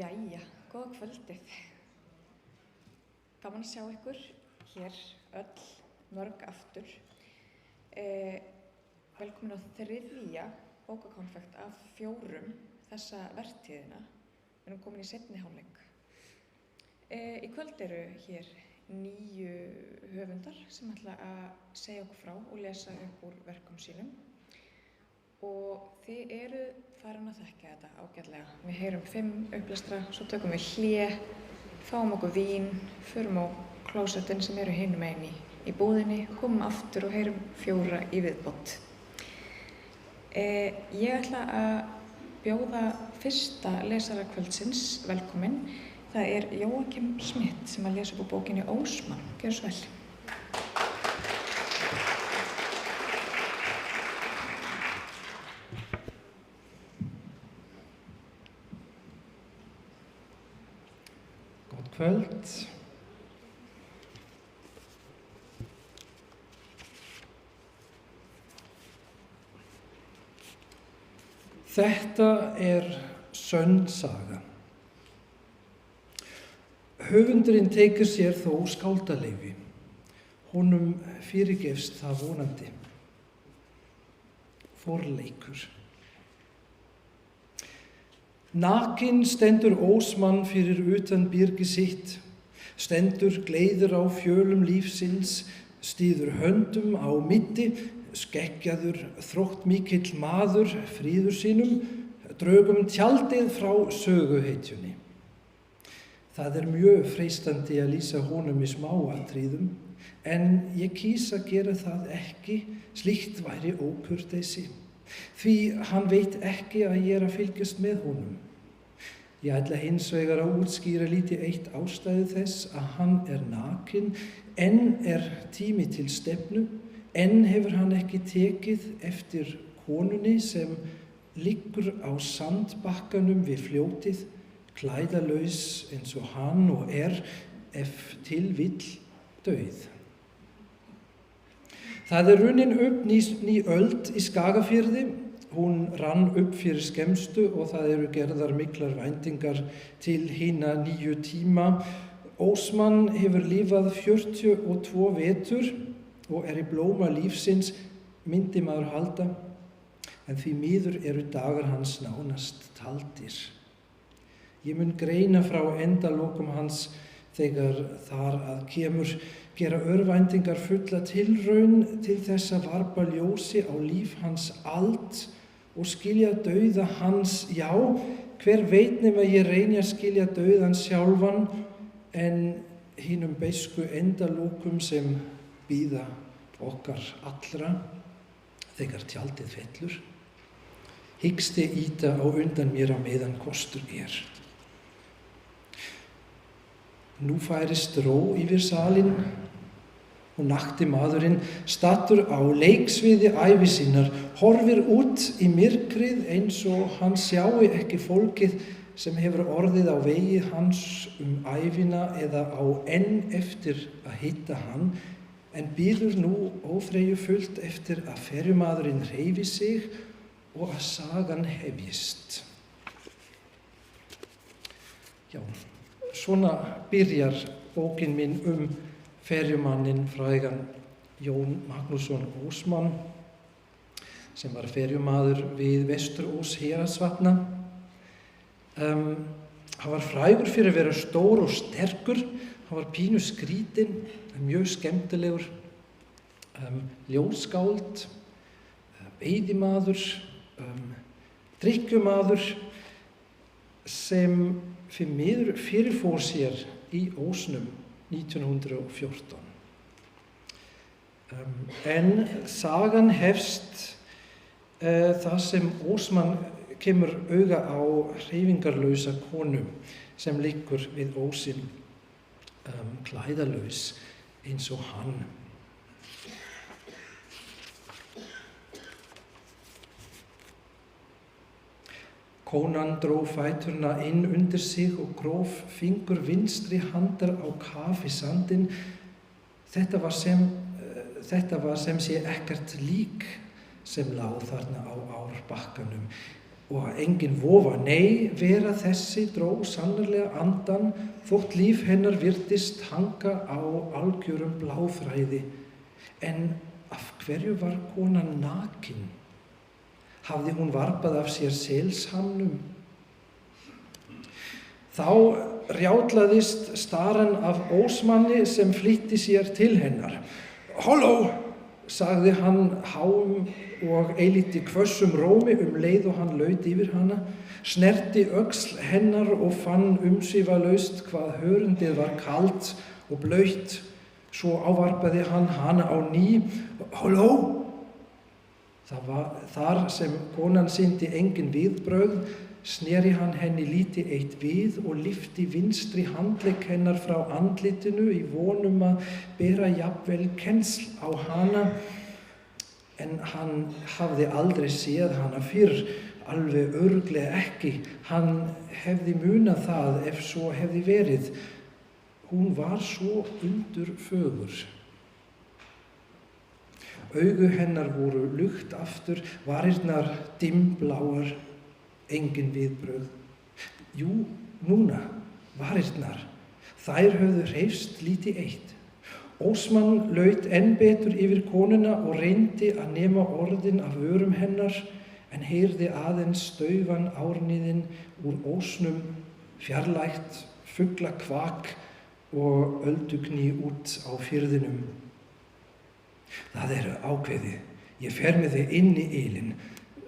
Jæja, góða kvöldið. Gaman að sjá ykkur hér öll mörg aftur. Velkomin á þriðja bókakonfekt af 4 þessa vertíðina. Við erum komin í seinni hálfleik. Í kvöld eru hér 9 höfundar sem ætla að segja okkur frá og lesa upp úr verkum sínum. Og þið eru farin að þekkja þetta ágætlega. Við heyrum 5 upplestra, svo tökum við hlé, fáum okkur vín, förum á klósettin sem eru hinum megin í búðinni, komum aftur og heyrum 4 í viðbót. Ég ætla að bjóða fyrsta lesara kvöldsins velkominn. Það er Jóakim Smith sem að lesa upp úr bókinni Ósmann. Gjörðu svo vel. Kvöld. Þetta er sönn saga. Höfundurinn tekur sér þó skáldaleyfi. Honum fyrirgefst það vonandi. Forleikur. Nakinn stendur Ósmann fyrir utan byrgi sitt, stendur gleiður á fjölum lífsins, stíður höndum á middi, skeggjaður, þróttmikill maður, fríður sínum, draugum tjaldið frá söguhetjunni. Það er mjög freistandi að lýsa honum í smáatriðum, en ég kýs að gera það ekki, slíkt væri ókurteisi. Því hann veit ekki að ég er að fylgjast með honum. Ég ætla hins vegar að útskýra lítið eitt ástæðu þess að hann er nakinn, enn er tími til stefnu, enn hefur hann ekki tekið eftir konunni sem liggur á sandbakkanum við fljótið, klæðalaus eins og hann og er, ef til vill, dauð. Það er runnin upp ný öld í Skagafirði. Hún rann upp fyrir skemmstu og það eru gerðar miklar væntingar til hina nýju tíma. Ósmann hefur lifað 42 vetur og er í blóma lífsins, myndi maður halda, en því miður eru dagar hans nánast taldir. Ég mun greina frá endalokum hans þegar þar að kemur, gera örvæntingar fulla tilraun til þess að varpa ljósi á líf hans allt og skilja dauða hans, já, hver veit nema ég reyni að skilja dauðan sjálfan, en hinum beisku endalokum sem bíða okkar allra þegar tjaldið fellur, hyggst ég ýta á undan mér á meðan kostur er. Nú færist ró yfir salinn og nakti maðurinn, stattur á leiksviði ævi sinnar, horfir út í myrkrið eins og hann sjái ekki fólkið sem hefur orðið á vegi hans ævina eða á enn eftir að hitta hann, en bíður nú ófreyjufullt eftir að ferjumaðurinn hreyfi sig og að sagan hefjist. Já. Svona byrjar bókin mín ferjumannin frægan Jón Magnússon Ósmann, sem var ferjumaður við Vesturós Héraðsvatna. Hann var frægur fyrir að vera stór og sterkur, hann var pínu skrítinn, mjög skemmtilegur, ljóðskáld, veiðimaður, drykkjumaður, sem fyrir miður fyrirfór sér í Ósnum 1914. En sagan hefst þar sem Ósmann kemur auga á hreyfingarlausa konu sem liggur við ósinn, klæðalaus eins og hann. Konan dró fæturna inn undir sig og gróf fingur vinstri handar á kafisandinn. Þetta var sem sé ekkert lík sem lá þarna á árbakkanum. og engin vofa, nei, vera þessi dró sannarlega andan, þótt líf hennar virtist hanga á algjörum bláþræði. En af hverju var konan nakin? Hafði hún varpað af sér selshamnum? Þá rjátlaðist staran af ósmanni sem flýtti sér til hennar. Halló, sagði hann háum og eilítið hvössum rómi leið og hann laut yfir hana, snerti öxl hennar og fann umsvifalaust hvað hörundið var kalt og blautt. Svo ávarpaði hann hana á ný. Halló! Það var þar sem konan sýndi engin viðbrögð, sneri hann henni lítið eitt við og lyfti vinstri handlegg hennar frá andlitinu í vonum að bera jafnvel kennsl á hana, en hann hafði aldrei séð hana fyrr, alveg örugglega ekki. Hann hefði munað það ef svo hefði verið. Hún var svo undurfögur. Augu hennar voru lukt aftur, varirnar dimmbláar, engin viðbrögð. Jú, núna, varirnar, þær höfðu hreyfst lítið eitt. Ósmann laut enn betur yfir konuna og reyndi að nema orðin af vörum hennar, en heyrði aðeins staufan árniðinn úr ósnum, fjarlægt, fuglakvak og öldugný út á firðinum. Það ákveðið, ég fer með þig inn í ylinn,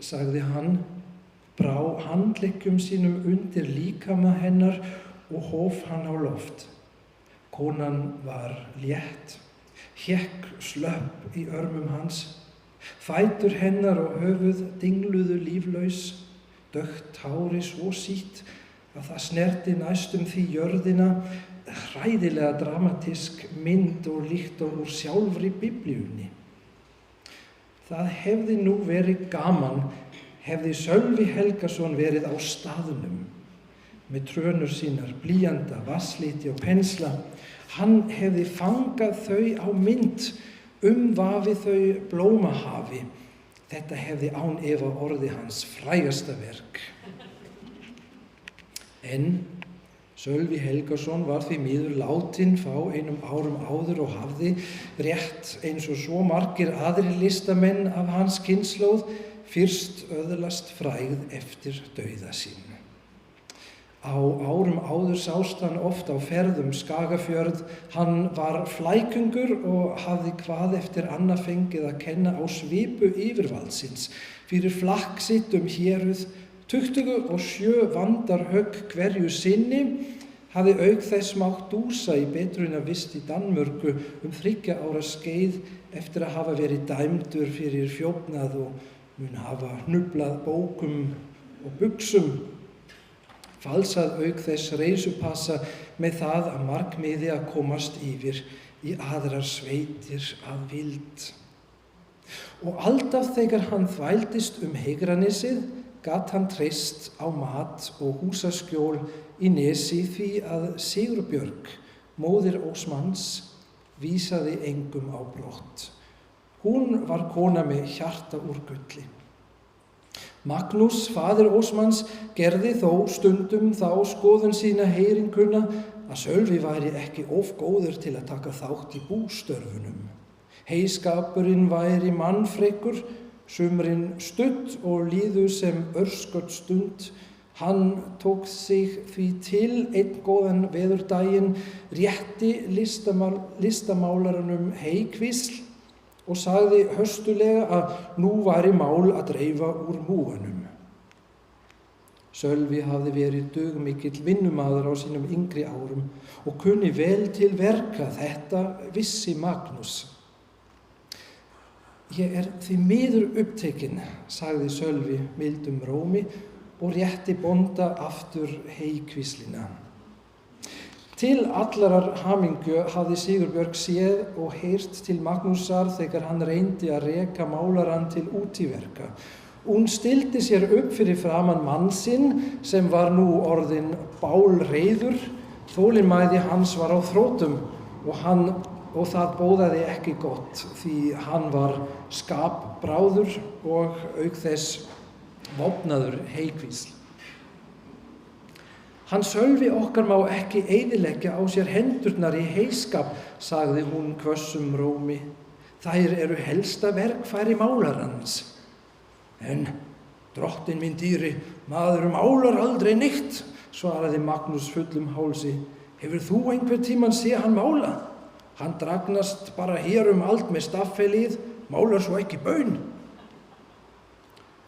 sagði hann, brá handleggjum sínum undir líkama hennar og hóf hann á loft. Konan var létt, hékk slöpp í örmum hans, fætur hennar og höfuð dingluðu líflaus, dökkt hári svo sítt að það snerti næstum því jörðina, hræðilega dramatísk mynd og líkt og úr sjálfri Biblíunni. Það hefði nú verið gaman, hefði Sölvi Helgason verið á staðnum, með trönur sínar, blýanta, vatnsliti og pensla. Hann hefði fangað þau á mynd, umvafið þau blómahafi. Þetta hefði án efa orðið hans frægasta verk. En Sölvi Helgason var því miður látinn fá einum árum áður og hafði, rétt eins og svo margir aðrir listamenn af hans kynslóð, fyrst öðlast frægð eftir dauða sín. Á árum áður sást hann oft á ferðum Skagafjörð. Hann var flækungur og hafði hvað eftir annað fengið að kenna á svipu yfirvaldsins fyrir flakk sitt héruð, 27 vandarhögg hverju sinni, hafði auk þess mátt dúsa í betrunarvist í Danmörku 3 ára skeið eftir að hafa verið dæmdur fyrir þjófnað og mun hafa hnuplað bókum og buxum, falsað auk þess reisupassa með það að markmiði að komast yfir í aðrar sveitir að vild. Og alltaf þegar hann þvældist Heigranessið, gat hann treyst á mat og húsaskjól í Nesi því að Sigurbjörg, móðir Ósmanns, vísaði engum á brott. Hún var kona með hjarta úr gulli. Magnús, faðir Ósmanns, gerði þó stundum þá skoðun sína heyringuna að Sölvi væri ekki of góður til að taka þátt í bústörfunum. Heyskapurinn væri mannfrekur, sumrin stutt og líður sem örskot stund. Hann tók sig því til einn góðan veðurdaginn, rétti listamálaranum heykvísl og sagði höstulega að nú væri mál að dreifa úr múganum. Sölvi hafði verið dugmikill vinnumaður á sínum yngri árum og kunni vel til verka, þetta vissi Magnús. Ég því miður upptekinn, sagði Sölvi mildum rómi og rétti bónda aftur heykvíslina. Til allarar hamingju hafði Sigurbjörg séð og heyrt til Magnúsar þegar hann reyndi að reka málarann til útiverka. Hún stildi sér upp fyrir framan mann sinn sem var nú orðinn bálreiður, þolinmæði hans var á þrótum og það bóðaði ekki gott því hann var skapbráður og auk þess vopnaður heykvísl. Hann Sölvi okkar má ekki eyðileggja á sér hendurnar í heyskap, sagði hún hvössum rómi. Þær eru helsta verkfæri málarans. En, drottin minn dýri, maður málar aldrei neitt, svaraði Magnús fullum hálsi. Hefur þú einhver tímann séð hann mála? Hann dragnast bara hér allt með staffelið, málar svo ekki baun.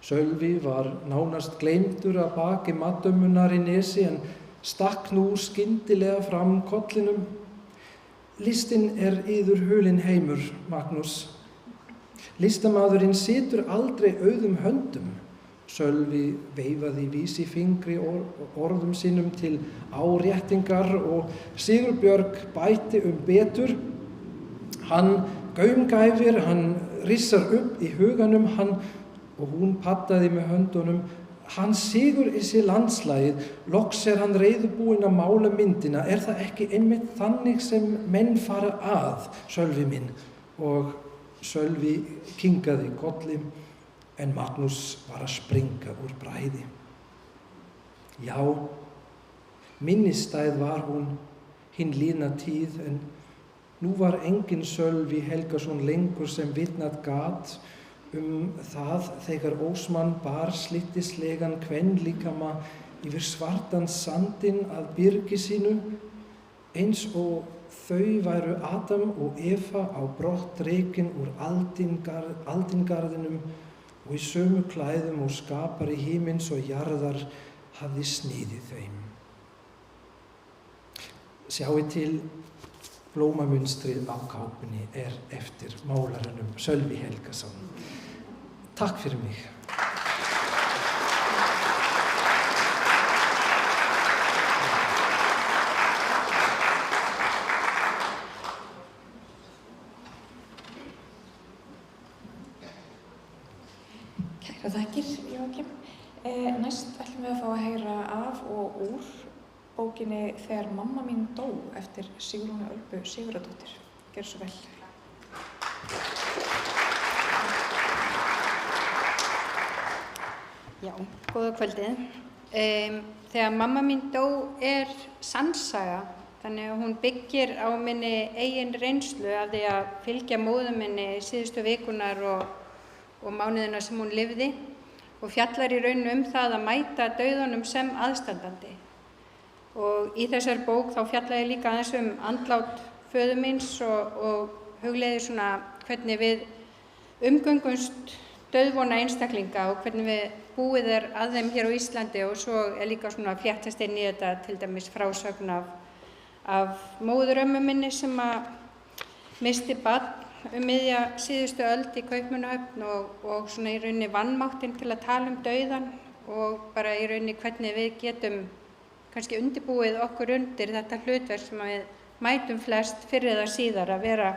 Sölvi var nánast gleymdur að baki maddömmunar í nesi en stakk nú skyndilega fram kollinum. Listin yður hulinn heimur, Magnús. Listamaðurinn situr aldrei auðum höndum. Sölvi veifaði vísifingri orðum sínum til áréttingar og Sigurbjörg bætti betur. Hann gaumgæfir, hann rissar upp í huganum, og hún pattaði með höndunum. Hann sigur í sér landslagið, loks hann reiðubúinn að mála myndina. Það ekki einmitt þannig sem menn fara að, Sölvi minn? Og Sölvi kinkaði kolli, en Magnús var að springa úr bræði. Já, minnistæð var hún hinn liðna tíð, en nú var enginn Sölvi Helgason lengur sem vitnað gat það þegar Ósmann bar slittislegan kvenlíkama yfir svartan sandinn að byrgi sínu, eins og þau væru Adam og Eva á brott rekin úr aldingarðinum og í sömu klæðum og skapari himins og jarðar hafði sniðið þeim. Sjáið til, blómamunstrið á kápunni eftir málaranum Sölvi Helgason. Takk fyrir mig. Kæra þakkir, Jóakim. Næst ætlum við að fá að heyra af og úr bókinni Þegar mamma mín dó eftir Sigrúnu Ölbu Sigurðardóttur. Gjörðu svo vel. Já, góða kvöldið. Þegar mamma mín dó sannsaga, þannig að hún byggir á minni eigin reynslu af því að fylgja móður minni síðustu vikunar og mánuðina sem hún lifði og fjallar í raun það að mæta dauðanum sem aðstandandi. Og í þessar bók þá fjalla ég líka aðeins andlát föður míns og hugleiði svona hvernig við umgöngumst dauðvona einstaklinga og hvernig við búið að þeim hér á Íslandi, og svo líka svona fléttast inn í þetta til dæmis frásögn af móðurömmu minni sem að missti barn miðja síðustu öld í Kaupmannahöfn og svona í rauninni vanmáttinn til að tala dauðan og bara í rauninni hvernig við getum kannski undirbúið okkur undir þetta hlutverk sem við mætum flest fyrr eða síðar að vera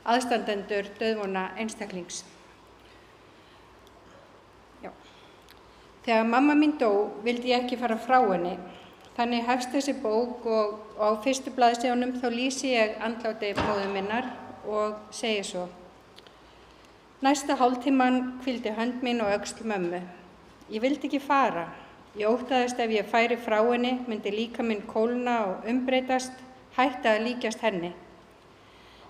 aðstandendur dauðvona einstaklings. Þegar mamma mín dó vildi ég ekki fara frá henni. Þannig hefst þessi bók og á fyrstu blaðsíðunum þá lýsi ég andláti móður minnar og segi svo. Næsta hálftíman hvíldi hönd mín og öxl mömmu. Ég vildi ekki fara. Ég óttaðist ef ég færi frá henni myndi líka minn kólna og umbreytast, hætta að líkjast henni.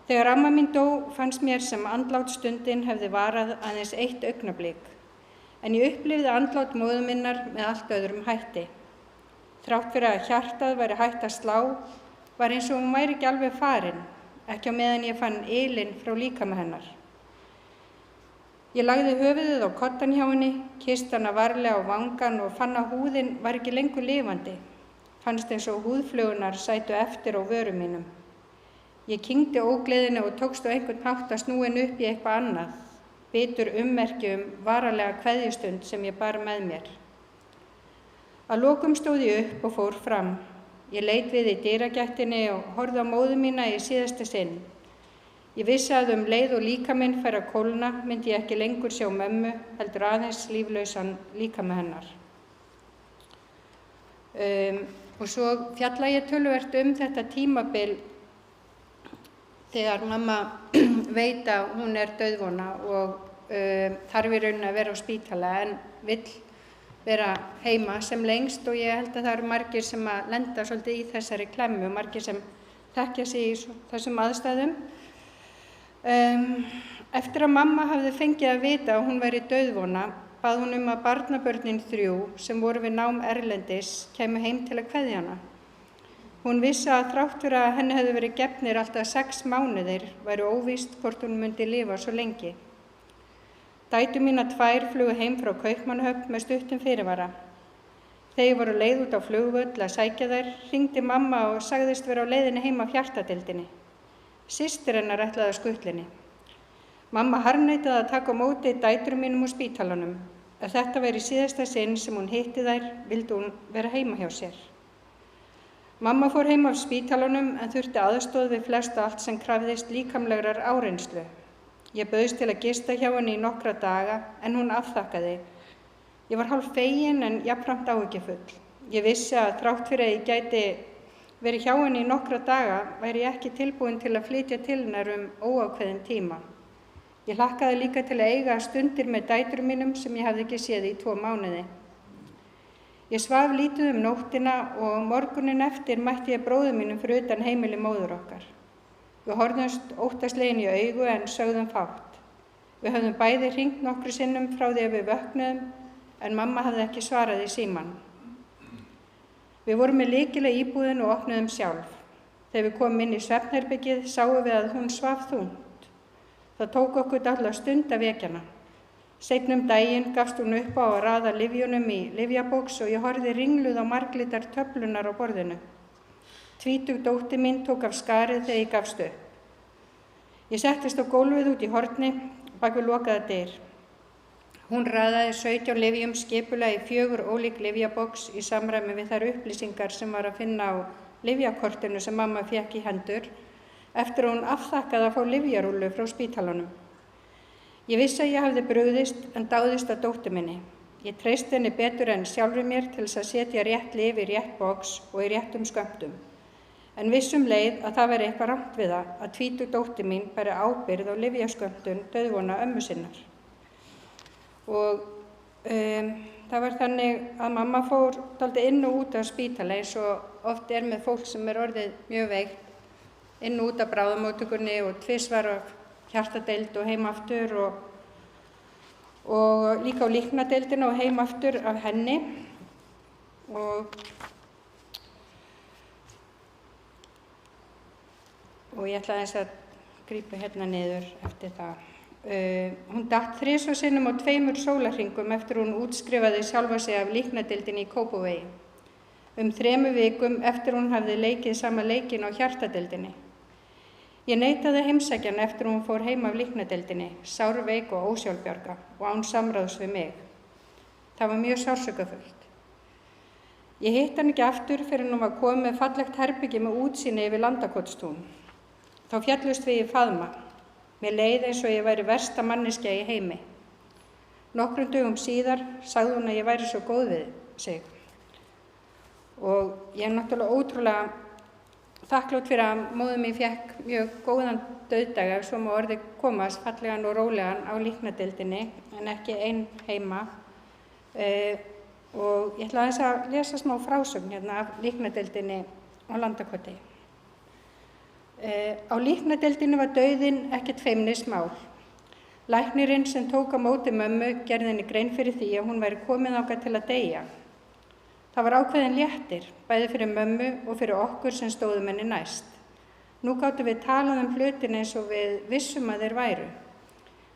Þegar amma mín dó fannst mér sem andlátsstundin hefði varað aðeins eitt augnablik. En ég upplifði andlát móður minnar með allt öðrum hætti. Þrátt fyrir að hjartað væri hætt að slá, var eins og hún væri ekki alveg farin, ekki á meðan ég fann ylinn frá líkama hennar. Ég lagði höfuðið á koddann hjá henni, kyssti hana varlega á vangann og fann að húðin var ekki lengur lifandi. Fannst eins og húðflugunar sætu eftir á vörum mínum. Ég kyngdi ógleðinni og tókst á einhvern hátt að snúa henni upp í eitthvað annað. Bitur ummerki varalega kveðjustund sem ég bar með mér. Að lokum stóð ég upp og fór fram. Ég leit við í dyragættinni og horfði á móður mína í síðasta sinn. Ég vissi að leið og líkaminn færi að kólna myndi ég ekki lengur sjá mömmu, heldur aðeins líflausan líkama hennar. Og svo fjalla ég töluvert þetta tímabil þegar mamma veit að hún dauðvona og þarf í rauninni að vera á spítala en vill vera heima sem lengst og ég held að það eru margir sem að lenda svolítið í þessari klemmu, margir sem þekkja sig í þessum aðstæðum. Eftir að mamma hafði fengið að vita að hún væri dauðvona, bað hún að barnabörnin 3 sem voru við nám erlendis kæmu heim til að kveðja hana. Hún vissi að þrátt fyrir að henni hefði verið gefnir alltaf 6 mánuðir væri óvíst hvort hún myndi lifa svo lengi. Dætur mínar 2 flugu heim frá Kaupmannahöfn með stuttum fyrirvara. Þegar voru leið út á flugvöll að sækja þær, hringdi mamma og sagðist vera á leiðinni heim af hjartadeildinni. Systir hennar ætlaði að skutlinni. Mamma harðneitaði að taka á móti dæturum mínum úr spítalanum. Ef þetta væri síðasta sinn sem hún hitti þær, vildi hún vera heima hjá sér. Mamma fór heim af spítalanum en þurfti aðstoð við flest allt sem krafðist líkamlegrar áreynslu. Ég bauðst til að gista hjá henni í nokkra daga en hún afþakkaði. Ég var hálf fegin en jafnframt áhyggjufull. Ég vissi að þrátt fyrir að ég gæti verið hjá henni í nokkra daga væri ég ekki tilbúin til að flytja til hennar óákveðinn tíma. Ég hlakkaði líka til að eiga stundir með dætrum mínum sem ég hafði ekki séð í 2 mánuði. Ég svaf lítið nóttina og morgunin eftir mætti ég bróður mínum fyrir utan heimili móður okkar. Við horfðumst óttaslegin í augu en sögðum fátt. Við höfðum bæði hringt nokkru sinnum frá því að við vöknuðum en mamma hafði ekki svarað í símann. Við vorum með lykil að íbúðin og opnuðum sjálf. Þegar við komum inn í svefnherbergið sáum við að hún svaf þungt. Það tók okkur dálitla stund að vekja hana. Seinna daginn gafst hún upp á að raða lyfjunum í lyfjabóks og ég horfði ringluð á marglitar töflunar á borðinu. 20 dóttir mín tók af skarið þegar ég gafst upp. Ég settist á gólfið út í horni bak við lokaða dyr. Hún raðaði 17 lyfjum skipulega í 4 ólík lyfjabóks í samræmi við þær upplýsingar sem var að finna á lyfjakortinu sem mamma fékk í hendur eftir að hún afþakkaði að fá lyfjarúllu frá spítalanum. Ég vissi að ég hafði brugðist en dáðist að dóttur minni. Ég treysti henni betur en sjálfri mér til þess að setja rétt lyf í rétt bóks og í réttum skömmtum. En vissum leið að það væri eitthvað rangt við það að 20 dóttir mín bæri ábyrgð á lyfjaskömmtun dauðvona ömmu sinnar. Og það var þannig að mamma fór dálítið inn og út af spítala eins og oft með fólk sem orðið mjög veikt, inn og út af bráðamóttökunni og 2 af hjartadeild og heim aftur og líka á líknadeildina og heim aftur af henni. Og ég ætla aðeins að grípa hérna niður eftir það. Hún datt 3 sinnum á 2 sólarhringum eftir hún útskrifaði sjálfa sig af líknadeildinni í Kópavogi. 3 vikum eftir hún hafði leikið sama leikinn á hjartadeildinni. Ég neitaði heimsækjan eftir hún fór heim af líknadeildinni, sárveik og ósjálfbjarga og án samráðs við mig. Það var mjög sársökafullt. Ég hitt hann ekki aftur fyrir hún var komið með fallegt herbyggi með útsýni yfir Landakotstún. Þá fjallust við í faðma. Mér leið eins og ég væri versta manneskja í heimi. Nokkrum dögum síðar sagði hún að ég væri svo góð við sig. Og ég er náttúrulega ótrúlega þakklátt fyrir að móðir mín fékk mjög góðan dauðdag ef svo má orði komast, fallegan og rólegan á líknadeildinni en ekki ein heima. Og ég ætla aðeins að lesa smá frásögn hérna af líknadeildinni á Landakoti. Á líknadeildinni var dauðinn ekkert feimnismál. Læknirinn sem tók á móti mömmu gerði henni grein fyrir því að hún væri komin þangað til að deyja. Það var ákveðin léttir, bæði fyrir mömmu og fyrir okkur sem stóðum henni næst. Nú gátum við talað hlutin eins og við vissum að þeir væru.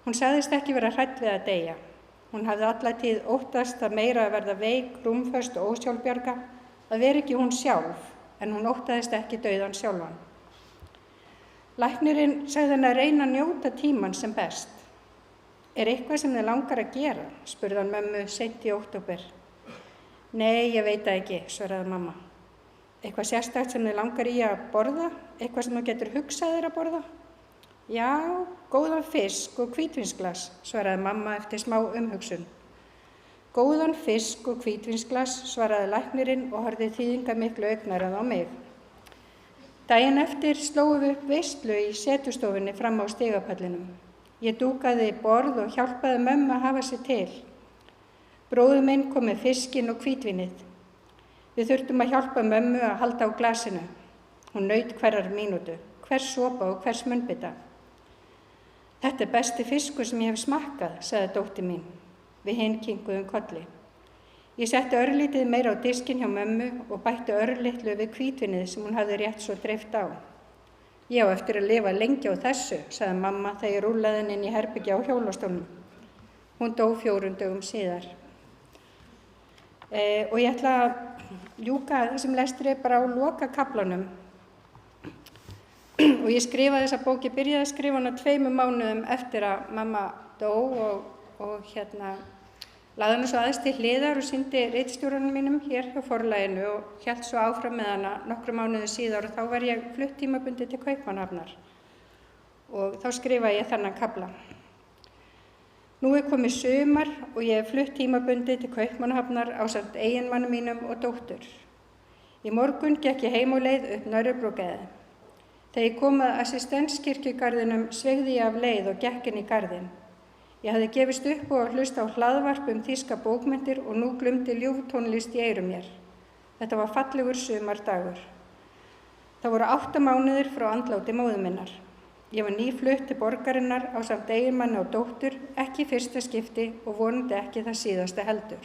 Hún sagðist ekki vera hrædd við að deyja. Hún hafði alla tíð óttast að meira að verða veik, rúmföst og ósjálfbjarga, að vera ekki hún sjálf, en hún óttaðist ekki dauðan sjálfan. Læknirinn sagði henni að reyna að njóta tímann sem best. Er eitthvað sem þið langar að gera? Spurði hann mömmu seint í október. Nei, ég veit það ekki, svaraði mamma. Eitthvað sérstakt sem þið langar í að borða? Eitthvað sem þú getur hugsað þér að borða? Já, góðan fisk og hvítvínsglas, svaraði mamma eftir smá umhugsun. Góðan fisk og hvítvínsglas, svaraði læknirinn og horfði þýðingarmiklu augnarað á mig. Daginn eftir slóum við upp veislu í setustofunni fram á stigapallinum. Ég dúkaði borð og hjálpaði mömmu að hafa sig til. Bróðir minn kom með fiskinn og hvítvínið. Við þurftum að hjálpa mömmu að halda á glasinu. Hún naut hverjar mínútu, hvers sopa og hvers munnbita. Þetta besti fiskur sem ég hef smakkað, sagði dóttir mín. Við hin kinkuðum kolli. Ég setti örlítið meira á diskinn hjá mömmu og bætti örlitlu við hvítvínið sem hún hafði rétt svo dreift á. Ég á eftir að lifa lengi á þessu, sagði mamma þegar ég rúllaði henni inn í herbergi á hjólastólnum. Hún dó 4 dögum síðar. Og ég ætla að ljúka þessum lestri bara á lokakaflanum. Og ég skrifaði þessa bók, ég byrjaði að skrifa hana 2 mánuðum eftir að mamma dó og lagði hana svo aðeins til hliðar og sýndi ritstjóranum mínum hér hjá forlaginu og hélt svo áfram með hana nokkrum mánuðum síðar og þá var ég flutt tímabundið til Kaupmannahafnar og þá skrifaði ég þennan kafla. Nú komið sumar og ég hef flutt tímabundið til Kaupmannahafnar ásamt eiginmanni mínum og dóttur. Í morgun gekk ég heim á leið upp Nörrebrógæði. Þegar ég kom að Assistenskirkjugarðinum sveigði ég af leið og gekk inn í garðinn. Ég hafði gefist upp og að hlusta á hlaðvarp þýska bókmenntir og nú glumdi ljúftónlist í eyrum mér. Þetta var fallegur sumardagur. Það voru 8 mánuðir frá andláti móður minnar. Ég var nýflutt til borgarinnar ásamt eiginmanni og dóttur, ekki í fyrsta skipti og vonandi ekki það síðasta heldur.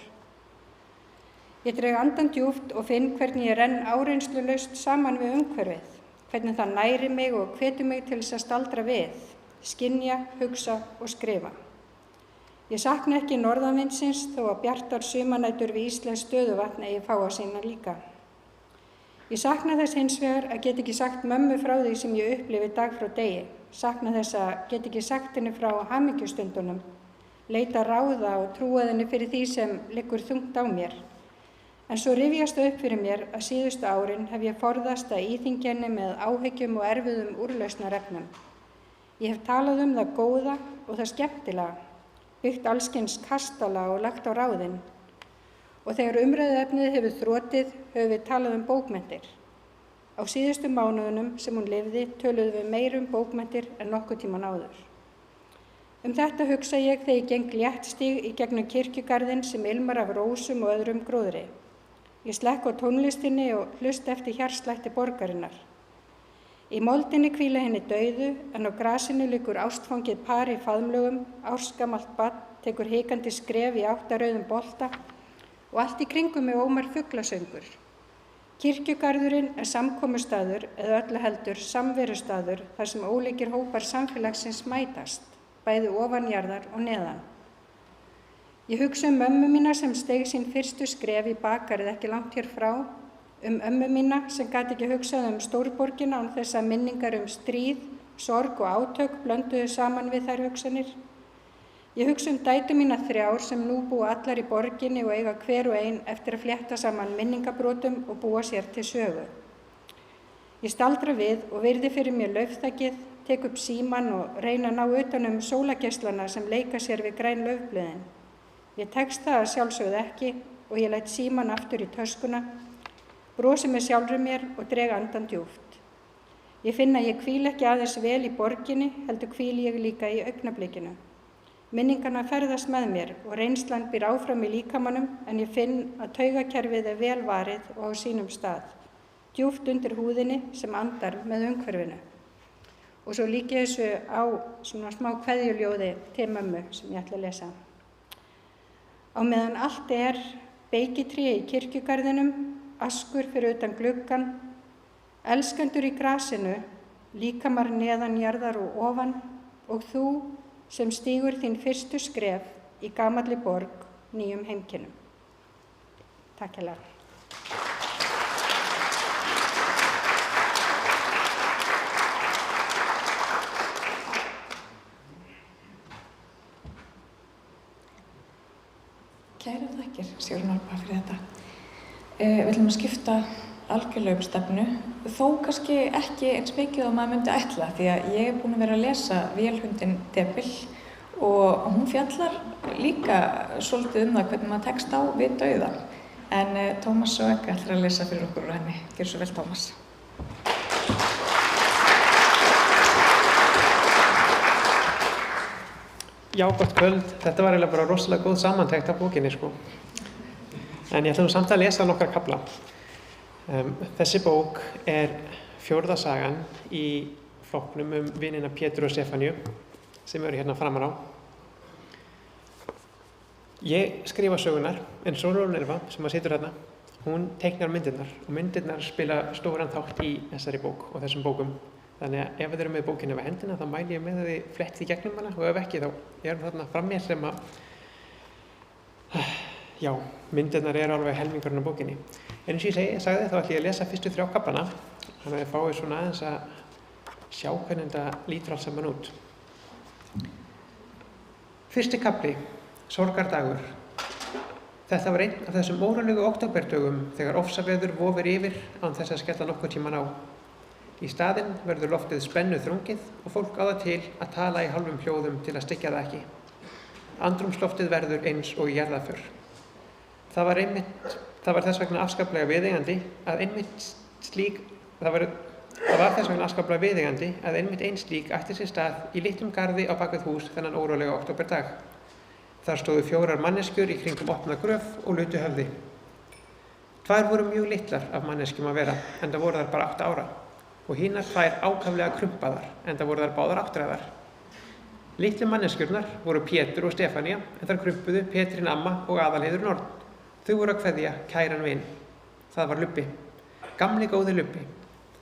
Ég dreg andann djúpt og finn hvernig ég renn áreynslulaust saman við umhverfið, hvernig það næri mig og hvetur mig til þess að staldra við, skynja, hugsa og skrifa. Ég sakna ekki norðanvindsins þó að bjartar sumarnætur við íslenskt stöðuvatn eigi fáa sína líka. Ég sakna þess hins vegar að geta ekki sagt mömmu frá því sem ég upplifi dag frá degi. Sakna þess að geta ekki sagt henni frá hamingjustundunum, leita ráða og trúa henni fyrir því sem liggur þungt á mér. En svo rifjast það upp fyrir mér að síðustu árin hef ég forðast að íþyngja henni með áhyggjum og erfiðum úrlausnarefnum. Ég hef talað það góða og það skemmtilega, byggt allskyns kastala og lagt á ráðin. Og þegar umræðuefnið hefur þrotið, höfum við talað bókmenntir. Á síðustu mánuðunum sem hún lifði töluðum við meira bókmenntir en nokkuð tíman áður. Þetta hugsa ég þegar ég geng léttstíg í gegnum kirkjugarðinn sem ilmar af rósum og öðrum gróðri. Ég slekk á tónlistinni og hlusta eftir hjartslætti borgarinnar. Í moldinni hvíla henni dauðu en á grasinu liggur ástfangið par í faðmlögum, ársgamalt barn tekur hikandi skref í áttarauðum bolta og allt í kringum mig ómar fuglasöngur. Kirkjugarðurinn samkomustaður eða öllu heldur samverustaður þar sem ólíkir hópar samfélagsins mætast, bæði ofanjarðar og neðan. Ég hugsa mömmu mína sem steig sín fyrstu skref í bakarið ekki langt hér frá, ömmu mína sem gat ekki hugsað stórborgina án þess að minningar stríð, sorg og átök blönduðu saman við þær hugsanir. Ég hugsa dætur mína 3 sem nú búa allar í borginni og eiga hver og ein eftir að flétta saman minningabrotum og búa sér til sögu. Ég staldra við og virði fyrir mér laufþakið, tek upp símann og reyna að ná utan sólageislana sem leika sér við græn laufblöðin. Ég tekst það sjálfsögðu ekki og ég læt símann aftur í töskuna, brosi með sjálfri mér og dreg andann djúpt. Ég finn að ég hvíl ekki aðeins vel í borginni, heldur hvíl ég líka í augnablikinu. Minningarna ferðast með mér og reynslan býr áfram í líkamanum en ég finn að taugakerfið vel varið og á sínum stað, djúpt undir húðinni sem andar með umhverfinu. Og svo líka þessu á svona smá kveðjuljóði til mömmu sem ég ætla að lesa. Á meðan allt beikitré í kirkjugarðinum, askur fyrir utan gluggann, elskendur í grasinu, líkamar neðan jarðar og ofan og þú sem stígur þín fyrstu skref í gamalli borg, nýjum heimkynnum. Takk hérlega. Kærar þakkir, Sigrún Alba, fyrir þetta. Við ætlum að skipta algjörlega stefnu, þó kannski ekki eins mikið og maður myndi ætla því að ég búin að vera að lesa Vélhundinn Debil og hún fjallar líka svolítið það hvernig maður tekst á við dauðann. En Tómas Sögga ætlar að lesa fyrir okkur úr henni. Gjörðu svo vel, Tómas. Já, gott kvöld. Þetta var eiginlega bara rosalega góð samantekt af bókinni, sko. En ég ætla nú samt að lesa nokkra kafla. Þessi bók er 4. sagan í flokknum vinina Pétur og Stefaníu sem eru hérna framan á. Ég skrifa sögunar en Sólrún Elfa sem situr hérna, hún teiknar myndirnar og myndirnar spila stóran þátt í þessari bók og þessum bókum. Þannig að ef þið eru með bókina við hendina þá mæli ég með að þið flettið í gegnum hana og ef ekki þá er hún þarna fram mér sem að já, myndirnar eru alveg helmingurinn á bókinni. En eins og ég sagði þá ætlum ég að lesa fyrstu 3 kaflana þannig að þið fáið svona aðeins að sjá hvernig þetta lítur allt saman út. Fyrsti kafli, sorgardagur. Þetta var einn af þessum óralegu októberdögum þegar ofsaveður vofir yfir án þess að skella nokkuð tíman á. Í staðinn verður loftið spennu þrungið og fólk á það til að tala í hálfum hljóðum til að styggja það ekki. Andrúmsloftið verður eins og í jarðarför. Það var þess vegna afskaplega viðeigandi að einmitt ein slík ætti sér stað í litlum garði á bak við hús þennan órólega októberdag. Þar stóðu 4 manneskjur í kringum opna gröf og lutu höfði. 2 voru mjög litlar af manneskjum að vera, enda voru þær bara 8 ára. Og hinar 2 ákaflega krumpaðar, enda voru þær báðar áttræðar. Litlu manneskjurnar voru Pétur og Stefanía, en þar krumpuðu Petrín amma og Aðalheiður Norn. Þau voru að kveðja kæran vin. Það var Lubbi. Gamli góði Lubbi.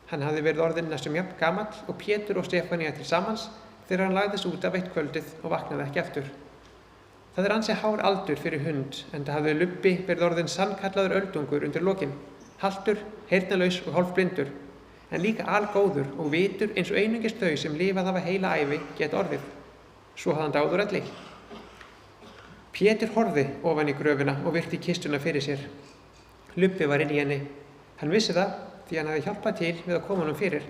Hann hafði verið orðinn næstum jafn gamall og Pétur og Stefanía til samans þegar hann lagðist út af eitt kvöldið og vaknaði ekki aftur. Það er ansi hár aldur fyrir hund, enda hafði Lubbi verið orðinn sannkallaður öldungur undir lokin, haltur, heyrnarlaus og hálfblindur, en líka algóður og vitur eins og einungis þau sem lifað hafa heila ævi geta orðið. Svo hafði hann dáður elli. Pétur horfði ofan í gröfina og virti kistuna fyrir sér. Lubbi var inn í henni. Hann vissi það því hann hafði hjálpað til við að koma honum fyrir.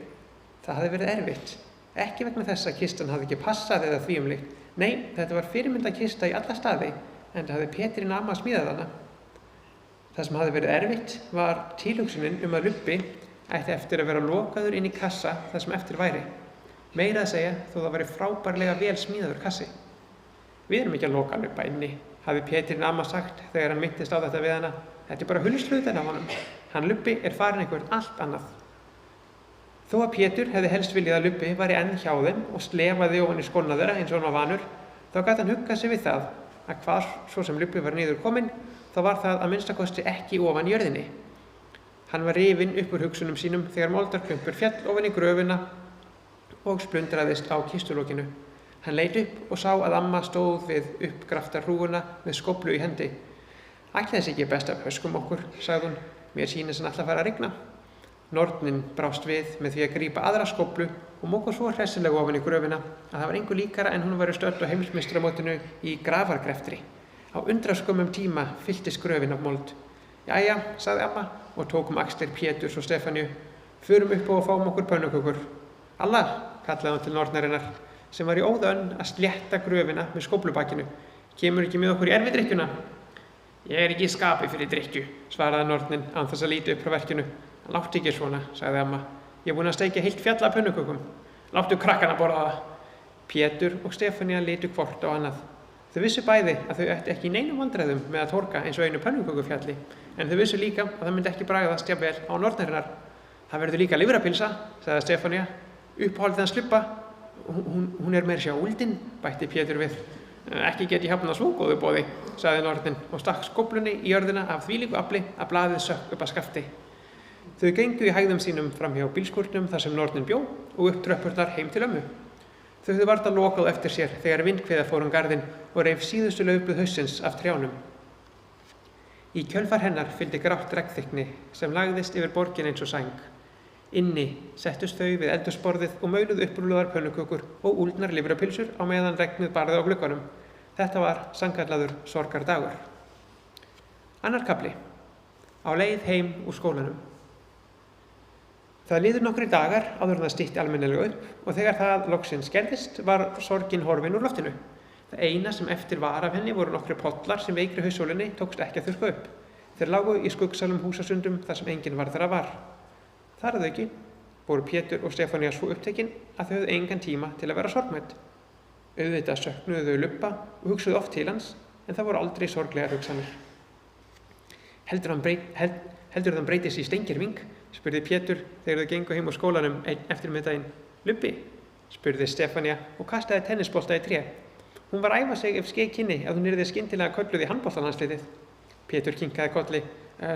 Það hafði verið erfitt. Ekki vegna þess að kistan hafði ekki passað eða því um líkt. Nei, þetta var fyrirmyndakista í alla staði, en það hafði Petrín amma smíðað hana. Það sem hafði verið erfitt var tilhugsunin að Lubbi ætti eftir að vera lokaður inn í kassa það sem eftir væri. Meira að segja þó það væri frábærlega vel smíðaður kassi. Við erum ekki að loka Lubba inni, hafði Petrín amma sagt þegar hann minntist á þetta við hana. Þetta er bara hulslutin af honum. Hann Lubbi er farin einhvern allt annað. Þó að Pétur hefði helst viljað að Lubbi væri enn hjá þeim og slefaði ofan í skóna þeirra eins og hann var vanur, þá gat hann huggað sig við það að hvar svo sem Lubbi var niður kominn, þá var það að minnstakosti ekki ofan jörðinni. Hann var rifinn upp úr hugsunum sínum þegar moldarklumpur fjall ofan í gröfina og splundraðist á kistulokinu. Hann leit upp og sá að amma stóð við uppgrafta hrúguna með skóflu í hendi. Ætli þess ekki best af höskum okkur, sagði hún, mér sýnist hann alltaf að fara að rigna. Nornin brást við með því að grípa aðra skóflu og móka svo hressilega ofan í gröfina að það var engu líkara en hún væri stödd á heimsmeistaramótinu í grafargreftri. Á undraskömmum tíma fylltist gröfin af mold. Jæja, sagði amma og tók axlir Péturs og Stefaníu. Förum upp og fáum okkur pönnukökur. Alla, kallaði hún til nornarinnar, sem var í óðönn að slétta gröfina með skóflubakkinu. Kemur ekki með okkur í erfidrykkjuna? Ég er ekki í skapi fyrir drykkju, svaraði nornin án þess að líta upp frá verkinu. Láttu ekki svona, sagði amma. Ég er búin að steikja heilt fjall af pönnukökum. Láttu krakkana borða það. Pétur og Stefanía litu hvort á annað. Þau vissu bæði að þau ættu ekki í neinum vandræðum með að torka eins og einu pönnukökufjalli, en þau vissu líka að það myndi ekki bragðast jafnvel á nornarinnar. Það verður líka lifrapylsa, sagði Stefanía. Uppáhaldið hans Lubba. Hún er meira sér úldin, bætti Pétur við. Ekki get ég hafnað svo góðu boði, sagði nornin og stakk skóflunni í jörðina af þvílíku afli að blaðið sökk upp að skafti. Þau gengu í hægðum sínum fram hjá bílskúrnum þar sem nornin bjó og upp tröppurnar heim til ömmu. Þau höfðu varla lokað eftir sér þegar vindhviða fór garðinn og reif síðustu laufblöð haustsins af trjánum. Í kjölfar hennar fylgdi grátt regnþykni sem lagðist yfir borgin eins og sæng. Inni settust þau við eldhúsborðið og mauluðu upprúllaðar pönnukökur og úldnar lifrapylsur á meðan regnið barði á glugganum. Þetta var sannkallaður sorgardagur. Annar kafli. Á leið heim úr skólanum. Það liður nokkrir dagar áður en það stytti almennilega upp og þegar það loksins gerðist var sorgin horfin úr loftinu. Það eina sem eftir var af henni voru nokkrir pollar sem veikri haussólinni tókst ekki að þurrka upp. Þeir lágu í skuggsalum húsasundum þar sem enginn var þeirra var. Þar að auki voru Pétur og Stefanía svo upptekin að þau höfðu engan tíma til að vera sorgmædd. Auðvitað söknuðu þau Lubba og hugsuðu oft til hans, en það voru aldrei sorglegar hugsanir. Heldurðu hann breytist í Steingerving? Spurði Pétur þegar þau gengu heim úr skólanum einn eftirmiðdaginn. Lubbi? Spurði Stefanía og kastaði tennisbolta í tré. Hún var að æfa sig ef skeið kynni að hún yrði skyndilega kölluð í handboltalandsliðið. Pétur kinkaði kolli.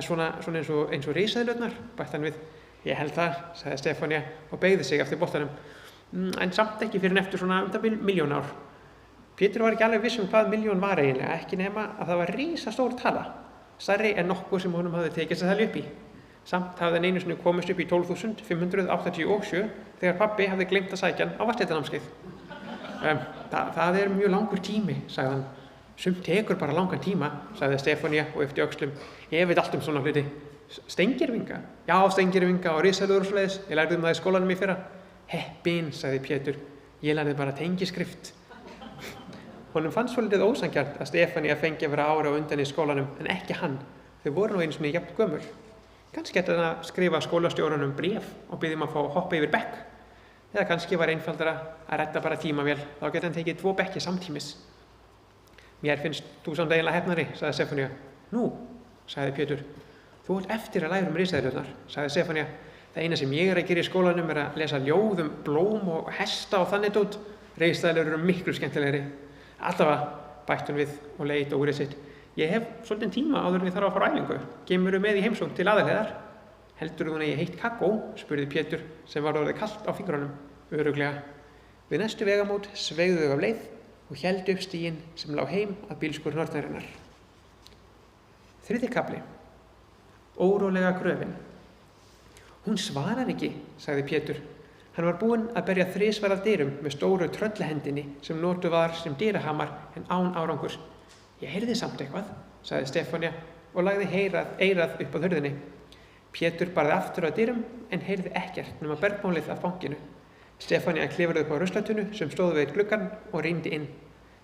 Svona eins og risaeðlurnar, bætti hann við. Ég held það, sagði Stefanía og beygði sig eftir boltanum. En samt ekki fyrir en eftir svona 1.000.000 ár. Pétur var ekki alveg viss hvað 1.000.000 var eiginlega, ekki nema að það var risastór tala. Stærri en nokkuð sem honum hafði tekist að telja upp í. Samt hafði hann einu sinni komist upp í 12.587 þegar pabbi hafði gleymt að sækja hann á vatnsleitanámskeið. Það er mjög langur tími, sagði hann. Sumt tekur bara langan tíma, sagði Stefanía og yppti öxlum. Ég veit allt svona hluti. Steingervinga? Já, steingervinga og risaeðlur og svoleiðis. Ég lærði það í skólanum í fyrra. Heppin, sagði Pétur. Ég lærði bara tengiskrift. Honum fannst svolítið ósanngjarnt að Stefanía fengi að vera ári á undan í skólanum en ekki hann. Þau voru nú einu sinni jafn gömul. Kannski ætti hann að skrifa skólastjóranum bréf og biðja að fá að hoppa yfir bekk. Eða kannski var einfaldara að redda bara tímavél, þá geti hann tekið 2 bekki samtímis. Mér finnst þú samt eiginlega hefnari, sagði Stefanía. Nú, sagði Pétur. Þú ert eftir að læra risaeðlurnar, sagði Stefanía. Það eina sem ég að gera í skólanum að lesa ljóð blóm og hesta og þannig dót. Risaeðlur eru miklu skemmtilegri. Allavega, bætti hún við og leit úrið sitt. Ég hef svolítinn tíma áður en ég þarf að fara á æfingu. Kemurðu með í heimsókn til Aðalheiðar? Heldurðu hún að ég heitt kakó? Spurði Pétur sem var orðið kalt á fingrunum, örugglega. Við næstu vegamót sveigðu þau af leið og héldu upp stíginn sem lá heim að bílskur nornarinnar. 3. kafli. Órólega gröfin. Hún svarar ekki, sagði Pétur. Hann var búinn að berja 3 að dyrum með stóru tröllahendinni sem notuð var sem dyrahamar en án árangurs. Ég heyrði samt eitthvað, sagði Stefanía og lagði eyrað upp að hurðinni. Pétur barði aftur að dyrum en heyrði ekkert nema bergmálið af bankinu. Stefanía klifraði upp á ruslatunnu sem stóð við gluggann og rýndi inn.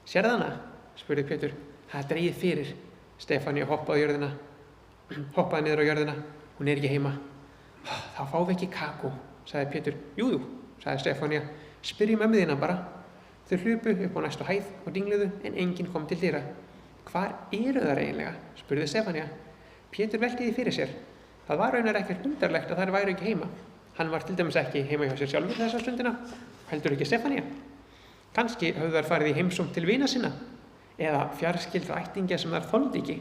Sérðu hana? Spurði Pétur. Það er dregið fyrir. Stefanía hoppaði niður á jörðina. Hún er ekki heima. Þá fáum við ekki kakó, sagði Pétur. Jú, sagði Stefanía. Spyrjum ömmu þína bara. Þau hlupu upp á næstu hæð og dingluðu en enginn kom til dyra. Hvar eru þær eiginlega? Spurði Stefanía. Pétur velti því fyrir sér. Það var raunar ekkert undarlegt að þær væru ekki heima. Hann var til dæmis ekki heima hjá sér sjálfur þessa stundina, heldur ekki Stefanía. Kannski höfðu þær farið í heimsókn til vina sinna, eða fjarskildra ættingja sem þær þoldi ekki,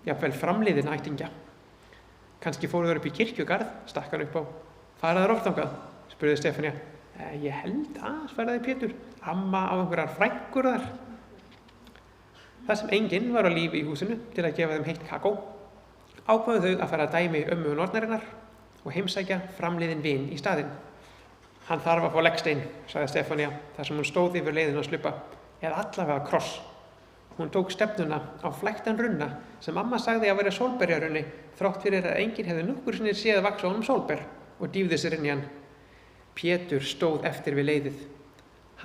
jafnvel framliðin ættingja. Kannski fóru þær upp í kirkjugarð, stakk hann upp á. Fara þær oft þangað? Spurði Stefanía. Ég held að, svaraði Pétur, amma á einhverjar frænkur þar. Það sem enginn var á lífi í húsinu til að gefa þeim heitt kakó, ákváðu þau að fara að dæmi ömmu nornarinnar og heimsækja framliðin vin í staðinn. Hann þarf að fá leggstein, sagði Stefanía, þar sem hún stóð yfir leiðin að sluppa, eða allavega kross. Hún tók stefnuna á flæktan runna sem amma sagði að vera sólberjarunni þrátt fyrir að enginn hefði nokkur sinni séð að vaxa honum sólber og dýfði sér inn í hann. Pétur stóð eftir við leiðið.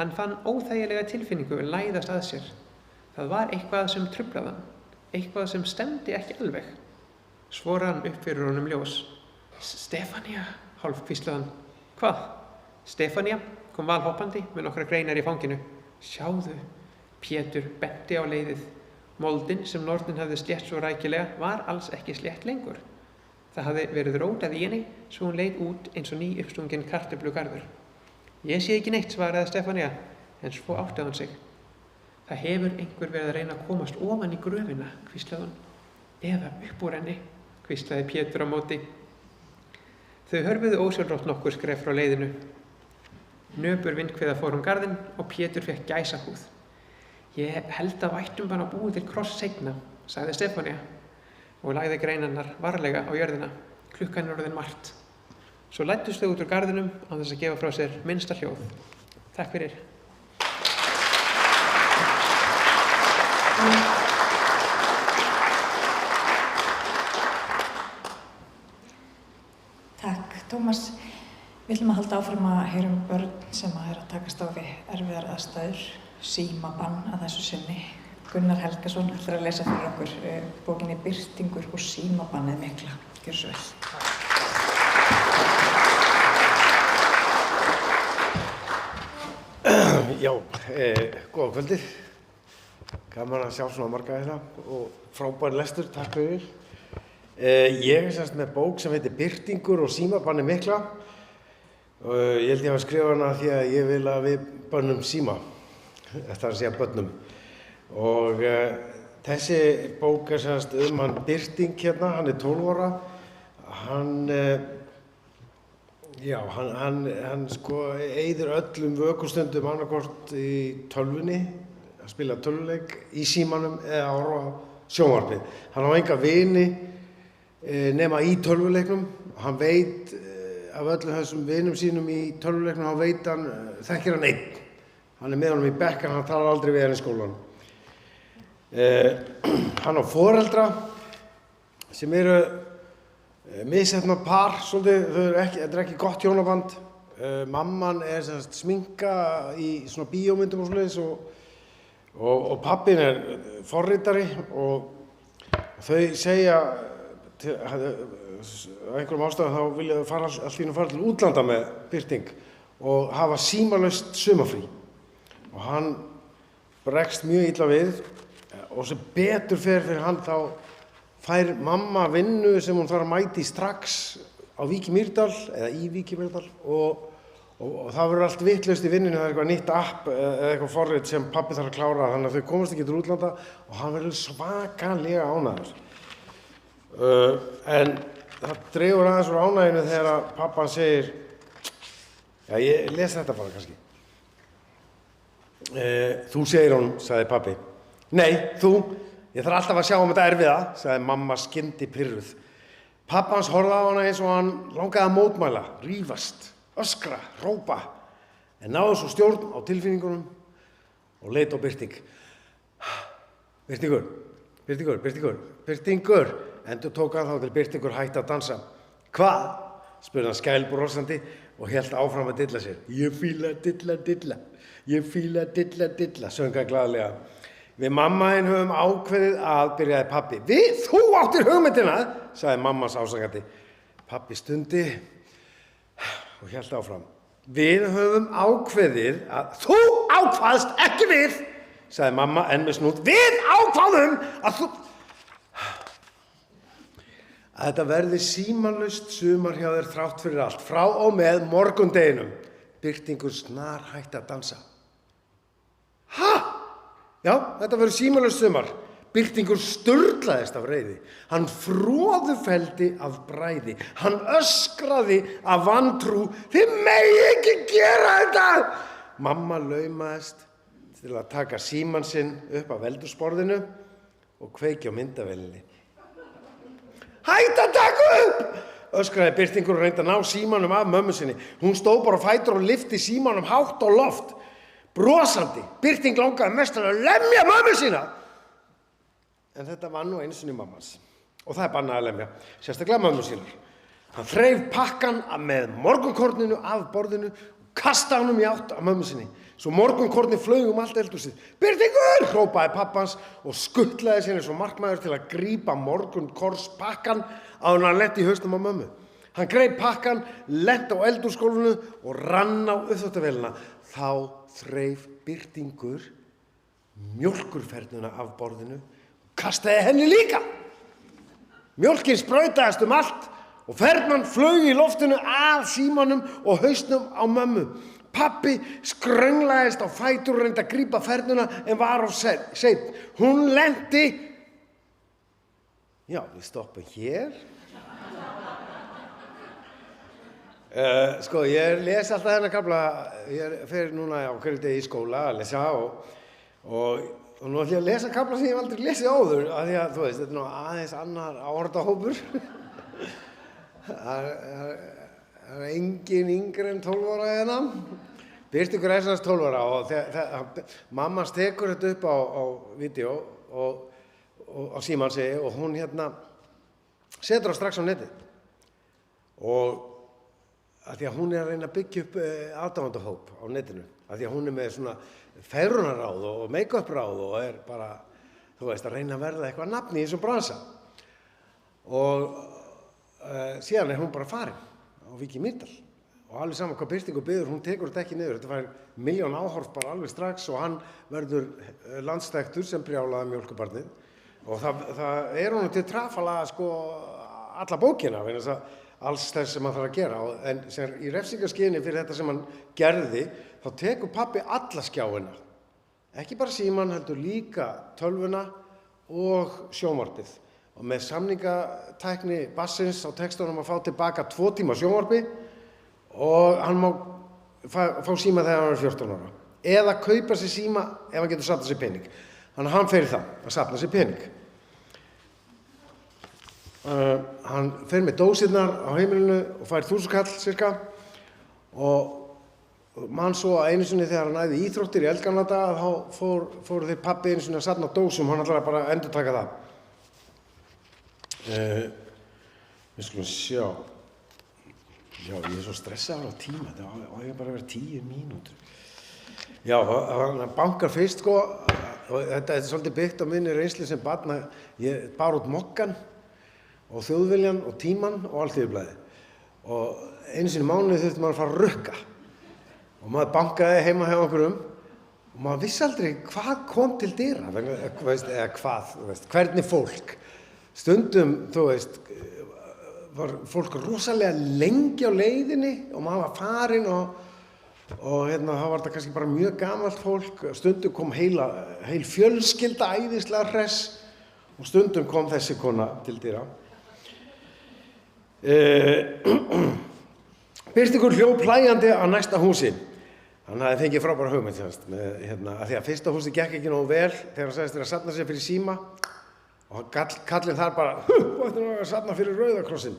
Hann fann óþægilega tilfinningu læðast að sér. Það var eitthvað sem truflaði hann, eitthvað sem stemdi ekki alveg. Svo rann upp fyrir honum ljós. Stefanía, hálf hvíslaði hann. Hvað? Stefanía kom valhoppandi með nokkra greinar í fanginu. Sjáðu, Pétur benti á leiðið. Moldin sem nornin hafði slétt svo rækilega var alls ekki slétt lengur. Það hafði verið rótað í henni svo hún leit út eins og ný uppstungin kartöflugarður. Ég sé ekki neitt, svaraði Stefanía, en svo áttaði hann sig. Það hefur einhver verið að reyna að komast ofan í gröfina, hvíslaði hann. Eða upp úr henni, hvíslaði Pétur á móti. Þau hörfuðu ósjálfrátt nokkur skref frá leiðinu. Nöpur vindhviða fór garðinn og Pétur fékk gæsahúð. Ég held að vættum bara búið til kross seinna, sagði Stefanía og lagði greinarnar varlega á jörðina. Klukkan er orðin margt. Svo læddust þau út úr garðinum án þess að gefa frá sér minnsta hljóð. Takk fyrir. Takk, Tómas. Við ætlum að halda áfram að heyra börn sem að takast á við erfiðar aðstæður, símabann að þessu sinni. Gunnar Helgason ætlar að lesa fyrir okkur bókinni Birtingur og símabannið mikla. Gjörðu svo vel. Já, góða kvöldir. Gaman að sjá svona marga þetta og frábær lestur, takk fyrir. Ég semst með bók sem heitir Birtingur og símabanni mikla. Ég held ég hafa skrifað hana því að ég vil að við bönnum síma, það að segja bönnum. Og þessi bók semst hann Birting hérna, hann 12 ára. Hann sko eyðir öllum vökustundum annarkvort í tölvunni, að spila tölvuleik í símanum eða að horfa á sjónvarpið. Hann á enga vini nema í tölvuleiknum. Hann veit af öllum þessum vinum sínum í tölvuleiknum, hann veit þekkir hann einn. Hann með honum í bekk en hann talar aldrei við hann í skólanum. Hann á foreldra sem eru misheppna par, svolítið, þetta ekki gott hjónaband. Mamman semst sminka í svona bíómyndum og svoleiðis og pappinn forritari og þau segja af einhverjum ástæðum þá vilja þau allt í einu fara til útlanda með Birting og hafa símalaust sumarfrí. Og hann bregst mjög illa við og sem betur fer fyrir hann þá fær mamma vinnu sem hún þarf að mæti strax á Vík í Mýrdal eða í Vík í Mýrdal og það verður allt vitlaust í vinnunni, það eitthvað nýtt app eða eitthvað forrit sem pabbi þarf að klára þannig að þau komast ekki til útlanda og hann verður svakalega ánægður. En það dregur aðeins úr ánæginu þegar pappan segir, já ég les þetta bara kannski. Þú segir honum, sagði pabbi. Nei, þú. Ég þarf alltaf að sjá þetta erfiða, sagði mamma skyndipirruð. Pabbi hans horfði á hana eins og hann langaði að mótmæla, rífast, öskra, hrópa, en náði svo stjórn á tilfinningunum og leit á Birting. Birtingur, endurtók hann þá til Birtingur hætti að dansa. Hvað? Spurði hann skælbrosandi og hélt áfram að dilla sér. Ég fíla dilla, söng hann glaðlega. Við mamma þín höfum ákveðið að, byrjaði pabbi. Þú áttir hugmyndina, sagði mammas ásakandi. Pabbi stundi og hélt áfram. Við höfum ákveðið að, þú ákvaðst ekki við, sagði mamma enn með snút. Við ákváðum að að þetta verði símalaust sumar hjá þér þrátt fyrir allt, frá og með morgundeginum. Birtingur snar hætti að dansa. Ha? Já, þetta verður símalaust sumar. Birtingur sturlaðist af reiði. Hann froðufelldi af bræði. Hann öskraði af vantrú. Þið megi ekki gera þetta! Mamma laumaðist til að taka símann sinn upp af eldhúsborðinu og kveikja á myndavélinni. Hætt að taka upp! Öskraði Birtingur og reyndi að ná símanum af mömmu sinni. Hún stóð bara á fætur og lyfti símanum hátt á loft. Brosandi, Birting langaði mest að lemja mömmu sína. En þetta var nú einu sinni mammans. Og það bannað að lemja, sérstaklega mömmu sínar. Hann þreif pakkan með morgunkorninu af borðinu og kastaði honum í átt af mömmu sinni. Svo morgunkorni flaug allt eldhúsið. Birtingur! Hrópaði pappans og skuttlaði sér eins og markmaður til að grípa morgunkorspakkan áður en hann lenti í hausnum á mömmu. Hann greip pakkan, lenti á eldhúsgólfinu og rann á uppþvottavélina. Þá þreif Birtingur mjólkurfernuna af borðinu og kastaði henni líka. Mjólkin sprautaðist allt og fernan flaug í loftinu að símanum og hausnum á mömmu. Pabbi skrönglaðist á fætur og reyndi að grípa fernuna en var of seinn. Hún lenti. Já, við stoppum hér. Sko, ég les alltaf þennan kafla, ég fer núna á hverju degi í skóla að lesa og nú ætlum ég að lesa kafla sem ég hef aldrei lesið áður af því að, þú veist, þetta er nú aðeins annar áhorfendahópur. Það er engin yngri en 12 ára hérna. Birtingur er þess 12 ára og mamma tekur þetta upp á vídeó og á símansi og hún hérna setur það strax á netið. Og af því að hún er að reyna að byggja upp aðdáendahóp á netinu, af því að hún er með svona fegrunarráð og make-up-ráð og er bara, þú veist, að reyna að verða eitthvað nafni í þessum bransa. Og síðan er hún bara farin á Vík í Mýrdal og alveg saman hvað Birtingur biður, hún tekur þetta ekki niður. Þetta fær 1 milljón áhorf bara alveg strax og hann verður landsþekktur sem brjálaði mjólkurbarnið. Og það er honum til trafala sko alla bókina, vegna þess að alls þess sem hann þarf að gera. En sem í refsingarskyni fyrir þetta sem hann gerði, þá tekur pabbi alla skjáina. Ekki bara síman, heldur líka tölvuna og sjónvarpið. Og með samningatækni bassins á textunum að fá tilbaka 2 tíma sjónvarpi og hann má fá síma þegar hann er 14 ára. Eða kaupa sér síma ef hann getur safnað sér pening. Þannig að hann fer í það, að safna sér pening. Hann fer með dósirnar á heimilinu og fær 1000 kall cirka og mann svo að einu sinni þegar hann æði íþróttir í eldgamla daga þá fóru þeir pabbi einu sinni að safna dósum, hann ætlaði bara að endurtaka það. Við skulum sjá. Já, ég er svo stressaður á tíma, það á ég bara að vera 10 mínútur. Já, hann bankar fyrst sko, og þetta er svolítið byggt á minni reynslu sem barn að ég bar út Mokkann og Þjóðviljann og Tímann og Alþýðublaðið. Og einu sinni í mánuði þurfti maður að fara að rukka. Og maður bankaði heima hjá einhverjum og maður vissi aldrei hvað kom til dyra, eða hvað, hvernig fólk. Stundum, þú veist, var fólk rosalega lengi á leiðinni og maður var farinn og það var þetta kannski bara mjög gamalt fólk. Stundum kom heil fjölskylda æðislega hress og stundum kom þessi kona til dyra. Birtingur hljóp hlæjandi á næsta húsi. Hann hafði fengið frábæra hugmynd af því að fyrsta húsi gekk ekki nógu vel þegar hann sagðist að safna sér fyrir síma og kallinn þar bara þú ættir að safna fyrir Rauða krossinn.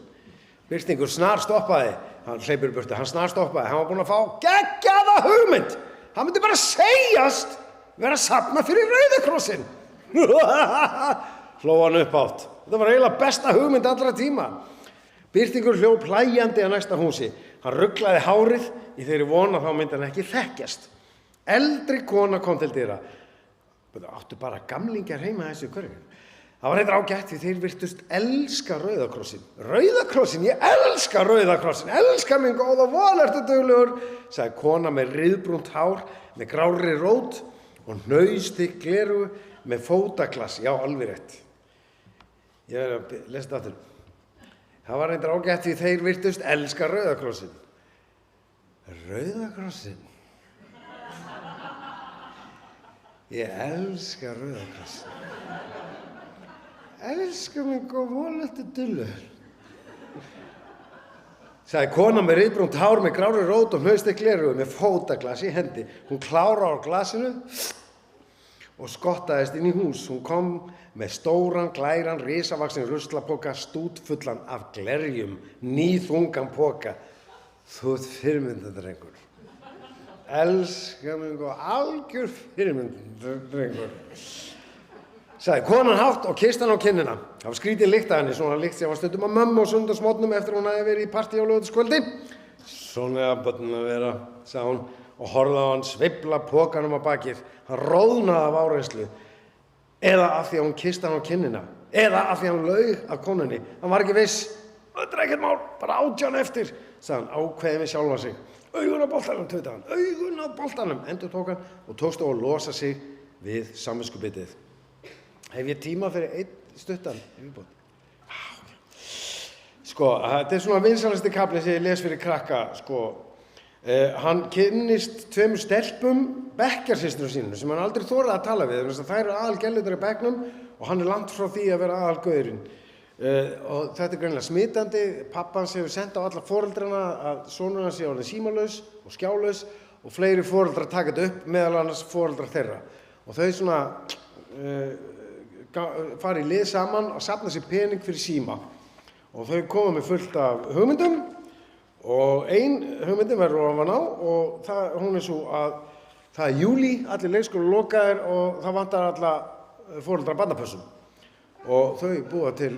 Birtingur snarstoppaði, hann hleypur í burtu, hann snarstoppaði, hann var búinn að fá geggjaða hugmynd. Hann myndi bara segjast vera að safna fyrir Rauða krossinn. Hló hann upp átt. Þetta var eiginlega besta hugmynd allra tíma. Birtingur hljóp hlæjandi á næsta húsi. Hann ruglaði hárið í þeirri von að þá myndi hann ekki þekkjast. Eldri kona kom til dyra. Áttu bara gamlingjar heima þessu hverju. Það var reyndar ágætt því þeir virtust elska Rauða krossinn. Rauða krossinn, ég elska Rauða krossinn. Elska minn góða von, ertu duglegur, sagði kona með ryðbrúnt hár, með grárri rót og hnausþykk gleraugu með fótaglas. Já, alveg rétt. Ég verð að lesa þetta aftur. Það var reyndar ágætt því þeir virtust elska Rauða krossinn. Rauða krossinn? Ég elska Rauða krossinn. Elska mig góð volandi dullur. Sagði kona með ryðbrúnt hár með grárri rót og hnausþykk gleraugu með fótaglas í hendi. Hún kláraði á glasinu og skottaðist inn í hús. Hún kom með stóran, glæran, risavaxinn ruslapoka stútfullan af glerjum, nýþungan poka. Þú ert fyrirmyndardrengur. Elska mig góð algjör fyrirmyndardrengur. Sagði konan hátt og kyssti hann á kinnina. Það var skrítið lykt af henni, svona lykt sem var stundum að mömmu á sunnudagsmorgnum eftir hún hafði verið í partí á laugardagskvöldi. Svona eiga börnin að vera, sagði hún og horfði á hann sveifla pokanum á bakið. Hann róðnaði af áreynslu. Eða af því að hún kyssti hann á kinnina. Eða af því að hann laug að konunni. Hann var ekki viss. Þetta er ekkert mál, bara 18 eftir, sagði hann ákveðið við sjálfan sig. Augun á boltanum, tautaði hann. Augun á boltanum, endurtók hann og tókst á að losa sig við samviskubitið. Hef ég tíma fyrir einn stuttan yfirbót? Sko, þetta er svona vinsalasti kafli sem ég les fyrir krakka, sko. Hann kynnist 2 stelpum bekkjarsystrum sínum sem hann aldrei þorði að tala við. Þær eru aðalgellurnar í bekknum og hann er langt frá því að vera aðalgaurinn. Og þetta er greinilega smitandi. Pappa hans hefur sent á alla foreldrana að sonur hans sé orðinn símalaus og skjálaus og fleiri foreldrar taka þetta upp, meðal annars foreldrar þeirra. Og þau svona fara í lið saman og safna sér pening fyrir síma. Og þau koma með fullt af hugmyndum og ein hugmyndin verður ofan á og hún er svo að það er júlí, allir leikskólar lokaðir og það vantar alla foreldra barnapössum. Og þau búa til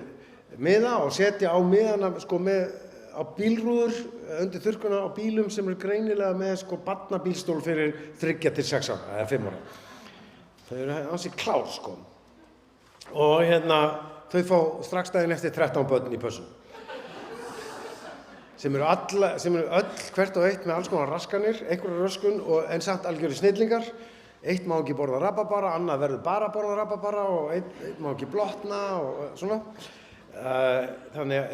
miða og setja á miðana sko á bílrúður undir þurrkuna á bílum sem eru greinilega með sko barnabílstól fyrir 3 til 6 ára eða 5 ára. Þau eru ansi klár sko. Og þau fá strax daginn eftir 13 börn í pössum. Sem eru öll hvert og eitt með alls konar raskanir, einhverja röskun en samt algjörir snillingar. Eitt má ekki borða rabarbara, annað verður bara borða rabarbara og eitt má ekki blotna og svona. Þannig að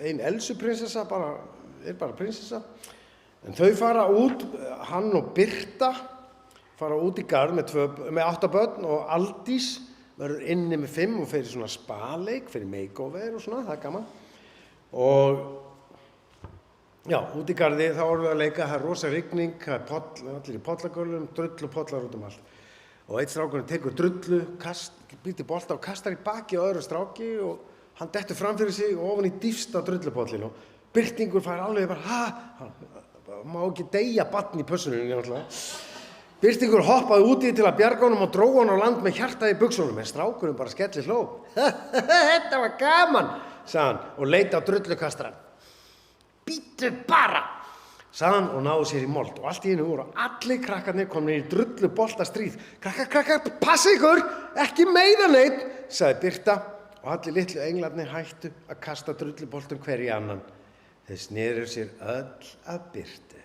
ein Elsu-prinsessa er bara prinsessa. En þau fara út, hann og Birta, fara út í garð með 8 börn og Aldís verður inni með 5 og fer í svona spaleik, fer í makeover og svona, það er gaman. Og já, út í garði þá erum við að leika, það er rosa rigning, það er allir í pollagörlum, drull og pollar út allt. Og einn strákurinn tekur drullu, býtir bolta og kastar í baki á öðru stráki og hann dettur fram fyrir sig og ofan í dýfsta drullupollin og Birtingur fær alveg bara, má ekki deyja barn í pössunum, náttúrulega. Birtingur hoppaði úti til að bjarga honum og dró hann á land með hjartað í buxunum, en strákurinn bara skellir hló. Þetta var gaman, sagði hann og leit á drullukastarann. Bíddu bara, sagði hann og náði sér í mold og allt í einu voru allir krakkarnir komnir í drulluboltastríð. Krakkar, passa ykkur, ekki meiða neinn, sagði Birta og allir litlu englarnir hættu að kasta drulluboltum hver í annan. Þeir sneru sér öll að Birtu.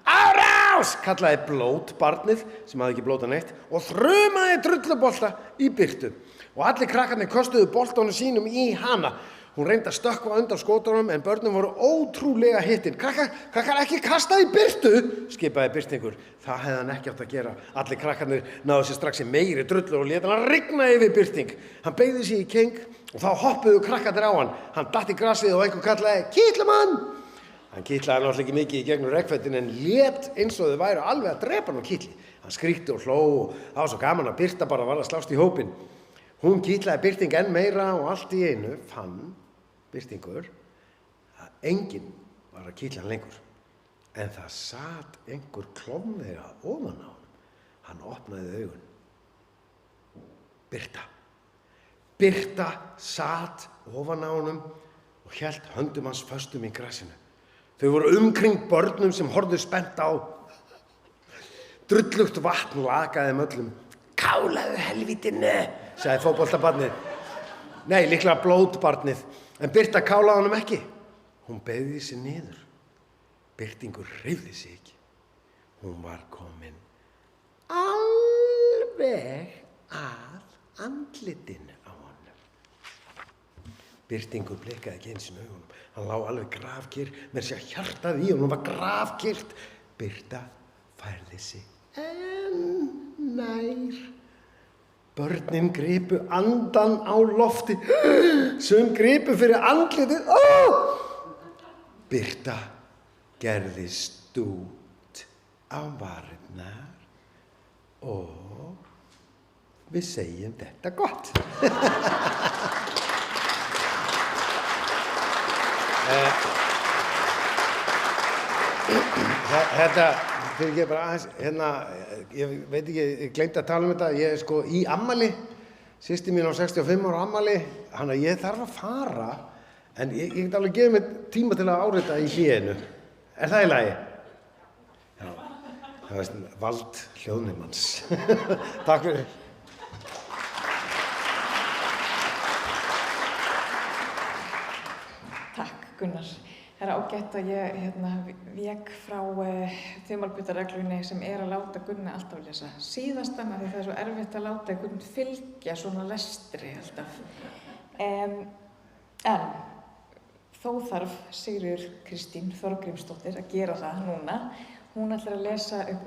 Árás, kallaði blótbarnið sem hafði ekki blótað neitt og þrumaði drullubolta í Birtu og allir krakkarnir köstuðu boltanum sínum í hana. Hún reyndi að stökkva undan skótunum en börnum voru ótrúlega hittin. Krakkar, ekki kasta í Birtu, skipaði Birtingur. Það hefði hann ekki átt að gera. Allir krakkarnir náðu sér strax í meiri drullu og lét hann rigna yfir Birting. Hann beygði sig í keng og þá hoppuðu krakkarnir á hann. Hann datt í grasið og einhver kallaði, Kitlamann! Hann kitlaði náttúrulega ekki mikið í gegnum regnfötin en lét eins og þau væru alveg að drepa hann á kitli. Hann skríkti og hló og það var svo gaman að Birta bara var að slást í hópinn. Hún kitlaði Birting enn meira og allt í einu fann Birtingur að enginn var að kitla hann lengur. En það sat einhver klofvega ofan á honum. Hann opnaði augun. Birta sat ofan á honum og hélt höndum hans föstum í grasinu. Þau voru umkring börnum sem horfðu spennt á. Drullugt vatn lakaði öllum. Kálaðu helvítinu, sagði fótboltabarnið. Nei, líklega blótbarnið. En Birta kálaði honum ekki. Hún beygði sig niður. Birtingur hreyfði sig ekki. Hún var komin alveg að andlitinu á honum. Birtingur blikaði ekki eins og augunum. Hann lá alveg grafkyrr, með sér hjartað í honum var grafkyrrt. Birta færði sig enn nær. Börnin gripu andan á lofti, sum gripu fyrir andlitið. Birta gerði stút á varirnar og við segjum þetta gott. Þetta, fyrir ég bara aðeins, ég veit ekki, ég gleymdi að tala þetta, ég er sko í ammali, systir mín á 65 ára ammali, þannig að ég þarf að fara, en ég get alveg gefið mér tíma til að árita í hléinu. Er það í lagi? Já, það veist, vald hljóðnemanns. Takk fyrir. Takk, Gunnar. Það er ágætt að ég vék frá þumalputareglunni sem er að láta Gunna alltaf lesa síðastan af því það er svo erfitt að láta einhvern fylgja svona lestri alltaf. En þó þarf Sigríður Kristín Þorgrímsdóttir að gera það núna. Hún ætlar að lesa upp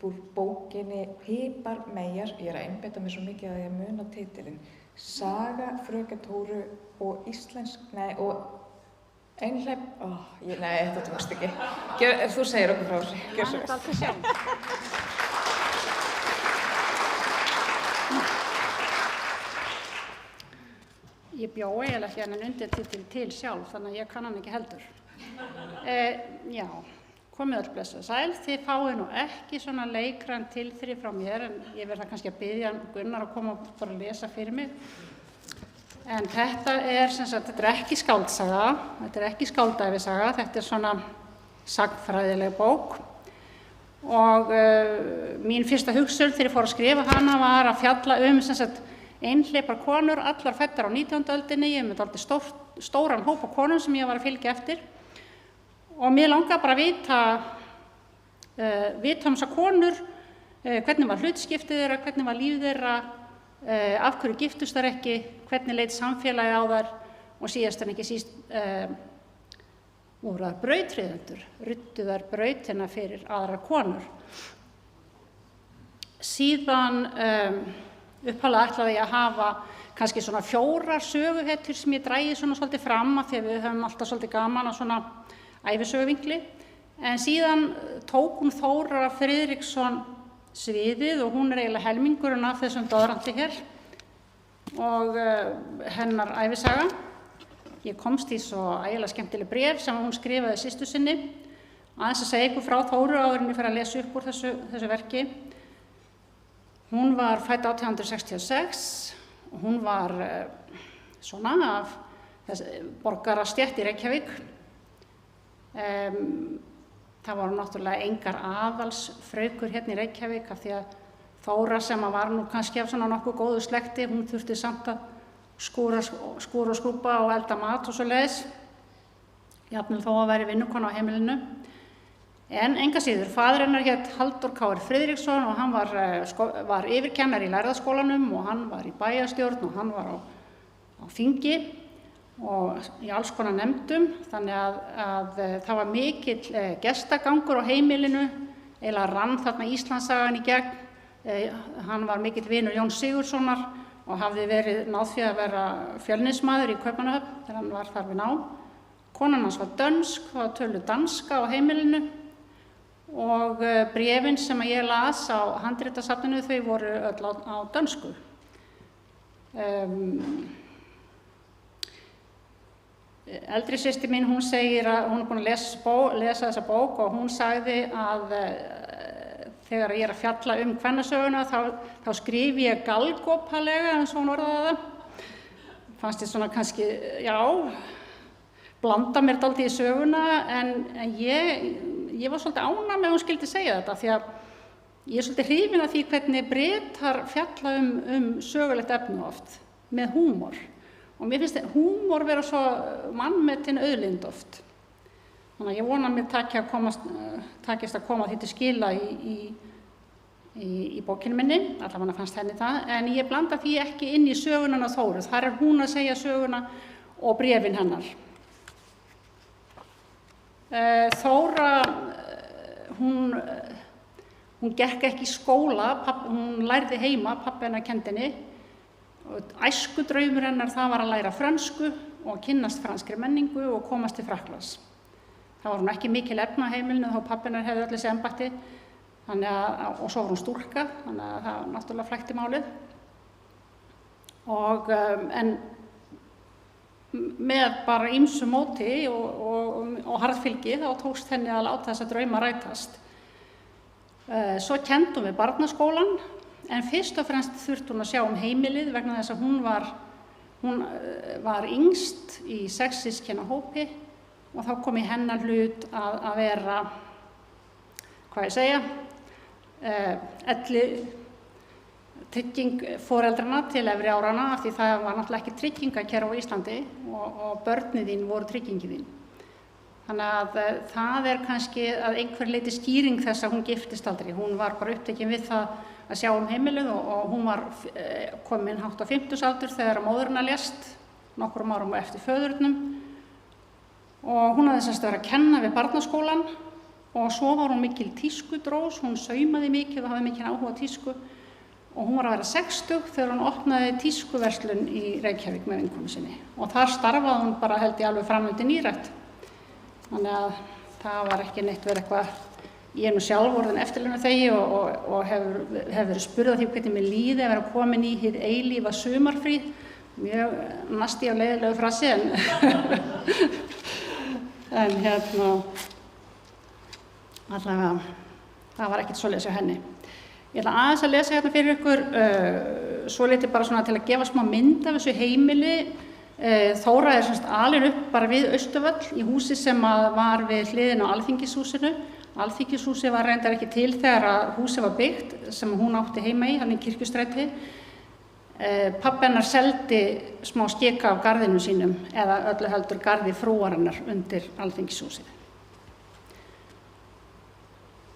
úr bókinni Piparmeyjar. Ég er að einbeita mér svo mikið að ég muna titilinn. Saga Fröken Tóru og og Einhleip, nei, þetta tókst ekki. Þú segir okkur frá þessu. Gjör svo vel. Alltaf sjálf. Ég bjó eiginlega ekki hann undirtitil til sjálf, þannig að ég kann hann ekki heldur. Já, komið öll blessuð sæl. Þið fáið nú ekki svona leikræn tilþrif frá mér, en ég verð það kannski að biðja Gunnar að koma og bara lesa fyrir mig. En þetta er, þetta er ekki skáldsaga, þetta er ekki skáldæfisaga, þetta er svona sagnfræðileg bók og mín fyrsta hugsun þegar ég fór að skrifa hana var að fjalla einhleypar konur, allar fæddar á 19. öldinni, ég með dálítið stóran hóp af konum sem ég var að fylgja eftir og mér langaði bara að vita þessar konur, hvernig var hlutskiptið þeirra, hvernig var líf þeirra af hverju giftust þær ekki, hvernig leit samfélagið á þær og síðast en ekki síst voru þær brautryðjendur, ruddu þær brautina fyrir aðrar konur. Síðan upphaflega ætlaði ég að hafa kannski svona 4 söguhetjur sem ég drægi svona svolítið fram af því að við höfum alltaf svolítið gaman á svona ævisöguvinkli. En síðan tók hún Þóra Friðriksson sviðið og hún eiginlega helmingurinn af þessum doðranti hér og hennar ævisaga. Ég komst í svo ægilega skemmtileg bréf sem hún skrifaði systur sinni. Aðeins að segja ykkur frá Þóru áður en ég fer að lesa upp úr þessu verki. Hún var fædd 1866 og hún var svona af borgarastétt í Reykjavík. Það voru náttúrulega engar aðalsfraukur hérna í Reykjavík af því að Þóra sem var nú kannski af svona nokkuð góðu slekti, hún þurfti samt að skúra og skrúbba og elda mat og svoleiðis. Jafnvel þó að væri vinnukona á heimilinu. En enga síður, faðir hennar hét Halldór K. Friðriksson og hann var yfirkennari í Lærðaskólanum og hann var í bæjarstjórn og hann var á þingi og í alls konar nefndum, þannig að það var mikill gestagangur á heimilinu, eiginlega rann þarna Íslandssagan í gegn. Hann var mikill vinur Jóns Sigurðssonar og hafði verið náð því að vera fjölnismaður í Kaupmannahöfn þegar hann var þar við ná. Konan hans var dönsk, það var töluð danska á heimilinu og bréfin sem ég las á handritasafninu þau voru öll á dönsku. Eldri systir mín, hún segir að hún búin að lesa þessa bók og hún sagði að þegar ég að fjalla kvennasöguna þá skrifi ég galgopalega eins og hún orðaði það. Fannst ég svona kannski, já, blanda mér dálítið í söguna en ég var svolítið ánægð með að hún skyldi segja þetta því að ég er svolítið hrifin af því hvernig Bretar fjalla sögulegt efni oft með húmor. Og mér finnst húmor vera svo mannmetin auðlind oft. Þannig að ég vona að mér takist að koma því til skila í bókinu minni, allavega fannst henni það, en ég blanda því ekki inn í sögunan af Þóru. Þar hún að segja söguna og bréfin hennar. Þóra, hún gekk ekki í skóla, hún lærði heima, pabbi hennar kenndi henni. Æskudraumur hennar það var að læra frönsku og kynnast franskri menningu og komast til Frakklands. Það var hún ekki mikil efni á heimilinu þó pabbi hennar hefði öll þessi embætti og svo var hún stúlka, þannig að það náttúrulega flækti málið. En með bara ýmsu móti og harðfylgi þá tókst henni að láta þessa drauma rætast. Svo kenndum við barnaskólann. En fyrst og fremst þurfti hún að sjá heimilið vegna þess að hún var yngst í 6 systkina hópi og þá kom í hennar hlut að vera, hvað ég segja, trygging foreldrana til efri árana af því það var náttúrulega ekki tryggingakerfi á Íslandi og börnin þín voru tryggingin þín. Þannig að það kannski að einhver leyti skýring þess að hún giftist aldrei. Hún var bara upptekin við það að sjá heimilið og hún var komin hátt á 50-aldur þegar móðurina lést, nokkrum árum eftir föðurnum. Og hún hafði semst verið að kenna við barnaskólann og svo var hún mikil tískudrós, hún saumaði mikið og hafði mikil áhuga á tísku. Og hún var að vera 60 þegar hún opnaði tískuverslun í Reykjavík með vinkonu sinni. Og þar starfaði hún bara held ég alveg fram undir nýrætt. Þannig að það var ekki neitt verið eitthvað. Ég nú sjálf orðin eftirlaunaþegi og hefur verið spurð á því hvernig mér líði að vera komin í hið eilífa sumarfrí. Mjög nasti á leiðilegu frasi en allavega það var ekkert svoleiðis hjá henni. Ég ætla aðeins að lesa hérna fyrir ykkur svolítið bara svona til að gefa smá mynd af þessu heimili. Þóra semst alin upp bara við Austurvöll í húsi sem var við hliðin á Alþingishúsinu. Alþingishúsið var reyndar ekki til þegar að húsið var byggt sem hún átti heima í, hann í Kirkjustræti. Pabbi hennar seldi smá skika af garðinu sínum eða öllu heldur garði frúarinnar undir Alþingishúsið.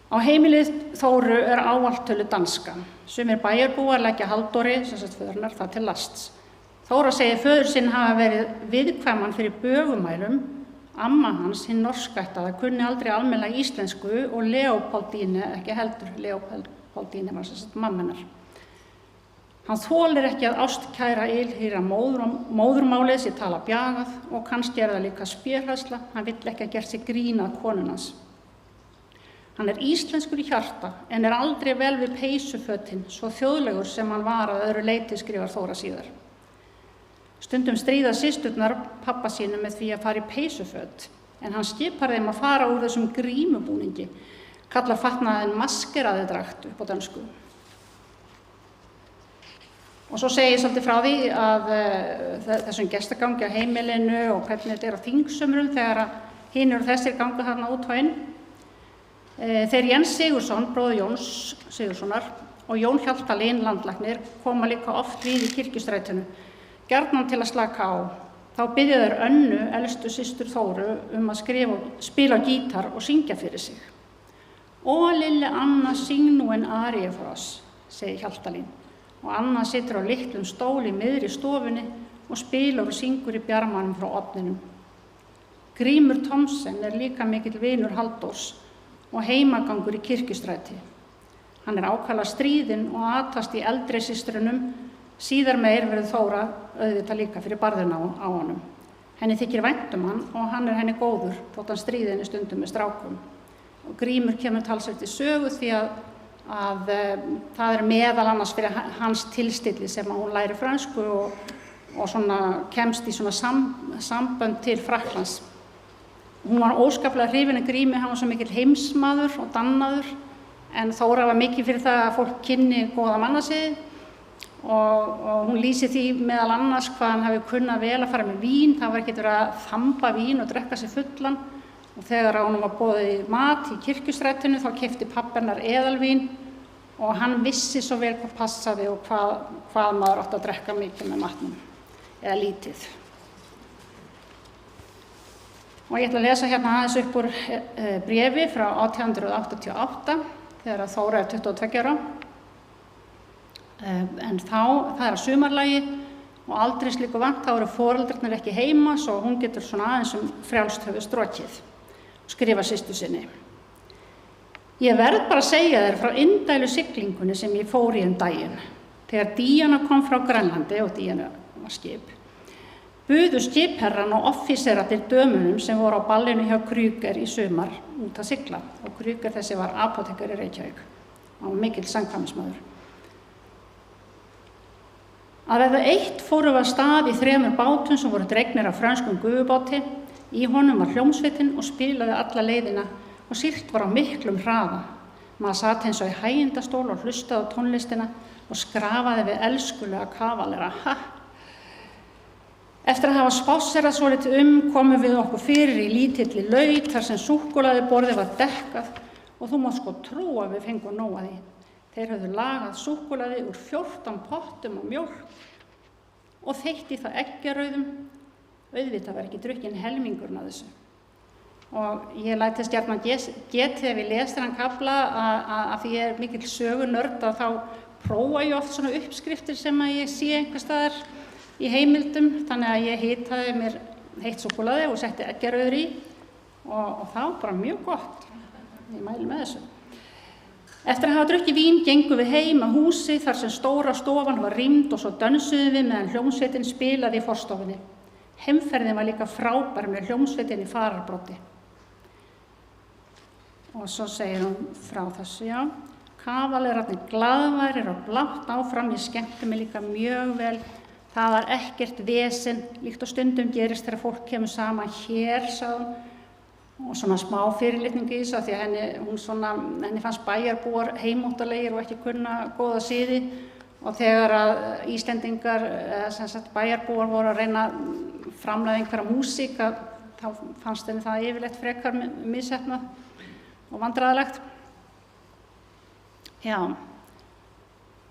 Á heimilið Þóru ávallt töluð danska. Sumir bæjarbúar leggja Halldóri, sem sagt föðurnar, það til lasts. Þóra segir föður sinn hafa verið viðkvæman fyrir bögumælum. Amma hans, hinn norskættaða, kunni aldrei almennilega íslensku og Leopoldíne ekki heldur. Leopoldíne var sem sagt mamma hennar. Hann þolir ekki að ástkæra ylhýra móðurmálið sé tala bjagað og kannski það líka spérhræðsla. Hann vill ekki að gera sig grín að konun hans. Hann íslenskur í hjarta en aldrei vel við peysufötin, svo þjóðlegur sem hann var að öðru leyti, skrifar Þóra síðar. Stundum stríða systurnar pappa sínu með því að fara í peysuföt, en hann skipar þeim að fara úr þessum grímubúningi, kallar fatnaðinn maskeraði drakt upp á dönsku. Og svo segir svolítið frá því að þessum gestagangi á heimilinu og hvernig þetta á þingsumrum þegar hinn eru þessir ganga þarna út á inn. Þeir Jens Sigurðsson, bróðir Jóns Sigurðssonar, og Jón Hjaltalín, landlæknir, koma líka oft við í Kirkjustrætinu, gjarnan til að slaka á. Þá biðja þeir Önnu, elstu systur Þóru, að spila á gítar og syngja fyrir sig. Ó, lille Anna, syng nú en aríu for oss, segir Hjaltalín. Og Anna situr á litlum stól í miðri stofunni og spilar og syngur í bjarmanum frá ofninum. Grímur Thomsen líka mikill vinur Halldórs og heimagangur í Kirkjustræti. Hann ákaflega stríðinn og atast í eldri systrunum, síðar meir verður Þóra auðvitað líka fyrir barðina á honum. Henni þykir vænt hann og hann henni góður, þótt hann stríði henni stundum með strákum. Og Grímur kemur talsvert í sögu því að það meðal annars fyrir hans tilstilli sem hún læri frönsku og svona kemst í svona sambönd til Frakklands. Hún var óskaplega hrifin af Grími, hann var svo mikill heimsmaður og dannaður, en Þóra var mikið fyrir það að fólk kynni góða mannasiði og hún lýsir því meðal annars hvað hann hafi kunnað vel að fara með vín. Það var ekkert verið að þamba vín og drekka sig fullan, og þegar honum var boðið mat í Kirkjustrætinu þá keypti pabbi hennar eðalvín og hann vissi svo vel hvað passaði og hvað maður átti að drekka mikið með matnum, eða lítið. Og ég ætla að lesa hérna aðeins upp úr bréfi frá 1888 þegar Þóra 22 ára. En það að sumarlagi og aldrei slíku vant, þá eru foreldrarnir ekki heima svo hún getur svona aðeins frjálst höfuð strokið og skrifa systur sinni. Ég verð bara að segja þér frá indælu siglingunni sem ég fór í daginn. Þegar Díana kom frá Grænlandi, og Díana var skip, buðu skipherran og offíserarnir dömunum sem voru á ballinu hjá Krüger í sumar út að sigla. Og Krüger þessi var apótekari í Reykjavík. Hann var mikill samkvæmismaður. Að verða eitt fórum við af stað í 3 bátum sem voru dregnir af frönskum gufubáti. Í honum var hljómsveitin og spilaði alla leiðina og siglt var á miklum hraða. Maður sat eins og í hægindastól og hlustaði á tónlistina og skrafaði við elskulega kavalera. Eftir að hafa spásserað svolítið komum við okkur fyrir í lítilli laut þar sem súkkulaðiborðið var dekkað og þú mátt sko trúa að við fengum nóg að því. Þeir höfðu lagað súkkulaði úr 14 pottum og mjólk og þeytt í það eggjarauðum. Auðvitað var ekki drukkin helmingurinn af þessu. Og ég læt þess gjarnan getið ef ég les þennan kafla að því ég mikill sögunörd að þá prófa ég oft svona uppskriftir sem að ég sé einhvers staðar í heimildum, þannig að ég hitaði mér heitt súkkulaði og setti eggjarauður í og það var bara mjög gott. Ég mæli með þessu. Eftir að hafa drukkið vín gengum við heim að húsi þar sem stóra stofan var rýmd og svo dönsuðum við meðan hljómsveitin spilaði í forstofunni. Heimferðin var líka frábær með hljómsveitin í fararbroddi. Og svo segir hún frá þessu, já. Kavalerarnir glaðværir og blátt áfram, ég skemmti mig líka mjög vel. Það var ekkert vesen, líkt og stundum gerist þegar fólk kemur saman hér, sagði hún. Og svona smá fyrirlitning í þessu, því að henni fannst bæjarbúar heimóttalegir og ekki kunna góða siði. Og þegar að Íslendingar, bæjarbúar voru að reyna að framleiða einhverja músík, þá fannst henni það yfirleitt frekar misheppnað og vandræðalegt. Já,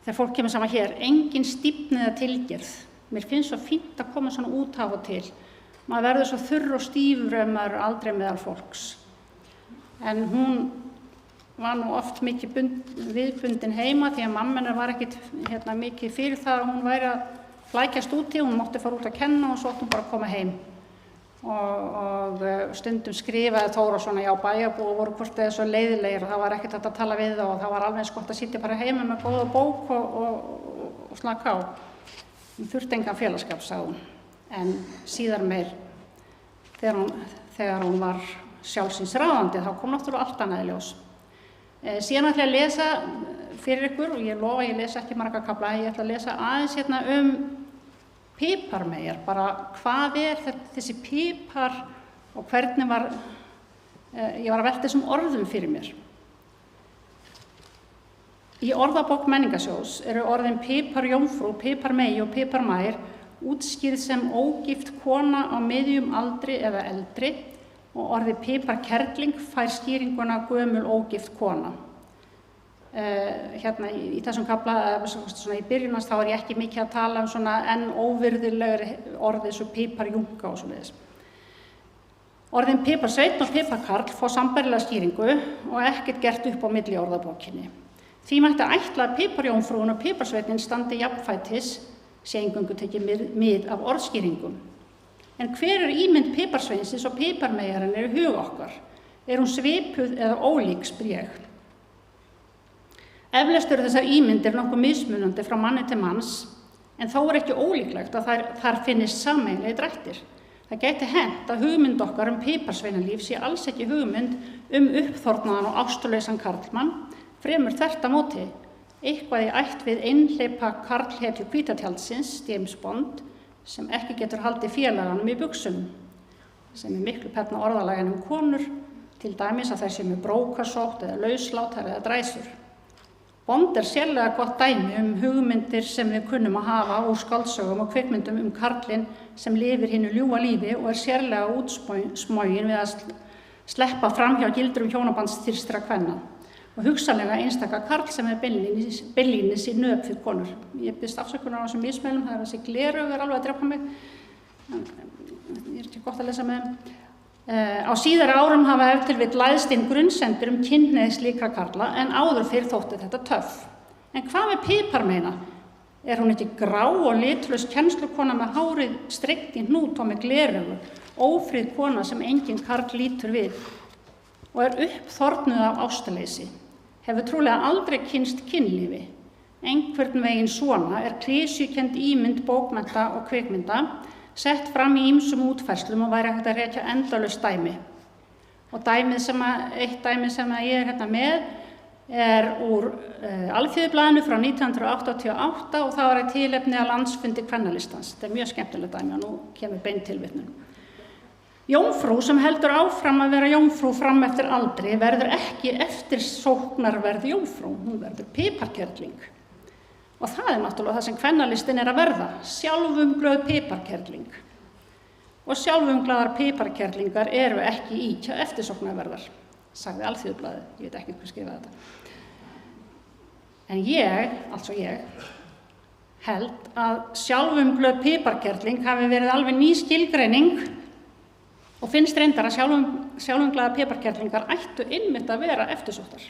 þegar fólk kemur saman hér, engin stífnið að tilgerð. Mér finnst svo fínt að koma svona út af og til. Maður verður svo þurr og stífur ef maður aldrei meðal fólks. En hún var nú oft mikið viðbundin heima því að mamma hennar var ekkit mikið fyrir það að hún væri að flækjast úti, hún mátti fara út að kenna og svo átti hún bara að koma heim. Og stundum skrifaði Þóra svona, já, bæjarbúar voru hvort eða svo leiðilegir og það var ekkert hægt að tala við það og það var alveg eins gott að sitja bara heima með góða bók og slaka á. Hún þurfti engan félagsskap, sagði hún. En síðar meir, þegar hún var sjálfsins ráðandi, þá kom náttúrulega allt annað í ljós. Síðan ætla ég að lesa fyrir ykkur, og ég lofa að ég lesa ekki marga kafla, ég ætla að lesa aðeins piparmeyjar, bara hvað þessi pipar og hvernig ég var að velta þessum orðum fyrir mér. Í orðabók Menningarsjóðs eru orðin piparjómfrú, piparmey og piparmær útskýrð sem ógift kona á miðjum aldri eða eldri og orðið piparkerling fær skýringuna gömul ógift kona. Í þessum kafla, svona í byrjunast, þá ég ekki mikið að tala svona enn óvirðilegri orðið svo piparjunga og svoleiðis. Orðin piparsveinn og piparkarl fá sambærilega skýringu og ekkert gert upp á milli orðabókinni. Því mætti ætla að piparjómfrúin og piparsveitnin standi jafnfætis, sé eingöngu tekið mið af orðskýringum. En hver ímynd piparsveinsins og piparmeyjarinn í hug okkar? Er hún svipuð eða ólík, spyr ég. Eflaust eru þessar ímyndir nokkuð mismunandi frá manni til manns, en þó ekki ólíklegt að þar finnist sameiginlegir drættir. Það gæti hent að hugmynd okkar piparsveinalíf sé alls ekki hugmynd uppþornaðan og ástuleysan karlmann, fremur þvert á móti, eitthvað í ætt við einhleypa karlhetju hvítatjaldsins, James Bond, sem ekki getur haldið félaganum í buxum, sem miklu penna orðalag en konur, til dæmis að þær séu með brókasótt eða lauslátar eða dræsur. Bond sérlega gott dæmi hugmyndir sem við kunnum að hafa úr skáldsögum og kvikmyndum karlinn sem lifir hinu ljúfa lífi og sérlega útsmogin við að sleppa fram hjá gildrum hjónabandsþyrstra kvenna og hugsanlega einstaka karl sem beinlínis í nöp fyrir konur. Ég biðst afsökunar á þessum mismælum, það þessi gleraugu alveg að drepa mig. Ég ekki gott að lesa með þeim. Á síðari árum hafa ef til vill læðst inn grunnsendir kynhneigð slíkra karla en áður fyrr þótti þetta töff. En hvað með piparmeyna? Er hún ekki grá og litlaus kennslukona með hárið streikt í hnút og með gleraugu, ófríð kona sem enginn karl lítur við og er uppþornuð af ástaleysi? Hefur trúlega aldrei kynnst kynlífi. Einhvern veginn svona er klisjukennd ímynd bókmennta og kvikmynda sett fram í ýmsum útfærslum og væri hægt að rekja endalaust dæmi. Og eitt dæmi sem ég er með er úr Alþýðublaðinu frá 1988 og það var í tilefni af landsfundi kvennalistans. Þetta er mjög skemmtilegt dæmi og nú kemur bein tilvitnun. Jómfrú sem heldur áfram að vera jómfrú fram eftir aldri verður ekki eftirsóknarverð jómfrú, hún verður piparkerling. Og það er náttúrulega það sem kvennalistin er að verða, sjálfumglöð piparkerling. Og sjálfumglaðar piparkerlingar eru ekki ýkja eftirsóknarverðar, sagði Alþýðublaðið, ég veit ekki hver skrifaði þetta. En ég held að sjálfumglöð piparkerling hafi verið alveg ný skilgreining og finnst reyndar að sjálfumglaðar piparkerlingar ættu einmitt að vera eftirsóttar.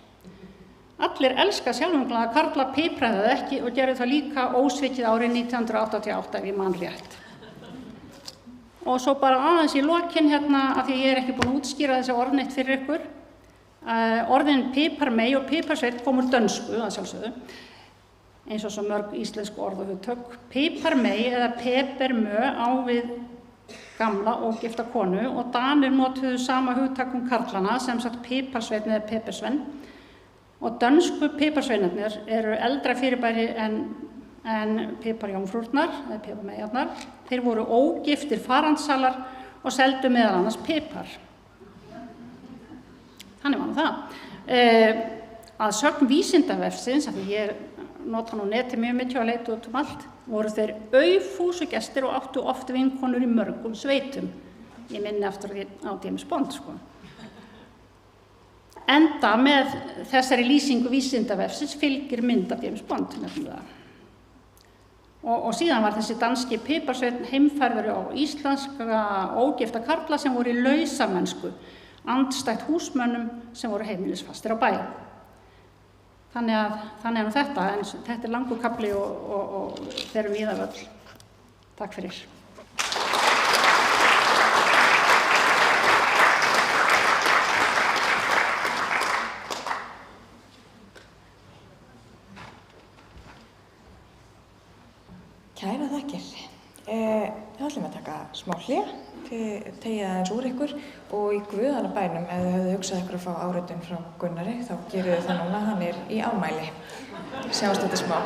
Allir elska sjálfumglaða karla, pipraði það ekki og gerðu það líka ósvikið árið 1988 ef ég man rétt. Og svo bara aðeins í lokin af því ég er ekki búin að útskýra þessi orðneitt fyrir ykkur. Orðin piparmey og piparsveit kom úr dönsku, að sjálfsögðu, eins og svo mörg íslensku orð og hugtök. Piparmey eða pepermö á við gamla ógifta konu og Danir notuðu sama hugtak karlana sem sagt piparsveit eða pepersvenn. Og dönsku piparsveinarnir eru eldra fyrirbæri en piparjómfrúrnar, eða piparmeyjarnar. Þeir voru ógiftir farandsalar og seldu meðal annars pipar. Þannig var nú það. Að sögn Vísindavefsins, af því ég nota nú netið mjög mikið og leita út allt, voru þeir aufúsu gestir og áttu oft vinkonur í mörgum sveitum. Ég minni aftur á James Bond, sko. Enda með þessari lýsingu Vísindavefsins fylgir mynd af James Bond nefnilega. Og síðan var þessi danski piparsveinn heimfærður á íslenska ógifta karla sem voru í lausamennsku, andstætt húsmönnum sem voru heimilisfastir á bæ. Þannig er nú þetta, en þetta er langur kafli og þeir eru víða völl. Takk fyrir. Kæra þakkir. Þá ætlum við að taka smá hlé, tegja aðeins úr ykkur og í guðanna bænum, ef þið höfðu hugsað ykkur að fá áritun frá Gunnari, þá gerið þið það núna, hann er í afmæli. Sjáumst þetta smá.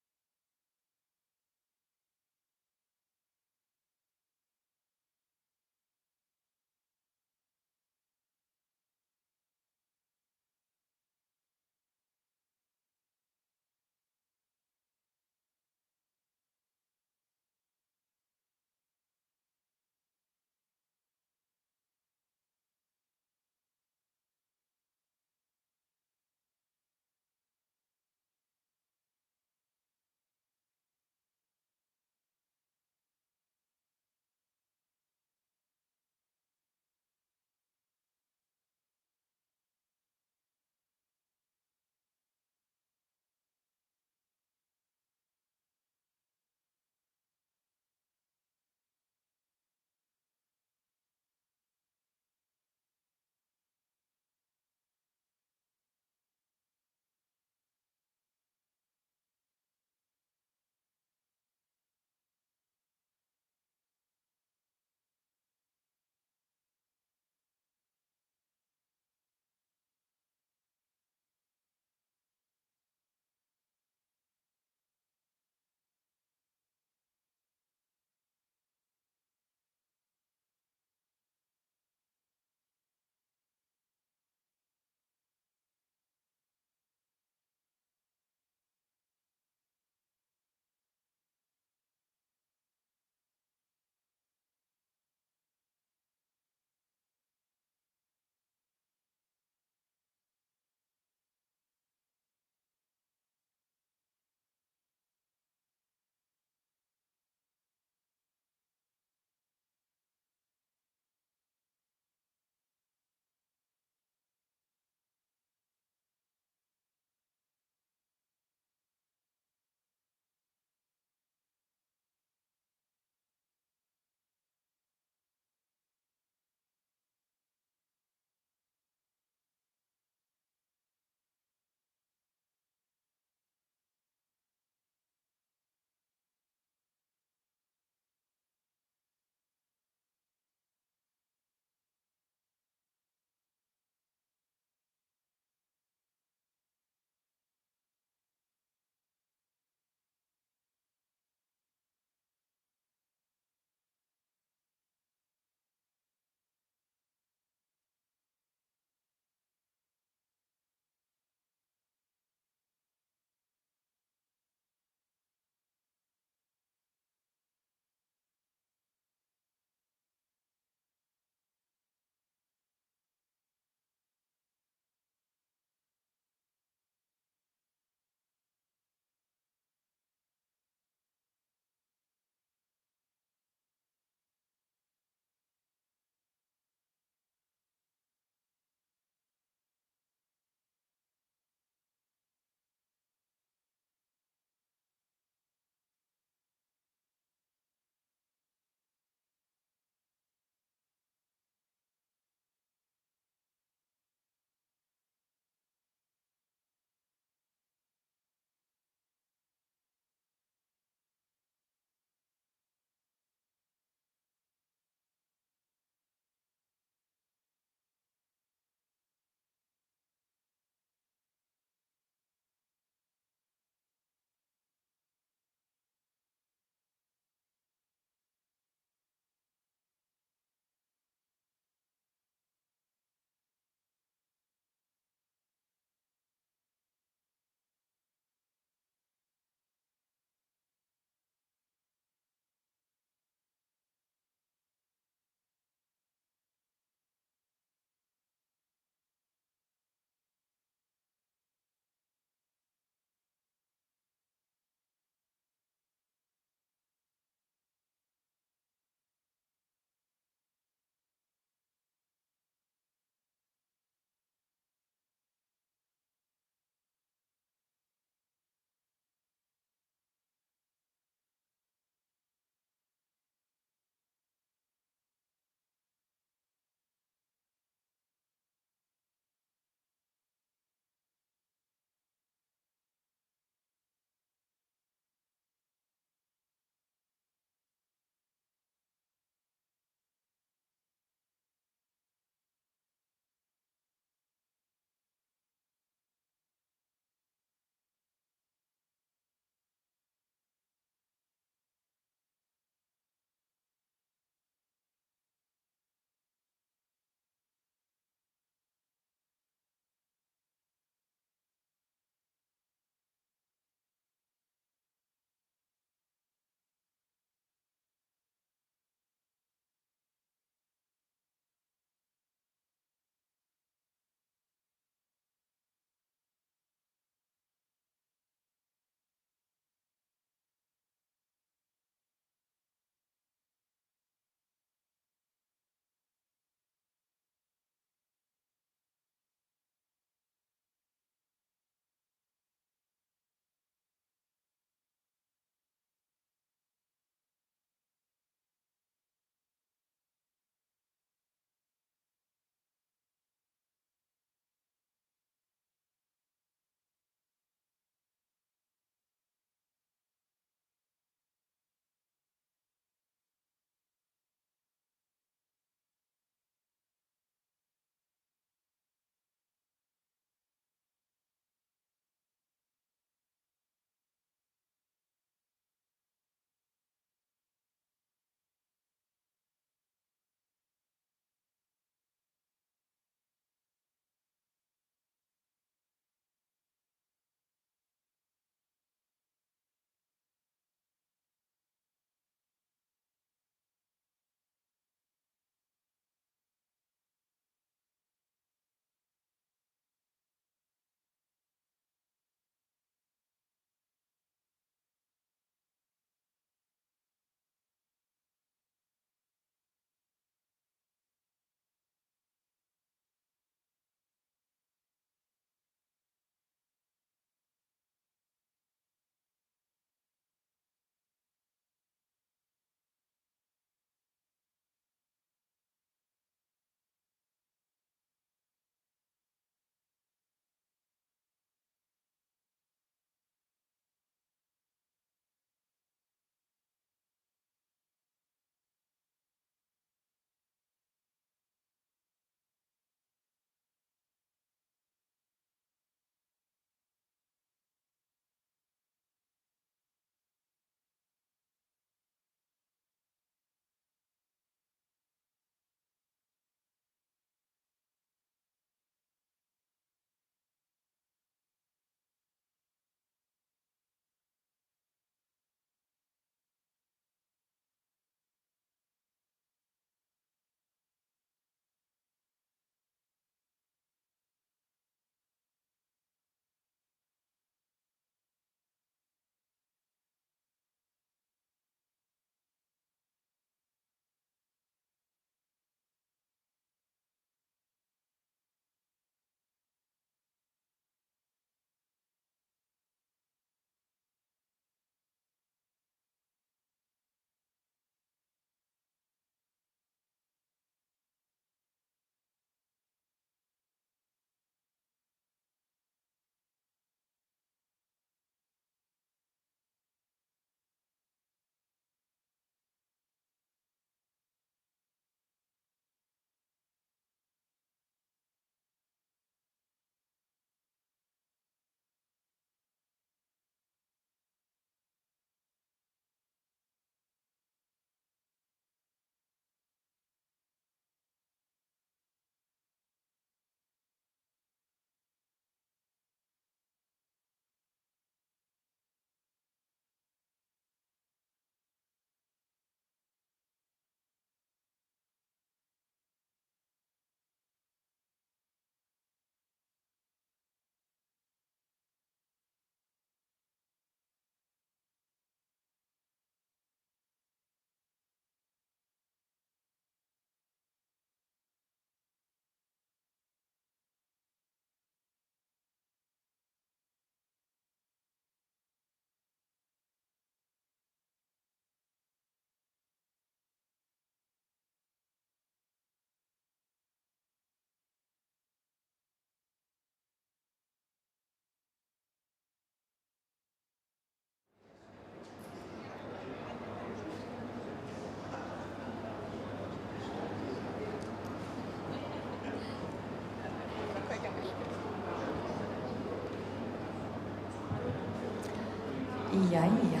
Jæja.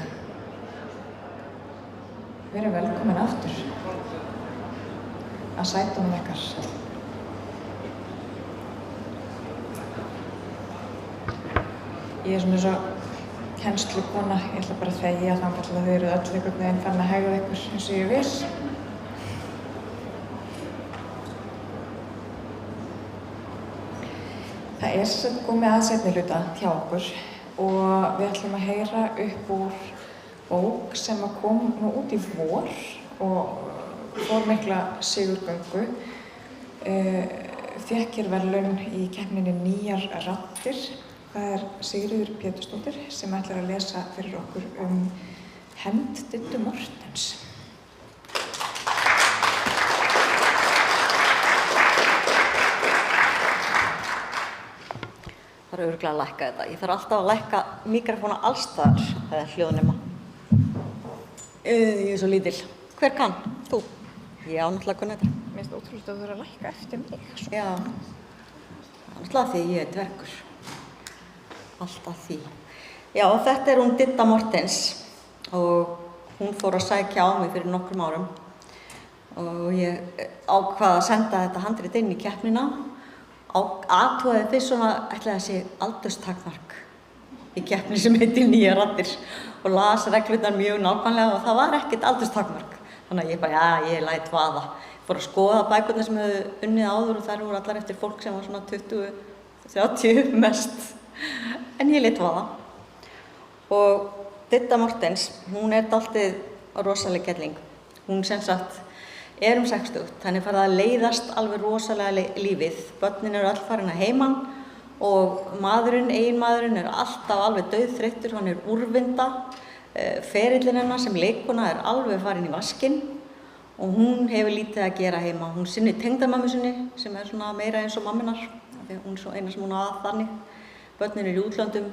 Verið velkomin aftur að sætunum ykkar. Ég svona svo kennslukona, ég ætla bara að þegja þangað til að þau eru öll einhvern veginn farin að hegða ykkur eins og ég vil. Það er sem komið að seinni hluta hjá okkur og við ætlum að heyra upp úr bók sem kom nú út í vor og fór mikla sigurgöngu. Fékk hér verðlaun í keppninni Nýjar raddir. Það er Sigríður Pétursdóttir sem ætlar að lesa fyrir okkur Hefnd Diddu Mortens. Það er örugglega að lækka þetta. Ég þarf alltaf að lækka mikrofóna allstaðar eða hljóðnema. Ég er svo lítil. Hver kann? Þú? Ég á náttúrulega að kunna þetta. Mér finnst ótrúlegt að þú þurfa að lækka eftir mig. Já, náttúrulega því ég er dvergur. Alltaf því. Já, þetta er hún Didda Mortens og hún fór að sækja á mig fyrir nokkrum árum og ég ákvað að senda þetta handrit inn í keppnina. Athugaði fyrst svona ætlaði að sé aldurstakmark í keppni sem heitir Nýjar raddir og las reglurnar mjög nákvæmlega og það var ekkert aldurstakmark. Þannig að ég bara, já, ég læt vaða. Ég fór að skoða bækurnar sem hefðu unnið áður og þær voru allar eftir fólk sem var svona 20-30 mest. En ég læt vaða. Og Didda Mortens, hún er dálítið rosaleg kelling. Hún sem sagt er 60, þannig farið að leiðast alveg rosalega lífið. Börnin eru öll farin að heiman og eiginmaðurinn er alltaf alveg dauðþreyttur, hann er úrvinda. Ferillinn hennar sem leikona er alveg farin í vaskinn og hún hefur lítið að gera heima. Hún sinnir tengdamömmu sinni sem er svona meira eins og mamminar, því hún er svo eina sem hún á að þannig. Börnin eru í útlöndum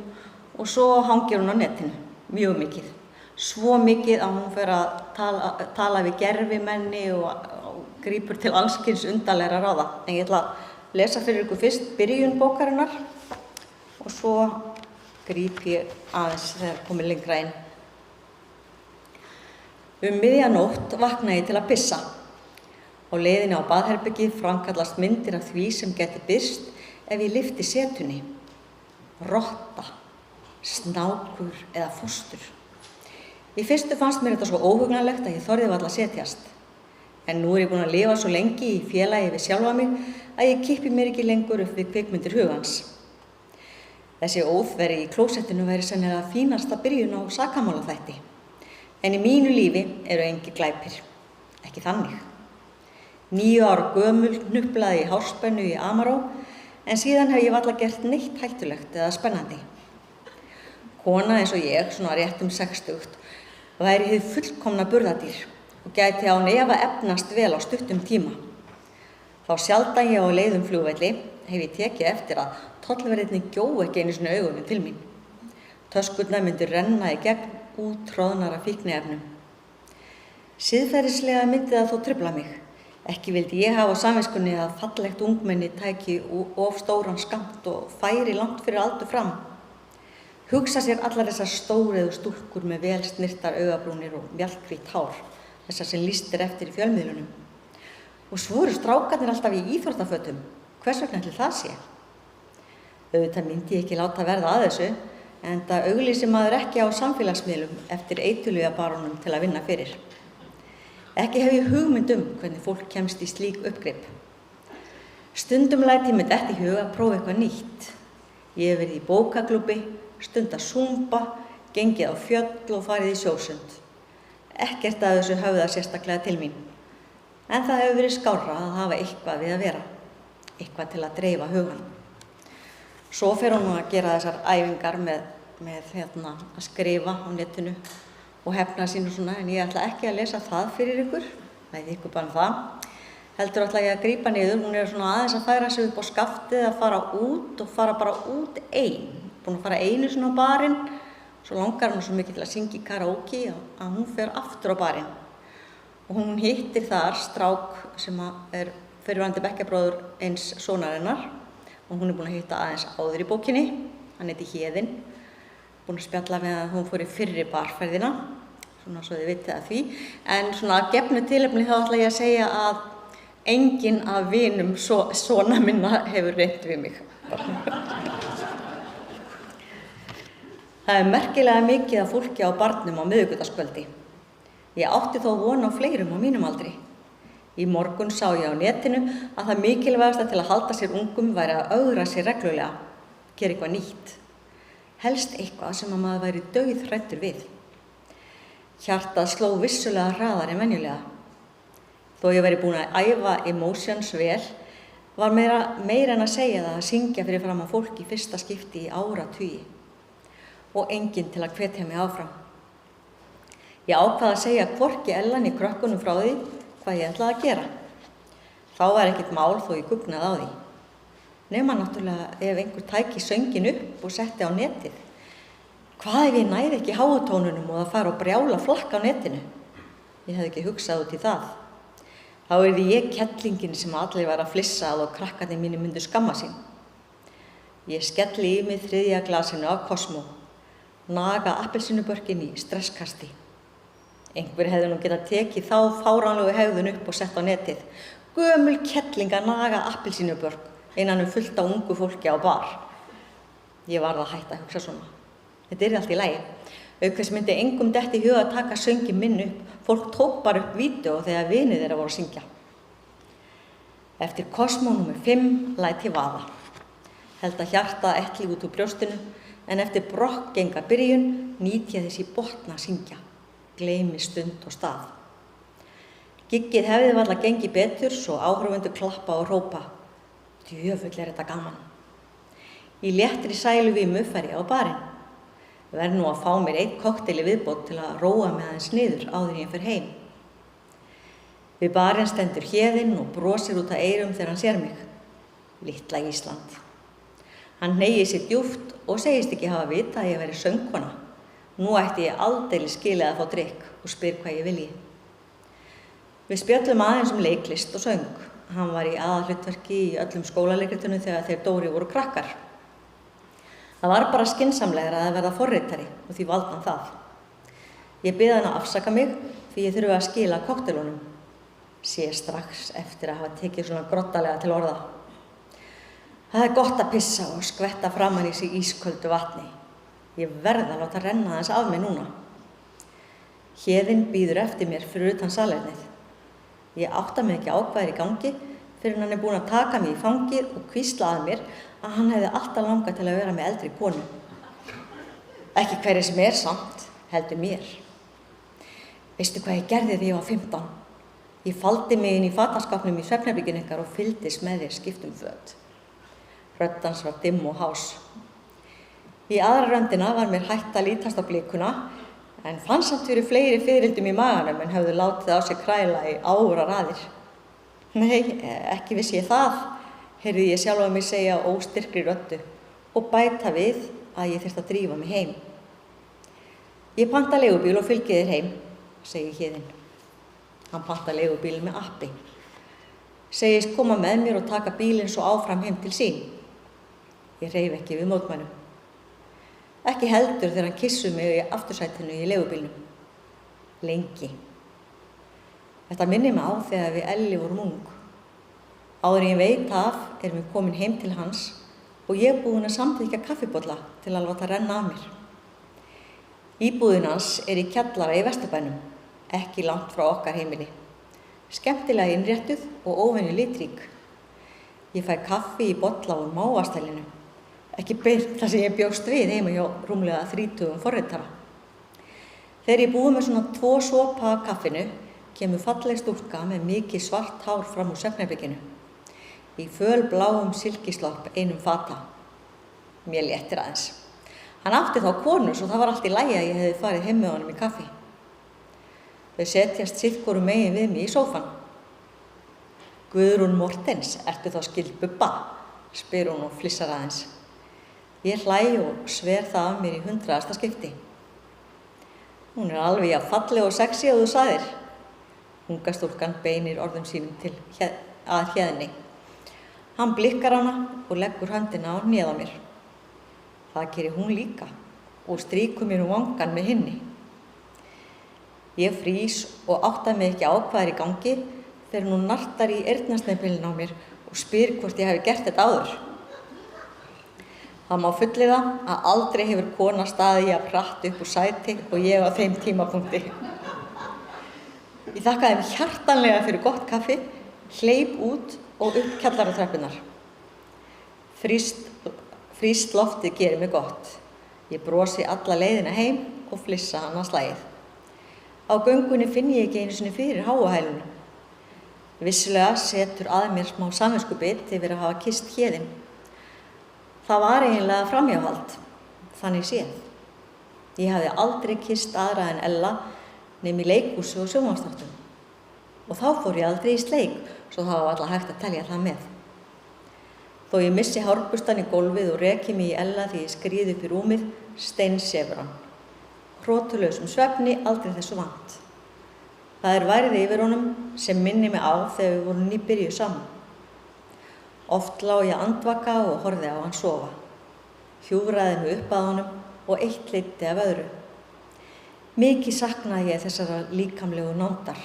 og svo hangir hún á netinu, mjög mikið. Svo mikið að hún fer að tala við gervimenni og grípur til alls kyns undarlegra ráða. En ég ætla að lesa fyrir ykkur fyrst byrjun bókarinnar og svo gríp ég aðeins þegar komið lengra inn. Miðjanótt vaknaði ég til að pissa. Á leiðinni á baðherbergið framkallast myndir af því sem geti birst ef ég lyfti setunni. Rotta, snákur eða fóstur. Í fyrstu fannst mér þetta svo óhugnanlegt að ég þorði varla að setjast. En nú er ég búin að lifa svo lengi í félagi við sjálfa mig að ég kippi mér ekki lengur upp við kvikmyndir hugans. Þessi óþverri í klósettinu væri sennilega fínasta byrjun á sakamálaþætti. En í mínu lífi eru engir glæpir. Ekki þannig. 9 ára gömul hnuplaði í hárspennu í Amaró en síðan hef ég varla gert neitt hættulegt eða spennandi. Kona eins og ég, svona rétt 60, væri hið fullkomna burðardýr og gæti án efa efnast vel á stuttum tíma. Þá sjaldan ég á leiðum flugvelli hef ég tekið eftir að tollverðirnir gjóu ekki einu sinni augunum til mín. Töskurnar myndu renna í gegn úttroðnara fíkniefnum. Siðferðislega myndi það þó trufla mig. Ekki vildi ég hafa á samviskunni að fallegt ungmenni tæki of stóran skammt og færi langt fyrir aldur fram. Hugsa sér allar þessar stóriðu stúlkur með vel snirtar augabrúnir og mjallhvítt hár, þessar sem lýst eftir í fjölmiðlunum. Og svo eru strákarnir alltaf í íþróttafötum. Hvers vegna ætli það sé? Auðvitað myndi ég ekki láta verða að þessu, enda auglýsir maður ekki á samfélagsmiðlum eftir eiturlyfjabarónum til að vinna fyrir. Ekki hef ég hugmynd hvernig fólk kemst í slík uppgrip. Stundum læt ég mér detta í hug að prófa eitthvað nýtt. Ég hef verið í bókaklúbbi, stundað zumba, gengið á fjöll og farið í sjósund. Ekkert af þessu höfða sérstaklega til mín. En það hefur verið skárra að hafa eitthvað við að vera. Eitthvað til að dreifa hugan. Svo fer hún að gera þessar æfingar með að skrifa á netinu og hefna sín og svona, en ég ætla ekki að lesa það fyrir ykkur. Nei, ykkur bara það. Heldur ætla ég að grípa niður, hún er svona aðeins að færa sig upp á skaftið að fara út og fara bara út ein. Búin að fara einu svona á barinn, svo langar hún svo mikið til að syngja í karaoke að hún fer aftur á barinn. Og hún hittir þar strák sem er fyrrverandi bekkjarbróður eins sonarinnar og hún er búin að hitta aðeins áður í bókinni, hann heiti Héðinn. búin að spjalla með að hún fór í fyrri barferðina, svona svo þið vitið að því. En svona að gefnu tilefni þá ætla ég að segja að enginn af vinum svona minna hefur reynt við mig. Það er merkilega mikið af fólki á barnum á miðvikudagskvöldi. Ég átti þó von á fleirum á mínum aldri. Í morgun sá ég á netinu að það mikilvægasta til að halda sér ungum væri að ögra sér reglulega, gera eitthvað nýtt. Helst eitthvað sem að maður væri dauðhræddur við. Hjartað sló vissulega hraðar en venjulega. Þó ég væri búin að æfa emotions vel, var meira en að segja það að syngja fyrir fram á fólk í fyrsta skipti í áratugi. Og enginn til að hvetja mig áfram. Ég ákvað að segja hvorki Ellan í krökkunum frá því hvað ég ætlaði að gera. Þá var ekkert mál þó ég gugnaði á því. Nema náttúrulega ef einhver tæki söngin upp og setti á netið. Hvað ef ég næði ekki háutónunum og það fara og brjála flakk á netinu? Ég hefði ekki hugsað út í það. Þá yrði ég kettlingin sem allir var að flissa að og krakkarnir mínir myndu skamma sín. Ég skelli í mig 3. glasinu af Cosmo, naga appelsínubörkin í stresskasti. Einhver hefði nú getað tekið þá fáránlegu hegðun upp og sett á netið. Gömul kettling að naga appelsínubörk innan fullt á ungu fólki á bar. Ég varð að hætta að hugsa svona. Þetta yrði allt í lagi. Auk þess myndi engum detti í huga að taka söngin minn upp. Fólk tók bara upp vídeó þegar vinir þeirra voru að syngja. Eftir Cosmo nr. 5 læt ég vaða. Held að hjarta ætli út úr brjóstinu, en eftir brokkgenga byrjun nýt ég þess í botna að syngja. Gleymi stund og stað. Giggið hefði varla gengið betur svo áhorfendur klappa og hrópa. Djöfull þetta gaman. Í léttri sæluvímu fer ég á barinn. Verð nú að fá mér 1 kokteil í viðbót til að róa mig aðeins niður áður en ég fer heim. Við barinn stendur Héðinn og brosir út að eyrum þegar hann sér mig. Litla Ísland. Hann hneigir sig djúpt og segist ekki hafa vita að ég væri söngkona. Nú ætti ég aldeilis skilið að fá drykk og spyr hvað ég vilji. Við spjöllum aðeins leiklist og söng. Hann var í aðalhlutverki í öllum skólaleikritunum þegar þeir Dóri voru krakkar. Það var bara skynsamlegra að verða forritari og því valdi hann það. Ég bið hann að afsaka mig því ég þurfi að skila koktelunum. Sé strax eftir að hafa tekið svona grottalega til orða. Það er gott að pissa og skvetta framan í sig ísköldu vatni. Ég verð að láta renna þess af mig núna. Héðinn bíður eftir mér fyrir utan salernið. Ég átta mig ekki á hvað í gangi fyrir hann búinn að taka mig í fangið og hvísla að mér að hann hefði alltaf langað til að vera með eldri konu. Ekki hverju sem samt, heldur mér. Veistu hvað ég gerði þegar ég var 15? Ég faldi mig inn í fataskápnum í svefnherberginu ykkar og fylgdist með þér skiptum föt. Rödd hans var dimm og hás. Í aðra röndina var mér hætt að lítast á blikuna, en fann samt fyrir fleiri fiðrildum í maganum en höfðu látið á sig kræla í áraraðir. Nei, ekki vissi ég það, heyrði ég sjálfa mig segja óstyrkri röddu og bæta við að ég þyrfti að drífa mig heim. Ég panta leigubíl og fylgi þér heim, segi Héðinn. Hann panta leigubíl með appi. Segist koma með mér og taka bílinn svo áfram heim til sín. Ég reif ekki við mótmælum. Ekki heldur þegar hann kissur mig í aftursætinu í leigubílnum. Lengi. Þetta minnir mig á þegar við Elli vorum ung. Áður en ég veit af erum við komin heim til hans og ég búin að samþykkja kaffibolla til að láta renna af mér. Íbúðin hans í kjallara í Vesturbænum, ekki langt frá okkar heimili. Skemmtilega innréttuð og óvenju litrík. Ég fæ kaffi í bolla úr máastælinu. Ekki beint það sem ég bjóst við heima hjá rúmlega 30 forritara. Þegar ég búið með svona 2 sopa af kaffinu, kemur falleg stúlka með mikið svart hár fram úr svefnherberginu. Í fölbláum silkislopp einum fata. Mér léttir aðeins. Hann átti þá konu svo það var allt í lagi að ég hefði farið heim með honum í kaffi. Þau setjast sitt hvoru megin við mig í sófann. Guðrún Mortens, ertu þá skyld Bubba? Spyr hún og flissar aðeins. Ég hlæ og sver það af mér í 100. skipti. Hún er alveg jafn falleg og sexy og þú sagðir. Unga stúlkan beinir orðum sínum að Héðinni. Hann blikkar hana og leggur höndina á hnéð á mér. Það gerir hún líka og strýkur mér vangann með hinni. Ég frýs og átta mig ekki á hvað í gangi þegar hún nartar í eyrnasnepilinn á mér og spyr hvort ég hafi gert þetta áður. Það má fullyrða að aldrei hefur kona staðið að pratt upp úr sæti og ég á þeim tímapunkti. Ég þakkaði mig hjartanlega fyrir gott kaffi, hleyp út og upp kjallaratröppunar. Frískt loftið gerir mig gott. Ég brosi alla leiðina heim og flissa hana slagið. Á göngunni finn ég ekki einu sinni fyrir háahælunum. Vissulega setur að mér smá samviskubit yfir að hafa kysst héðinn. Það var eiginlega framhjáhald, þannig séð. Ég hafði aldrei kysst aðra en Ella nema í leikhúsi og sjónvarpsþáttum. Og þá fór ég aldrei í sleik, svo það var alltaf hægt að telja það með. Þó ég missi hárbustan í gólfið og reki mig í Ella því ég skríði upp í rúmið, steinsefur hann. Hrótulausum svefni, aldrei þessu vant. Það værið yfir honum sem minni mig á þegar við vorum nýbyrjuð saman. Oft lá ég andvaka og horfði á hann sofa. Hjúfraði mig upp að honum og eitt leiddi af öðru. Mikið saknaði ég þessara líkamlegu nándar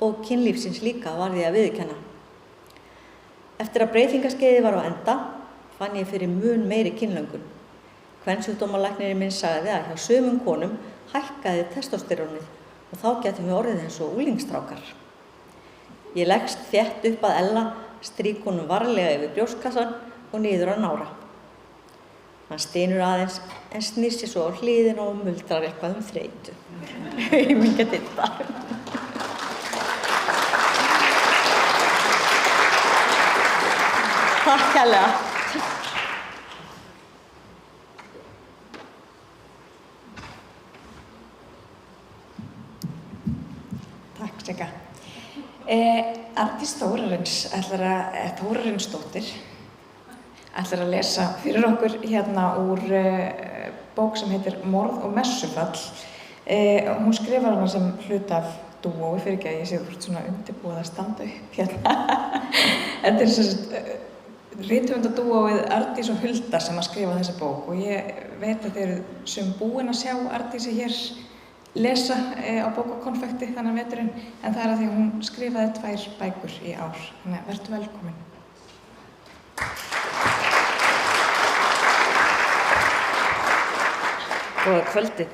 og kynlífsins líka varð ég að viðurkenna. Eftir að breytingaskeiðið var á enda fann ég fyrir mun meiri kynlöngun. Kvensjúkdómalæknirinn minn sagði að hjá sumum konum hækkaði testósterónið og þá getum við orðið eins og úlingstrákar. Ég leggst þétt upp að Ella, strýk honum varlega yfir brjóstkassan og niður á nára. Hann stynur aðeins en snýr sér svo á hliðina og muldrar eitthvað þreytu. Ég mingi að Didda. Takk kærlega. Takk, Sigga. Arndís Þórarinsdóttir ætlar að lesa fyrir okkur hérna úr bók sem heitir Morð og messufall. Hún skrifar hana sem hluta af dúói, fyrir ekki að ég sé hvort svona undirbúið að standa upp hérna. Þetta er rithöfundadúóið Arndís og Hulda sem að skrifa þessa bók og ég veit að þeir eru sem búin að sjá Arndísi hér lesa á bókakonfekti þannig veturinn, en það er að því að hún skrifaði 2 bækur í ár. Þannig að vertu velkomin. Góða kvöldið.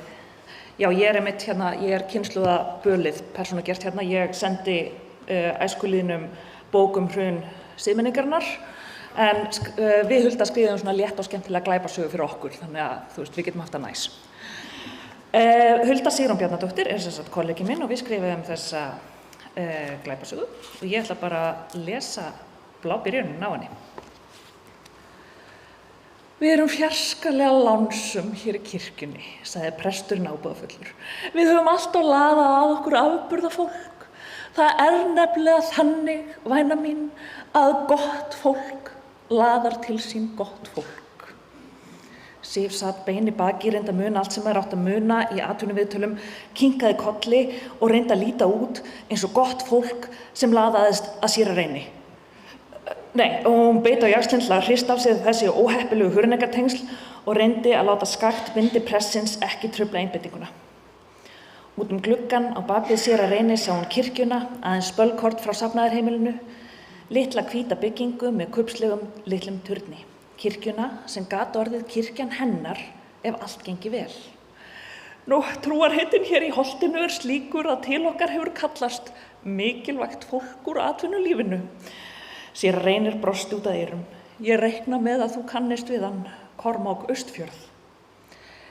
Já, ég er einmitt hérna, ég er kynslóðabölið persónugert hérna. Ég sendi æskulíðnum bók hrun siðmenningarinnar, en við Hulda skrifum svona létt og skemmtilega glæpasögu fyrir okkur, þannig að þú veist, við getum haft það næs. Hulda Sigrún Bjarnadóttir er sem sagt kollegi minn og við skrifum þessa glæpasögu og ég ætla bara að lesa blábyrjunin á henni. Við erum fjarskalega lánsum hér í kirkjunni, sagði presturinn ábúðafullur. Við höfum alltaf laðað að okkur afburðafólk. Það er nefnilega þannig, væna mín, að gott fólk laðar til sín gott fólk. Sif satt bein í baki, reyndi að muna allt sem átt að muna í atvinnuviðtölum, kinkaði kolli og reyndi að líta út eins og gott fólk sem laðaðist að sér að reyni. Nei, og hún beit á jaxlinn til að hrista af sig þessi óheppilegu hörningatengsl og reyndi að láta skakt bindi pressins ekki trufla einbeitinguna. Út gluggann á bakvið sér að reyni sá hún kirkjuna, aðeins spölkort frá safnaðarheimilinu, litla hvíta byggingu með kubbslegum litlum turni. Kirkjuna sem gat orðið kirkjan hennar ef allt gengi vel. Nú, trúarheitin hér í holtinu er slíkur að til okkar hefur kallast mikilvægt fólk úr atvinnulífinu. Séra Reynir brosti út að eyrum. Ég reikna með að þú kannist við hann, Kormák Austfjörð.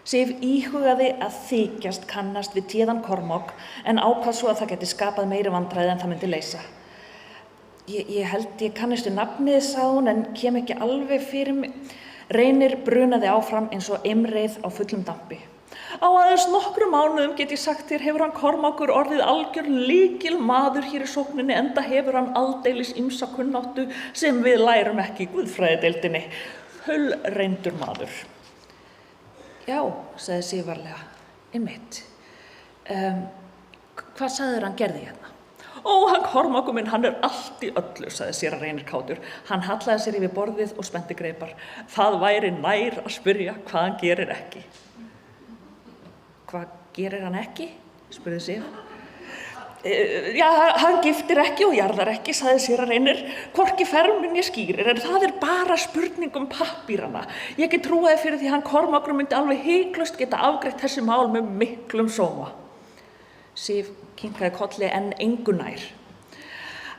Sif íhugaði að þykjast kannast við téðan Kormák en ákvað svo að það geti skapað meiri vandræði en það myndi leysa. Ég held ég kannist við nafnið, sagði hún, en kem ekki alveg fyrir mig. Reynir brunaði áfram eins og eimreið á fullum dampi. Á aðeins nokkrum mánuðum get ég sagt þér hefur hann Kormákur orðið algjör lykil maður hér í sókninni, enda hefur hann aldeilis ýmsa kunnáttu sem við lærum ekki í guðfræðideildinni. Hullreyndur maður. Já, sagði Sif varlega, einmitt. Hvað sagðir hann gerði hérna? Ó, hann Kormákur minn, hann er allt í öllu, sagði séra Reynir kátur. Hann hallaði sér yfir borðið og spennti greipar. Það væri nær að spyrja hvað hann gerir ekki. Hvað gerir hann ekki? Spurði Sif. Já, hann giftir ekki og jarðar ekki, sagði séra Reynir, hvorki ferminn né skýrir, en það bara spurning pappírana. Ég get trúaði fyrir því hann Kormákur myndi alveg hiklaust geta afgreitt þessi mál með miklum sóma. Sif kinkaði kolli en engu nær.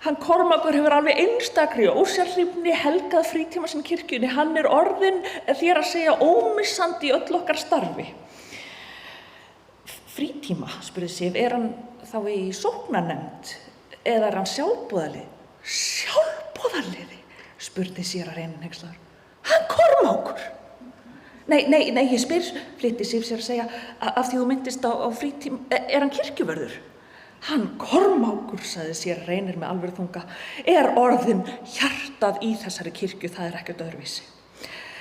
Hann Kormákur hefur alveg einstakri og ósérhlífni helgað frítíma sinn kirkjunni. Hann orðinn þér að segja ómissandi í öll okkar starfi. Frítíma, spurði Sif, hann þá í sóknarnefnd eða hann sjálfboðaliði? Sjálfboðaliði, spurði séra Reynir hneykslaður. Hann Kormákur? Nei, ég spyr, flytti Sif sér að segja, af því þú myndist á frítíma, hann kirkjuvörður? Hann Kormákur, sagði séra Reynir með alvöru þunga, orðinn hjartað í þessari kirkju, það ekkert öðruvísi.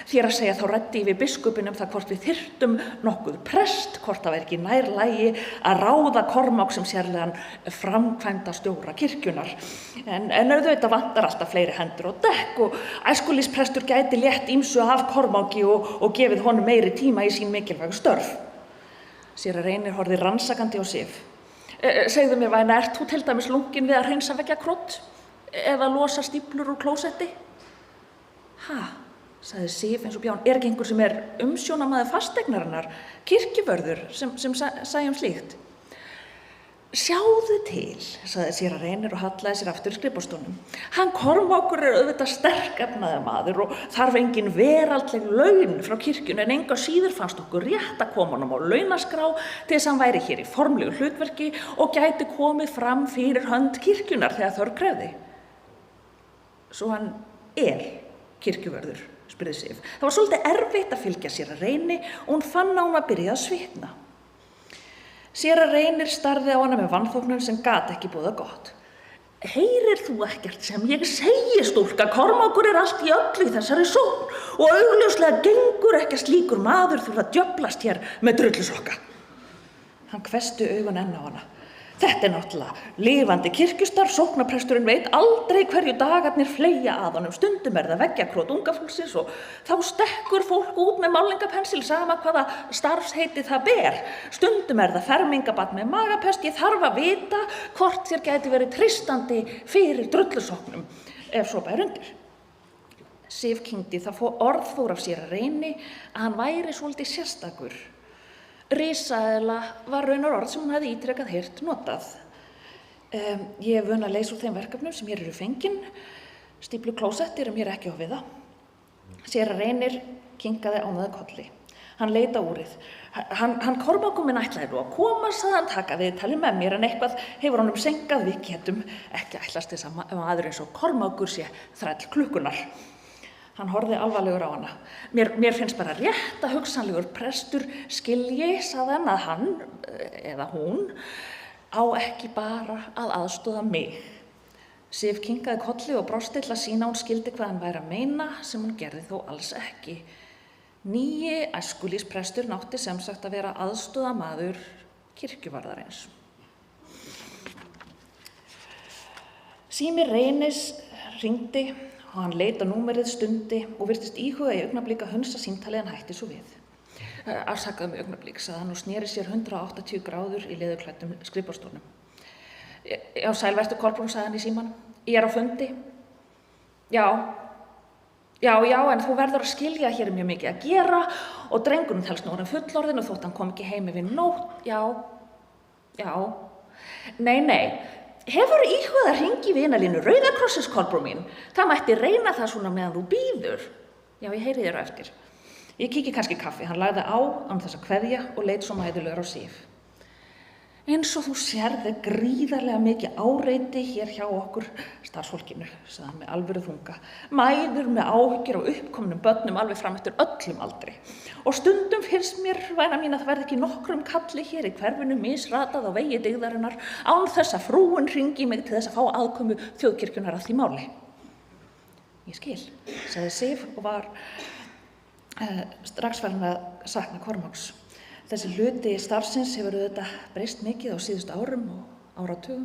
Þér að segja þá ræddi ég við biskupinn það hvort við þyrftum nokkuð prest, hvort það væri ekki nær lagi að ráða Kormák sem sérlegan framkvæmdastjóra kirkjunar. En auðvitað vantar alltaf fleiri hendur og dekk og æskulísprestur gæti létt ýmsu af Kormáki og gefið honum meiri tíma í sín mikilvægu störf. Séra Reynir horfði rannsakandi á Sif. Segðu mér, væna, þú til dæmis lungin við að hreinsa veggjakrot eða losa stíflur úr klósetti? Ha? Sagði Sif eins og bján, ekki einhver sem umsjónamaður fasteignarinnar, kirkjuvörður sem sæjum slíkt? Sjáðu til, sagði séra Reynir og hallaði sér aftur í skrifborðsstólnum. Hann Kormákur auðvitað sterkefnaður maður og þarf engin veraldleg laun frá kirkjunni en engu síður fannst okkur rétt að koma honum á launaskrá til þess að hann væri hér í formlegu hlutverki og gæti komið fram fyrir hönd kirkjunar þegar þörf krefði. Svo hann kirkjuvörður? Spurði Sif. Það var svolítið erfitt að fylgja séra Reyni og hún fann að hún var byrjað að svitna. Séra Reynir starði á hana með vanþóknun sem gat ekki boðað gott. Heyrir þú ekkert sem ég segi, stúlka? Kormákur allt í öllu í þessari sókn og augljóslega gengur ekki að slíkur maður þurfa að djöflast hér með drullusokka. Hann hvessti augun enn á hana. Þetta náttúrulega lifandi kirkjustarf, sóknarpresturinn veit aldrei hverju dagarnir fleygja að honum. Stundum það veggjakrot unga fólksins og þá stekkur fólk út með málingapensil sama hvaða starfsheiti það ber. Stundum það fermingabarn með magapest. Ég þarf að vita hvort þér gæti verið treystandi fyrir drullusóknum, ef svo bæri undir. Sif kyngdi, orð fór af séra Reyni að hann væri svolítið sérstakur. Risaeðla var raunar orð sem hún hefði ítrekað heyrt notað. Ég vön að leysa úr þeim verkefnum sem hér fengin. Stíflu klósett mér ekki á við það. Séra Reynir kinkaði ánægður kolli. Hann leit á úrið. Hann Kormákur minn ætlaði nú að koma, sagði hann, taka viðtalið með mér en eitthvað hefur honum senkað við getum. Ekki ætlast þess að maður eins og Kormákur sé þræll klukkunar. Hann horfði alvarlegur á hana. Mér finnst bara rétt að hugsanlegur prestur skilji, sagði hann, að hann, eða hún, á ekki bara að aðstoða mig. Sif kinkaði kolli og brosti til að sýna hún skildi hvað hann væri að meina, sem hún gerði þó alls ekki. Nýji æskulísprestur nátti sem sagt að vera aðstoðamaður kirkjuvarðarins. Sími Reynis hringdi og hann leit á númerið stundi og virtist íhuga í augnablik að hunsa símtalið en hætti svo við. Afsakaðu mig augnablik, sagði hann og sneri sér 180 gráður í leðurklæddum skrifborðsstólnum. Já, sæl vertu Kolbrún, sagði hann í símanum. Ég á fundi. Já, en þú verður að skilja, hér mjög mikið að gera og drengurinn telst nú orðinn fullorðinn og þótt hann kom ekki heim yfir nótt. Já. Nei. Hefur íhugað að hringi vinalínu Rauða krossins, Kolbrún mín? Það mætti reyna það svona meðan þú bíður. Já, ég heyri þér á eftir. Ég kíki kannski kaffi. Hann lagði á án þess að kveðja og leit svo mæðulegur á Sif. Eins og þú sérði gríðarlega mikið áreiti hér hjá okkur starfsfólkinu, sagði hann með alvöru þunga. Mæður með áhyggjur og uppkomnum börnum alveg fram eftir öllum aldri. Og stundum finnst mér, væna mín, að það verði ekki nokkrum kalli hér í hverfinu misratað á vegi dygðarinnar án þess að frúin hringi mig til þess að fá aðkomu þjóðkirkjunar að því máli. Ég skil, sagði Sif og var strax farin að sakna Kormáks. Þessi hluti starfsins hefur auðvitað breyst mikið á síðustu árum og áratugum.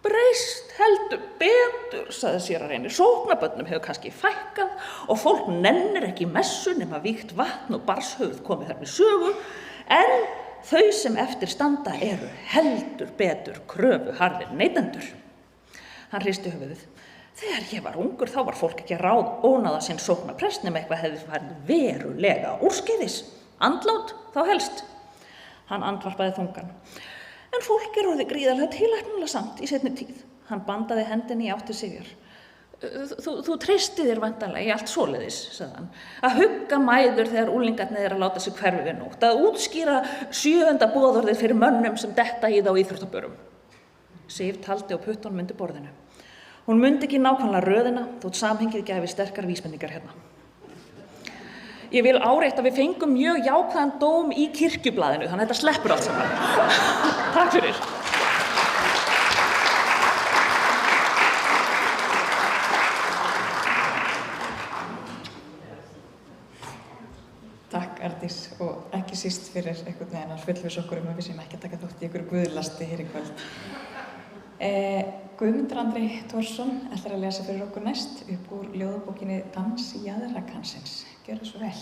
Breyst heldur betur, sagði séra Reynir. Sóknarbörnum hefur kannski fækkað og fólk nennir ekki messu nema vígt vatn og barshöfuð komið þar með sögu. En þau sem eftir standa eru heldur betur kröfuharðir neytendur. Hann hristi höfuðið. Þegar ég var ungur þá var fólk ekki að ónáða sinn sóknarprest nema eitthvað hefði farið verulega úrskeiðis. Andlát þá helst. Hann andvarpaði þungan. En fólk orðið gríðarlega tilætnulega samt í seinni tíð. Hann bandaði hendinni í átt til Sifjar. Þú treystir þér væntanlega í allt svoleiðis, sagði hann. Að hugga mæður þegar úlingarnir að láta sig hverfi við nótt. Að útskýra 7. boðorðið fyrir mönnum sem detta í það á íþróttabörum. Sif taldi á puttunum undir borðinu. Hún mundi ekki nákvæmlega röðina þótt samhengið gæfi sterkar vísbendingar hérna. Ég vil árétta að við fengum mjög jákvæðan dóm í kirkjublaðinu, þannig að þetta sleppur allt saman. Takk fyrir. Takk Arndís og ekki síst fyrir einhvern veginn að fullviss okkur að við séum ekki að taka þátt í einhverju guðlasti hér í kvöld. Guðmundur Andri Thorsson ætlar að lesa fyrir okkur næst upp úr ljóðabókinni Dans jaðrakansins. Gjörðu svo vel.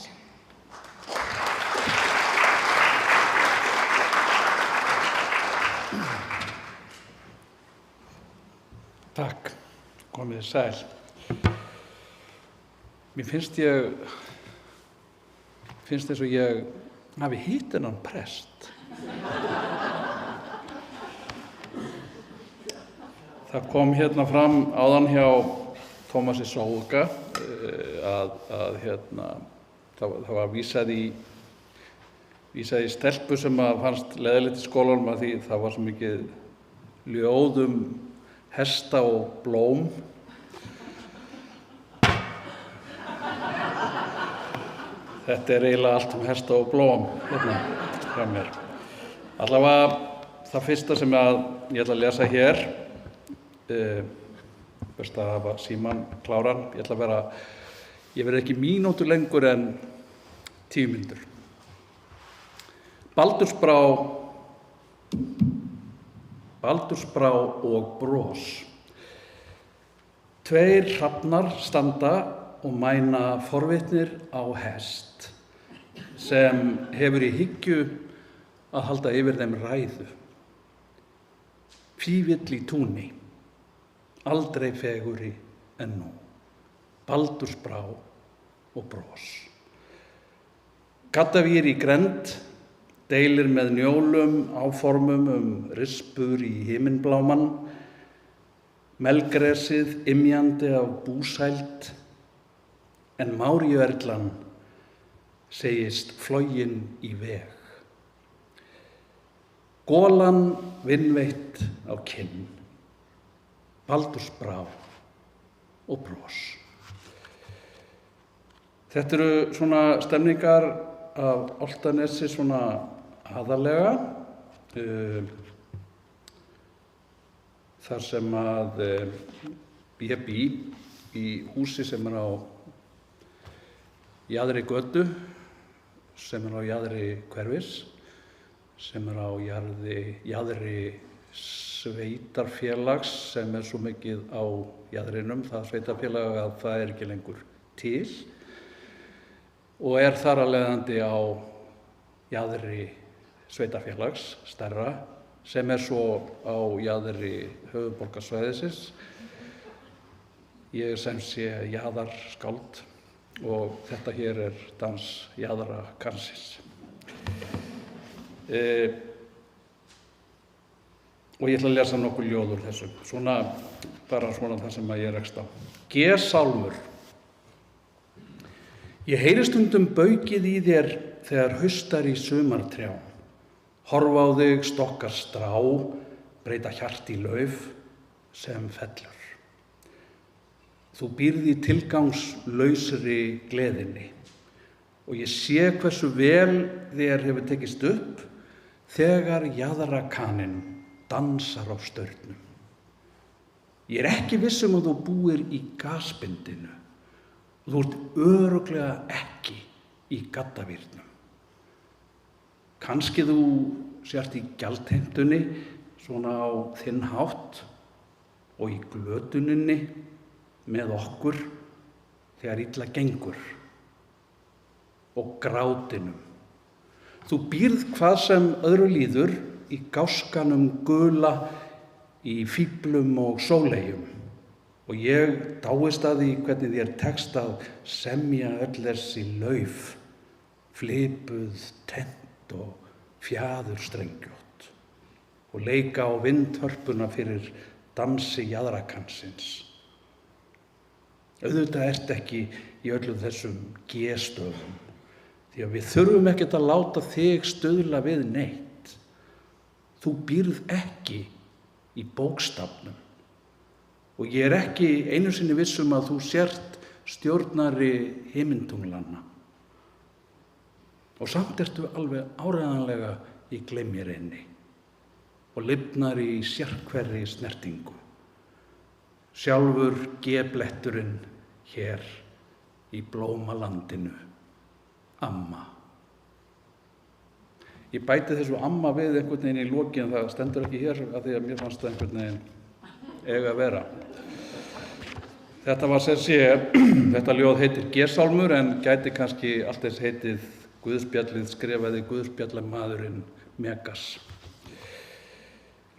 Takk, komið sæl. Mér finnst eins og ég hafi hitt þennan prest. Það kom hérna fram áðan hjá Tómasi Sóga það var vísað í stelpu sem fannst leiðilegt í skólanum að því það var svo mikið ljóð hesta og blóm. Þetta eiginlega allt hesta og blóm hérna hjá mér. Allavega það fyrsta sem ég ætla að lesa hér, best að hafa símann kláran, ég verð ekki mínútu lengur en 10 mínútur. Baldursbrá og bros. 2 hrafnar standa og mæna forvitnir á hest sem hefur í hyggju að halda yfir þeim ræðu. Fífill í túni, aldrei fegurri en nú, baldursbrá og bros. Gaddavír í grennd deilir með njólum áformum rispur í himinbláman, melgresið ymjandi af búsæld, en Máríuerlan segist flogin í veg. Golan vinveitt á kinn, baldursbrá og bros. Þetta eru svona stemningar af Álftanesi svona aðalega, þar sem að ég bý í húsi sem á jaðri götu, sem á jaðri hverfis, sem á jaðri sveitarfélags sem svo mikið á jaðrinum, það sveitarfélag að það ekki lengur til og þar að leiðandi á jaðri sveitarfélags stærra sem svo á jaðri höfuðborgarsvæðisins. Ég sem sé jaðarskáld og þetta hér dans jaðrakansins. Og ég ætla að lesa nokkur ljóð úr þessu, bara svona það sem ég rekst á. G-sálmur. Ég heyri stundum baukið í þér þegar haustar í sumartrjám. Horfa á þig stokkar strá, breyta hjart í lauf sem fellur. Þú býrð í tilgangslausri gleðinni og ég sé hversu vel þér hefur tekist upp þegar jaðrakaninn dansar á staurnum. Ég ekki viss að þú búir í gasbindinu og þú ert örugglega ekki í gaddavírnum. Kannski þú sért í gjaldheimtunni svona á þinn hátt og í glötuninni með okkur þegar illa gengur og grátinum. Þú býrð hvað sem öðru líður í gáskanum gula, í fíblum og sóleyjum. Og ég dáist að því hvernig þér tekst að semja öll þessi lauf, flipuð, tent og fjaðurstrengjótt og leika á vindhörpuna fyrir dansi jaðrakansins. Auðvitað ert ekki í öllum þessum G-stöðum, því að við þurfum ekkert að láta þig stuðla við neitt. Þú býrð ekki í bókstafnum og ég er ekki einu sinni viss að þú sért stjórnari himintunglanna. Og samt ertu alveg áreiðanlega í gleymjireinni og lifnar í sérhverri snertingu. Sjálfur gebletturinn hér í blómalandinu, amma. Ég bæti þessu amma við einhvern veginn í lokin, það stendur ekki hér af því að mér fannst það einhvern veginn eiga að vera. Þetta var þetta ljóð heitir G-sálmur en gæti kannski allt þess heitið Guðspjallið skrifaði Guðspjallamaðurinn Megas.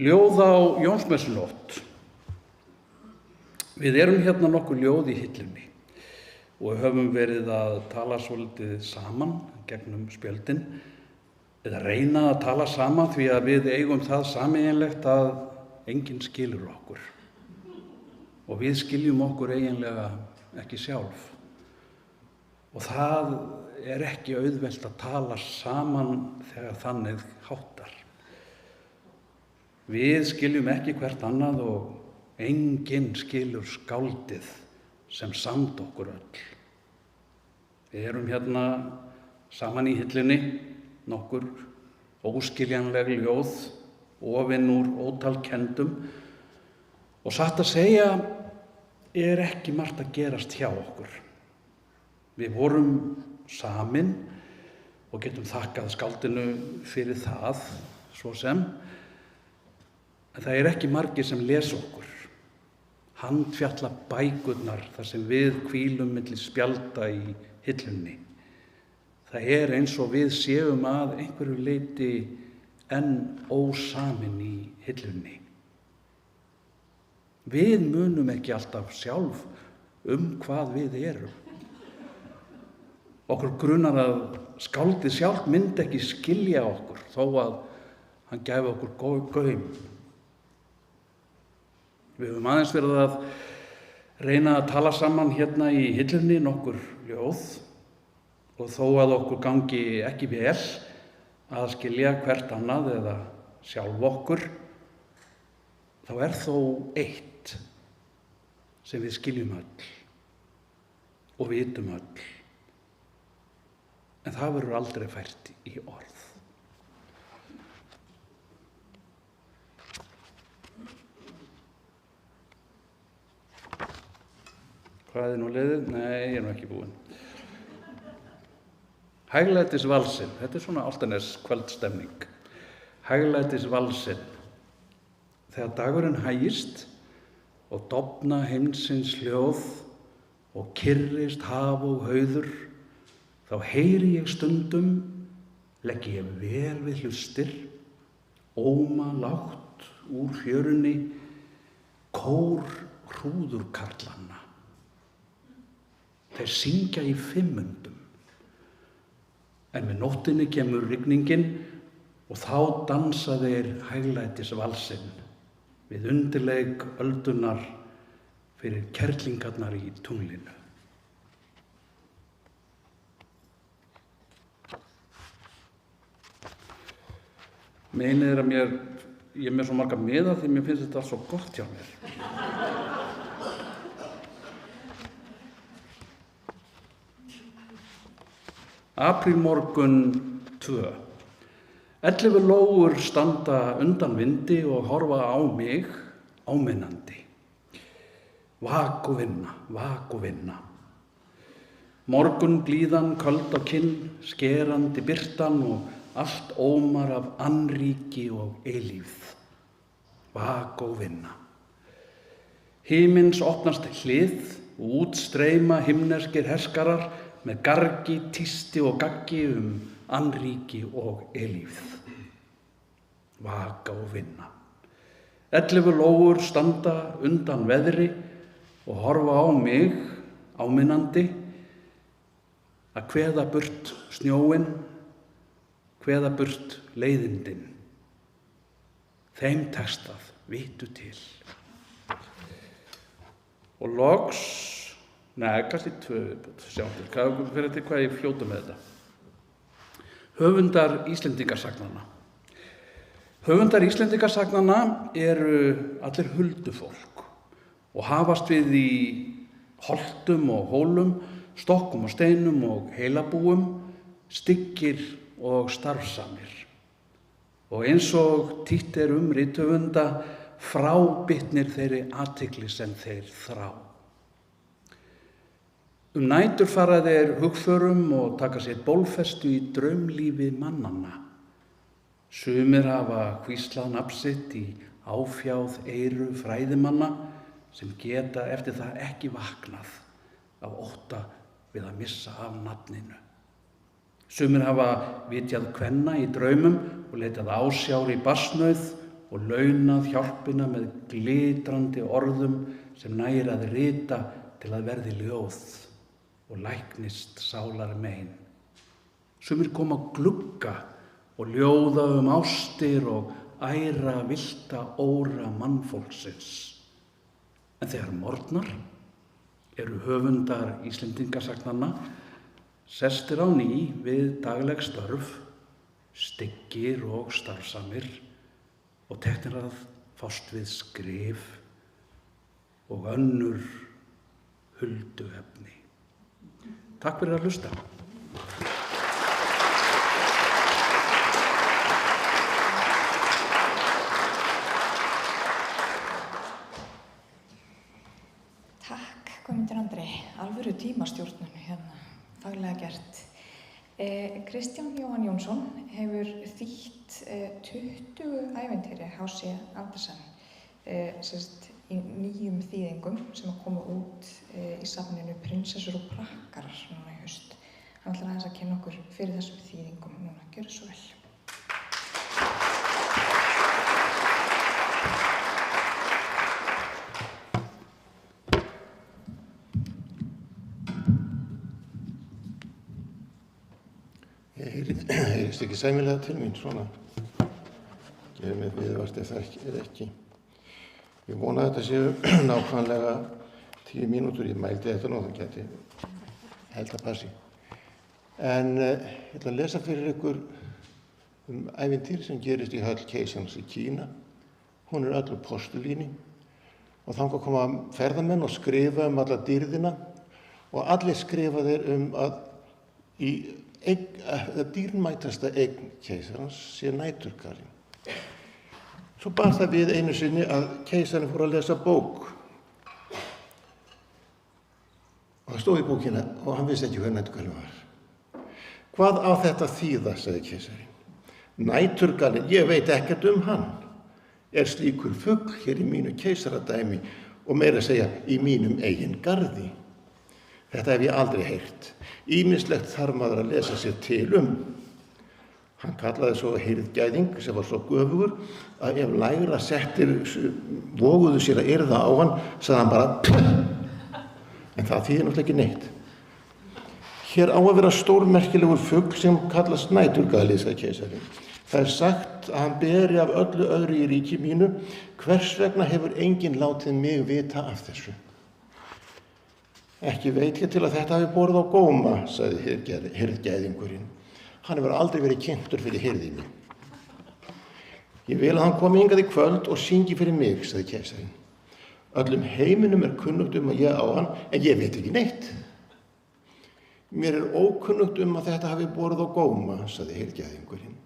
Ljóð á Jónsmessunótt. Við erum hérna nokkur ljóð í hillunni og höfum verið að tala svolítið saman gegnum spjöldin, eða reyna að tala saman því að við eigum það sameiginlegt að enginn skilur okkur. Og við skiljum okkur eiginlega ekki sjálf. Og það er ekki auðvelt að tala saman þegar þannig háttar. Við skiljum ekki hvert annað og enginn skilur skáldið sem samd okkur öll. Við erum hérna saman í hillunni, nokkur óskiljanleg ljóð, ofin úr ótal kendum og satt að segja er ekki margt að gerast hjá okkur. Við vorum samin og getum þakkað skáldinu fyrir það, svo sem, en það er ekki margir sem les okkur. Handfjalla bækurnar þar sem við hvílum milli spjalda í hillunni. Það er eins og við séum að einhverju leyti enn ósamin í hillunni. Við munum ekki alltaf sjálf hvað við erum. Okkur grunar að skáldið sjálf myndi ekki skilja okkur þó að hann gæfi okkur gaum. Við höfum aðeins verið að reyna að tala saman hérna í hillunni nokkur ljóð og þó að okkur gangi ekki vel að skilja hvert annað eða sjálf okkur, þá er þó eitt sem við skiljum öll og vitum öll, en það verður aldrei fært í orð. Hvað er nú leiðið? Nei, ég er nú ekki búinn. Hæglætisvalsinn, þetta er svona Álftanes kvöldstemning. Hæglætisvalsinn. Þegar dagurinn hægist og dofna heimsins hljóð og kyrrist haf og hauður, þá heyri ég stundum, legg ég vel við hlustir, óma lágt úr fjörunni, kór hrúðurkarlanna. Þeir syngja í fimmundum, en með nóttinni kemur rigningin og þá dansa þeir hæglætisvalsinn við undirleik öldunar fyrir kerlingarnar í tunglinu. Meinið er að ég er með svo marga miða því mér finnst þetta allt svo gott hjá mér. Aprílmorgun 2. 11 lóur standa undan vindi og horfa á mig áminnandi. Vak og vinna. Morgun blíðan, köld á kinn, skerandi birtan og allt ómar af annríki og eilífð. Vak og vinna. Himins opnast hlið og út streyma himneskir herskarar með gargi, tísti og gaggi annríki og eilífð. Vaka og vinna. 11 lóur standa undan veðri og horfa á mig, áminnandi, að kveða burt snjóinn, kveða burt leiðindin. Þeim tekst það, vitu til. Og loks, kannski 2 sjáttur, fyrir til hvað ég fljóta með þetta. Höfundar Íslendingasagnanna. Höfundar Íslendingasagnanna eru allir huldufólk og hafast við í holtum og hólum, stokkum og steinum og heilabúum, styggir og starfsamir. Og eins og títt rithöfunda frábitnir þeirri athygli sem þeir þrá. Nætur fara þeir hugförum og taka sér bólfestu í draumlífi mannanna. Sumir hafa hvíslað nafn sitt í áfjáð eyru fræðimanna sem geta eftir það ekki vaknað af ótta við að missa af nafninu. Sumir hafa vitjað kvenna í draumum og leitað ásjár í barsnauð og launað hjálpina með glitrandi orðum sem nægir að rita til að verði ljóð og læknist sálar mein. Sumir koma glugga og ljóða ástir og æra villta óra mannfólksins. En þegar morgnar eru höfundar Íslendingasagnanna sestir á ný við dagleg störf, styggir og starfsamir og teknir að fást við skrif og önnur hulduefni. Takk fyrir að hlusta. Takk, Guðmundur Andri. Alvöru tímastjórnun hérna, faglega gert. Kristján Jóhann Jónsson hefur þýtt 20 ævintýri H.C. Andersen í nýjum þýðingum sem koma út í safninu Prinsessur og prakkarar núna í haust. Hann ætlar aðeins að kynna okkur fyrir þessum þýðingum núna. Gjörðu svo vel. Ég heyrist ekki sæmilega til mín svona. Gerir mig viðvart ef það er ekki. Ég vona að þetta séu nákvæmlega 10 mínútur. Ég mældi þetta nú, það geti held að passi. En ég ætla að lesa fyrir ykkur ævintýri sem gerist í höll keisarans í Kína. Hún er öll úr postulíni og þangað koma ferðamenn og skrifa alla dýrðina og allir skrifa þeir að dýrmætasta eign keisarans sé næturgalinn. Svo bar það við einu sinni að keisarinn fór að lesa bók. Og það stóð í bókina og hann vissi ekki hver næturgalinn var. Hvað á þetta þýða, sagði keisarinn. Næturgalinn, ég veit ekkert hann. Er slíkur fugl hér í mínu keisaradæmi og meira að segja í mínum eigin garði. Þetta hef ég aldrei heyrt. Ýmislegt þarf maður að lesa sér til Hann kallaði svo hirðgæðing sem var svo göfugur að ef lægra settir voguðu sér að yrða á hann, sagði hann bara pff. En það þýðir náttúrulega ekki neitt. Hér á að vera stórmerkilegur fugl sem kallast næturgali, sagði keisarinn. Það er sagt að hann beri af öllu öðru í ríki mínu. Hvers vegna hefur enginn látið mig vita af þessu? Ekki veit ég til að þetta hafi borið á góma, sagði hirðgæðingurinn. Hann hefur aldrei verið kynntur fyrir hirðinni. Ég vil að hann komi hingað í kvöld og syngi fyrir mig, sagði keisarinn. Öllum heiminum er kunnugt að ég á hann, en ég veit ekki neitt. Mér er ókunnugt að þetta hafi borið á góma, sagði hirðgæðingurinn.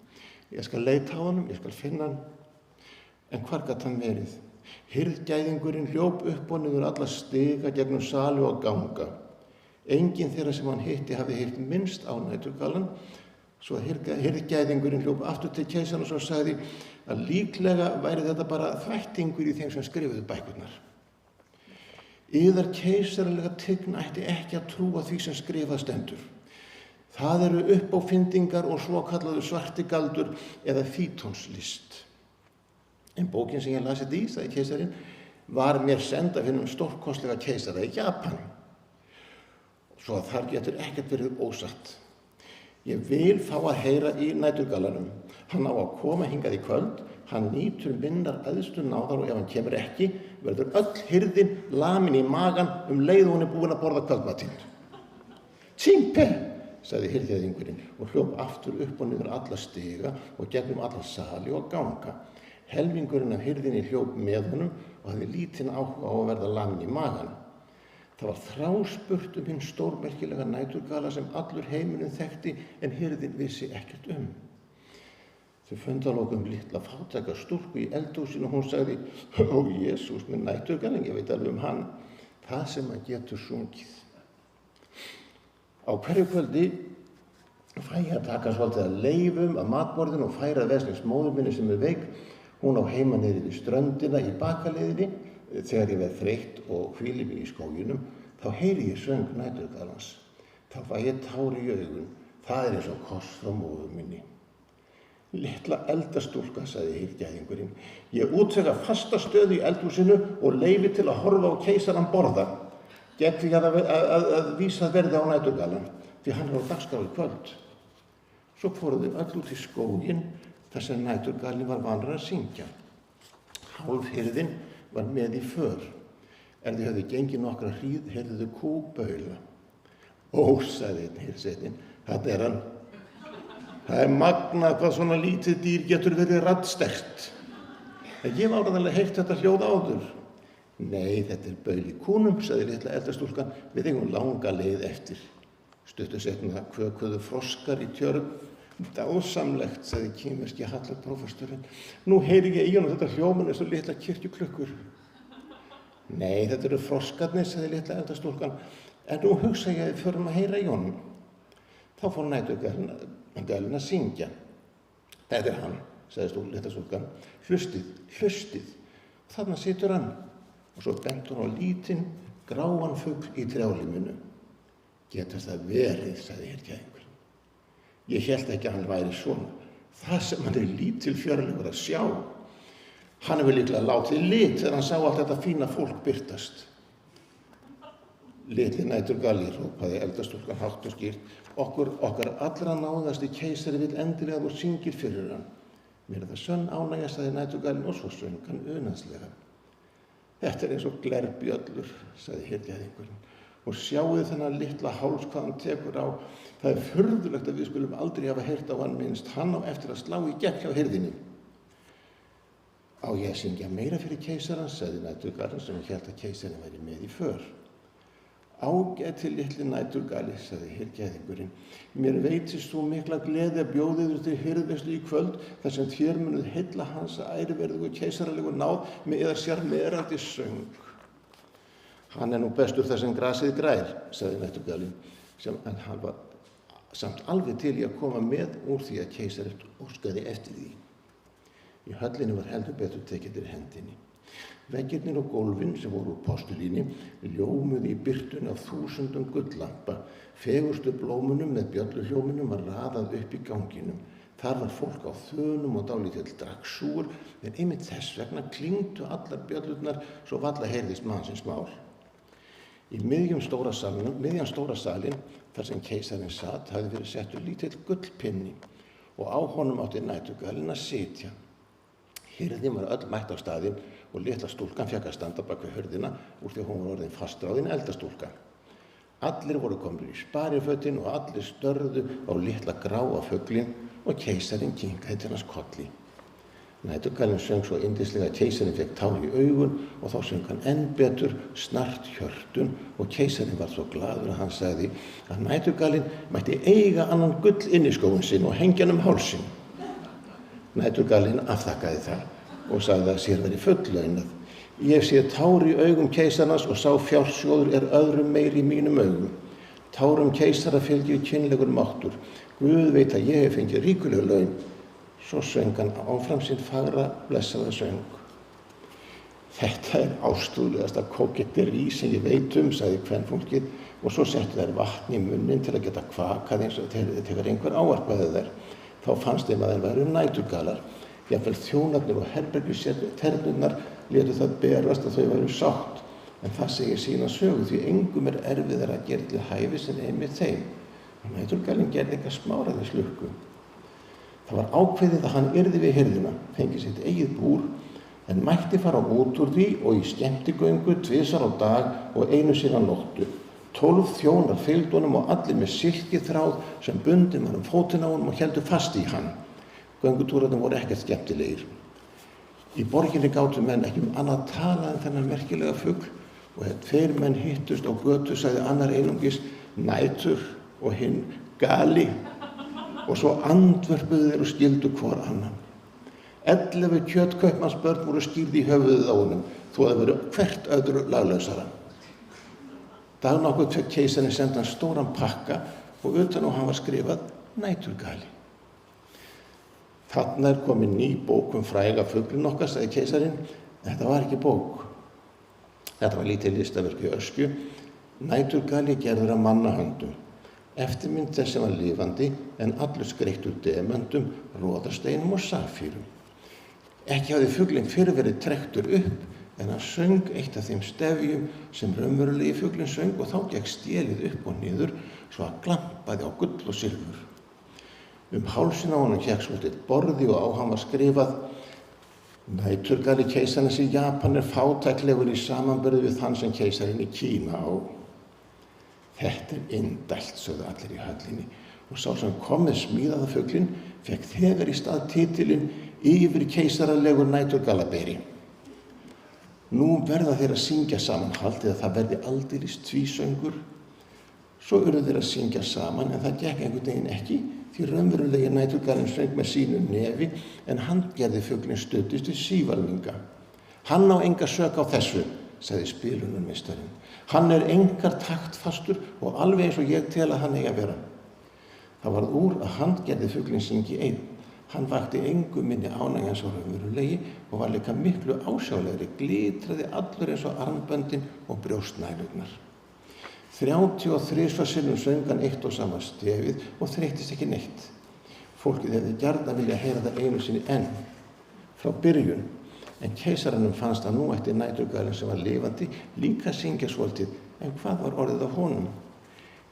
Ég skal leita á honum, ég skal finna hann. En hvar gat hann verið? Hirðgæðingurinn hljóp upp og niður alla stiga gegnum sali og ganga. Enginn þeirra sem hann hitti hafi heyrt minnst á næturgalann. Svo hirðgæðingurinn hljóp aftur til keisarans og sagði að líklega væri þetta bara þvættingur í þeim sem skrifuðu bækurnar. Yðar keisaralega tign ætti ekki að trúa því sem skrifað stendur. Það eru uppáfyndingar og svokallaður svartigaldur eða fítonslist. En bókin sem ég las þetta í, sagði keisarinn, var mér send af hinum stórkostlega keisara í Japan. Svo að þar getur ekkert verið ósatt. Ég vil fá að heyra í næturgalanum. Hann á að koma hingað í kvöld, hann nýtur minnar æðstu náðar og ef hann kemur ekki, verður öll hirðin lamin í magan leið og hún búin að borða kvöldmatinn. Tjimpe, sagði hirðjæðingurinn og hljóp aftur upp og niður alla stiga og gegnum alla sali og ganga. Helmingurinn af hirðinni hljóp með honum og hafði lítinn áhuga á að verða lamin í magan. Það var þráspurt hinn stórmerkilega næturgala sem allur heiminum þekkti en hirðin vissi ekkert Þau fundu að lokum litla fátæka stúlku í eldhúsinu og hún sagði: Ó, Jesús, minn næturgalinn, ég veit alveg hann, það sem hann getur sungið. Á hverju kvöldi fæ ég að taka svolítið að leifum af matborðinu og færa vesnings móður minni sem veik. Hún á heima niðri við ströndina í bakaleiðinni. Þegar ég verð þreytt og hvíli mig í skóginum, þá heyri ég söng næturgalans. Þá fæ ég tár í augun. Það eins og koss frá móður minni. Litla eldastúlka, sagði hirðgæðingurinn. Ég útvega fasta stöðu í eldhúsinu og leyfi til að horfa á keisarann borða. Gegn því að vísa verði á næturgalan, því hann á dagskrá í kvöld. Svo fóru þau öll út í skóginn þar sem næturgalinn var vanur að syngja. Hálfhirðin var með í för. Þau höfðu gengið nokkra hríð, heyrðu þau kú baula. Ó, sagði einn hirðsveinninn, þarna hann. Það magnað hvað svona lítið dýr getur verið raddsterkt. En ég hef áreiðanlega heyrt þetta hljóð áður. Nei, þetta baul í kúnum, sagði litla eldastúlkan, við eigum langa leið eftir. Stuttu seinna kvökuðu froskar í tjörn. Dásamlegt, sagði kínverski hallarprófessorinn. Nú heyri ég í honum þetta hljóman eins og litla kirkjuklukkur. Nei, þetta eru froskarnir, sagði litla eldastúlkan, en nú hugsa ég að við förum að heyra í honum. Þá fór næturgalinn að syngja. Þetta hann, sagði litla stúlkan. Hlustið. Þarna situr hann. Og svo benti hún á lítinn, gráan fugl í trjáliminu. Getur það verið, sagði hirðgæðingurinn. Ég hélt ekki að hann væri svona. Það sem hann lítil fjörlegur að sjá. Hann hefur líklega látið lit þegar hann sá allt þetta fína fólk birtast. Litli næturgali, hrópaði eldastúlkan hátt og skýrt. Okkar allra náðasti keisari vill endilega að þú syngir fyrir hann. Mér það sönn ánægja, sagði næturgalinn og svo söng hann unaðslega. Þetta eins og glerbjöllur, sagði hirðgæðingurinn. Og sjáuð þennan litla háls hvað hann tekur á. Það furðulegt að við skulum aldrei hafa heyrt á hann minnst. Hann á eftir að slá í gegn hjá hirðinni. Á ég að syngja meira fyrir keisarann, sagði næturgalinn sem hélt að keisarinn væri með í för. Ágæti litli næturgali, sagði hirðgæðingurinn. Mér veitist þú mikla gleði að bjóða yður til hirðveislu í kvöld þar sem þér munuð heilla hans að æruverðugu keisaralegu náð með eða sjarmerandi söng. Hann nú bestur þar sem grasið grær, sagði næturgalinn, en hann var samt alveg til í að koma með úr því að keisarinn óskaði eftir því. Í höllinni var heldur betur tekið til hendinni. Veggirnir og gólfin sem voru úr postulíni ljómuðu í birtun af 1000 gulllampa. Fegurstu blómunum með bjölluhljómunum var raðað upp í ganginum. Þar var fólk á þönum og dálítill dragsúgur, en einmitt þess vegna klingdu allar bjöllurnar svo varla heyrðist mannsins mál. Í miðjan stóra salinn, þar sem keisarinn sat, hafði verið settur lítill gullpinni og á honum átti næturgalinn að sitja. Hirðin var öll mætt á staðinn og litla stúlkan fékk að standa bak við hurðina úr því að hún var orðin fastráðin eldastúlka. Allir voru komnir í sparifötin og allir störðu á litla gráa fuglinn og keisarinn kinkaði til hans kolli. Næturgalinn söng svo yndislega að keisarinn fékk tár í augun og þá söng hann enn betur, snart hjörtun og keisarinn var svo glaður að hann sagði að næturgalinn mætti eiga annan gull inn í skóinn sinn og hengja hann hálsinn. Næturgalinn afþakkaði það og sagði að sér væri fullaunað. Ég sé tár í augum keisarans og sá fjársjóður öðrum meiri í mínum augum. Tárum keisara fylgir kynlegur máttur. Guð veit að ég hef fengið ríkuleg laun. Svo söng hann áfram sinn fagra, blessaða söng. Þetta ástúðlegasta koketterí sem ég veit sagði kvenfólkið og svo settu þær vatn í munnin til að geta kvakað eins og þegar einhver ávarpaði þær. Þá fannst þeim að þær væru næturgalar. Jafnvel þjónarnir og herbergisternurnar létu það berast að þau væru sátt. En það segir sína sögu því engum erfiðara að gera til hæfis en einmitt þeim. Og næturgalinn gerði eitthvað smáræðis lukku. Það var ákveðið að hann yrði við hirðina, fengi sitt eigið búr, en mætti fara út úr því og í skemmtigöngu 2 á dag og 1 sinni á nóttu. 12 þjónar fylgdu honum og allir með silkiþráð sem bundinn var fótinn á honum og héldu fast í hann. Göngutúrarnir voru ekkert skemmtilegir. Í borginni gátu menn ekki annað talað en þennan merkilega fugl og þegar 2 menn hittust á götu sagði annar einungis nætur og hinn gali og svo andvörpuðu þeir og skildu hvor annan. 11 kjötkaupmannsbörn voru skýrð í höfuðið á honum þó að það veru hvert öðru laglausara. Dag nokkuð fekk keisarinn senda hann stóran pakka og utan á hann var skrifað næturgali. Þarna komin ný bók fræga fuglinn okkar, sagði keisarinn. Þetta var ekki bók. Þetta var lítið listaverk í öskju. Næturgali gerður af mannahöndum. Eftirmynd þess sem var lifandi en allur skreytt úr demöntum, róðarsteinum og safírum. Ekki hafði fuglinn fyrr verið trekktur upp en hann söng eitt af þeim stefjum sem raunverulegi fuglinn söng og þá gekk stélið upp og niður svo að glampaði á gull og silfur. Hálsinn á honum hékk svolítið borði og á hann var skrifað Næturgali keisarans í Japan fátæklegur í samanburði við þann sem keisarinn í Kína á. Þetta indælt, sögðu allir í höllinni og sá sem kom með smíðaða fuglinn fekk þegar í stað titilinn yfir keisaralegur næturgalaberi. Nú verða þeir að syngja saman, haldið að það verði aldeilis tvísöngur. Svo urðu þeir að syngja saman en það gekk einhvern veginn ekki því raunverulegi næturgalinn söng með sínu nefi en handgerði fuglinn studdist við sívalninga. Hann á enga sök á þessu, sagði spilunarmeistarinn. Hann engar taktfastur og alveg eins og ég tel að hann eigi að vera. Það varð úr að handgerði fuglinn syngi einn. Hann vakti engu minni ánægjans á raunverulegi og var líka miklu ásjálegri, glitraði allur eins og armböndin og brjóstnælurnar. 33 sinnum söng hann eitt og sama stefið og þreyttist ekki neitt. Fólkið hefði gjarnan viljað heyra það einu sinni enn, frá byrjun. En keisarannum fannst að nú ætti næturgalinn sem var lifandi líka að syngja svolítið, en hvað var orðið af honum?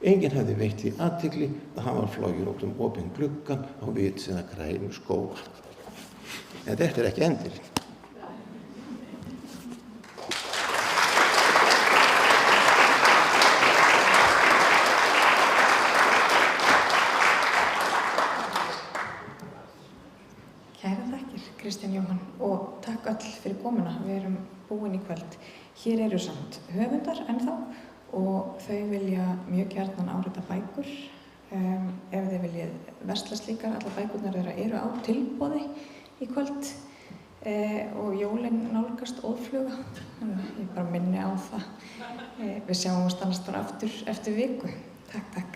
Enginn hefði veitt því athygli að hann var floginn út opinn gluggann á vitsina grænum skóga. En þetta ekki endirinn. Kristján Jóhann og takk öll fyrir komuna. Við erum búin í kvöld. Hér eru samt höfundar ennþá og þau vilja mjög gjarnan árita bækur. Ef þið viljið versla slíkar, allar bækurnar þeirra eru á tilboði í kvöld og jólin nálgast óðfluga. Ég bara minni á það. Við sjáumst annars bara aftur eftir viku. Takk.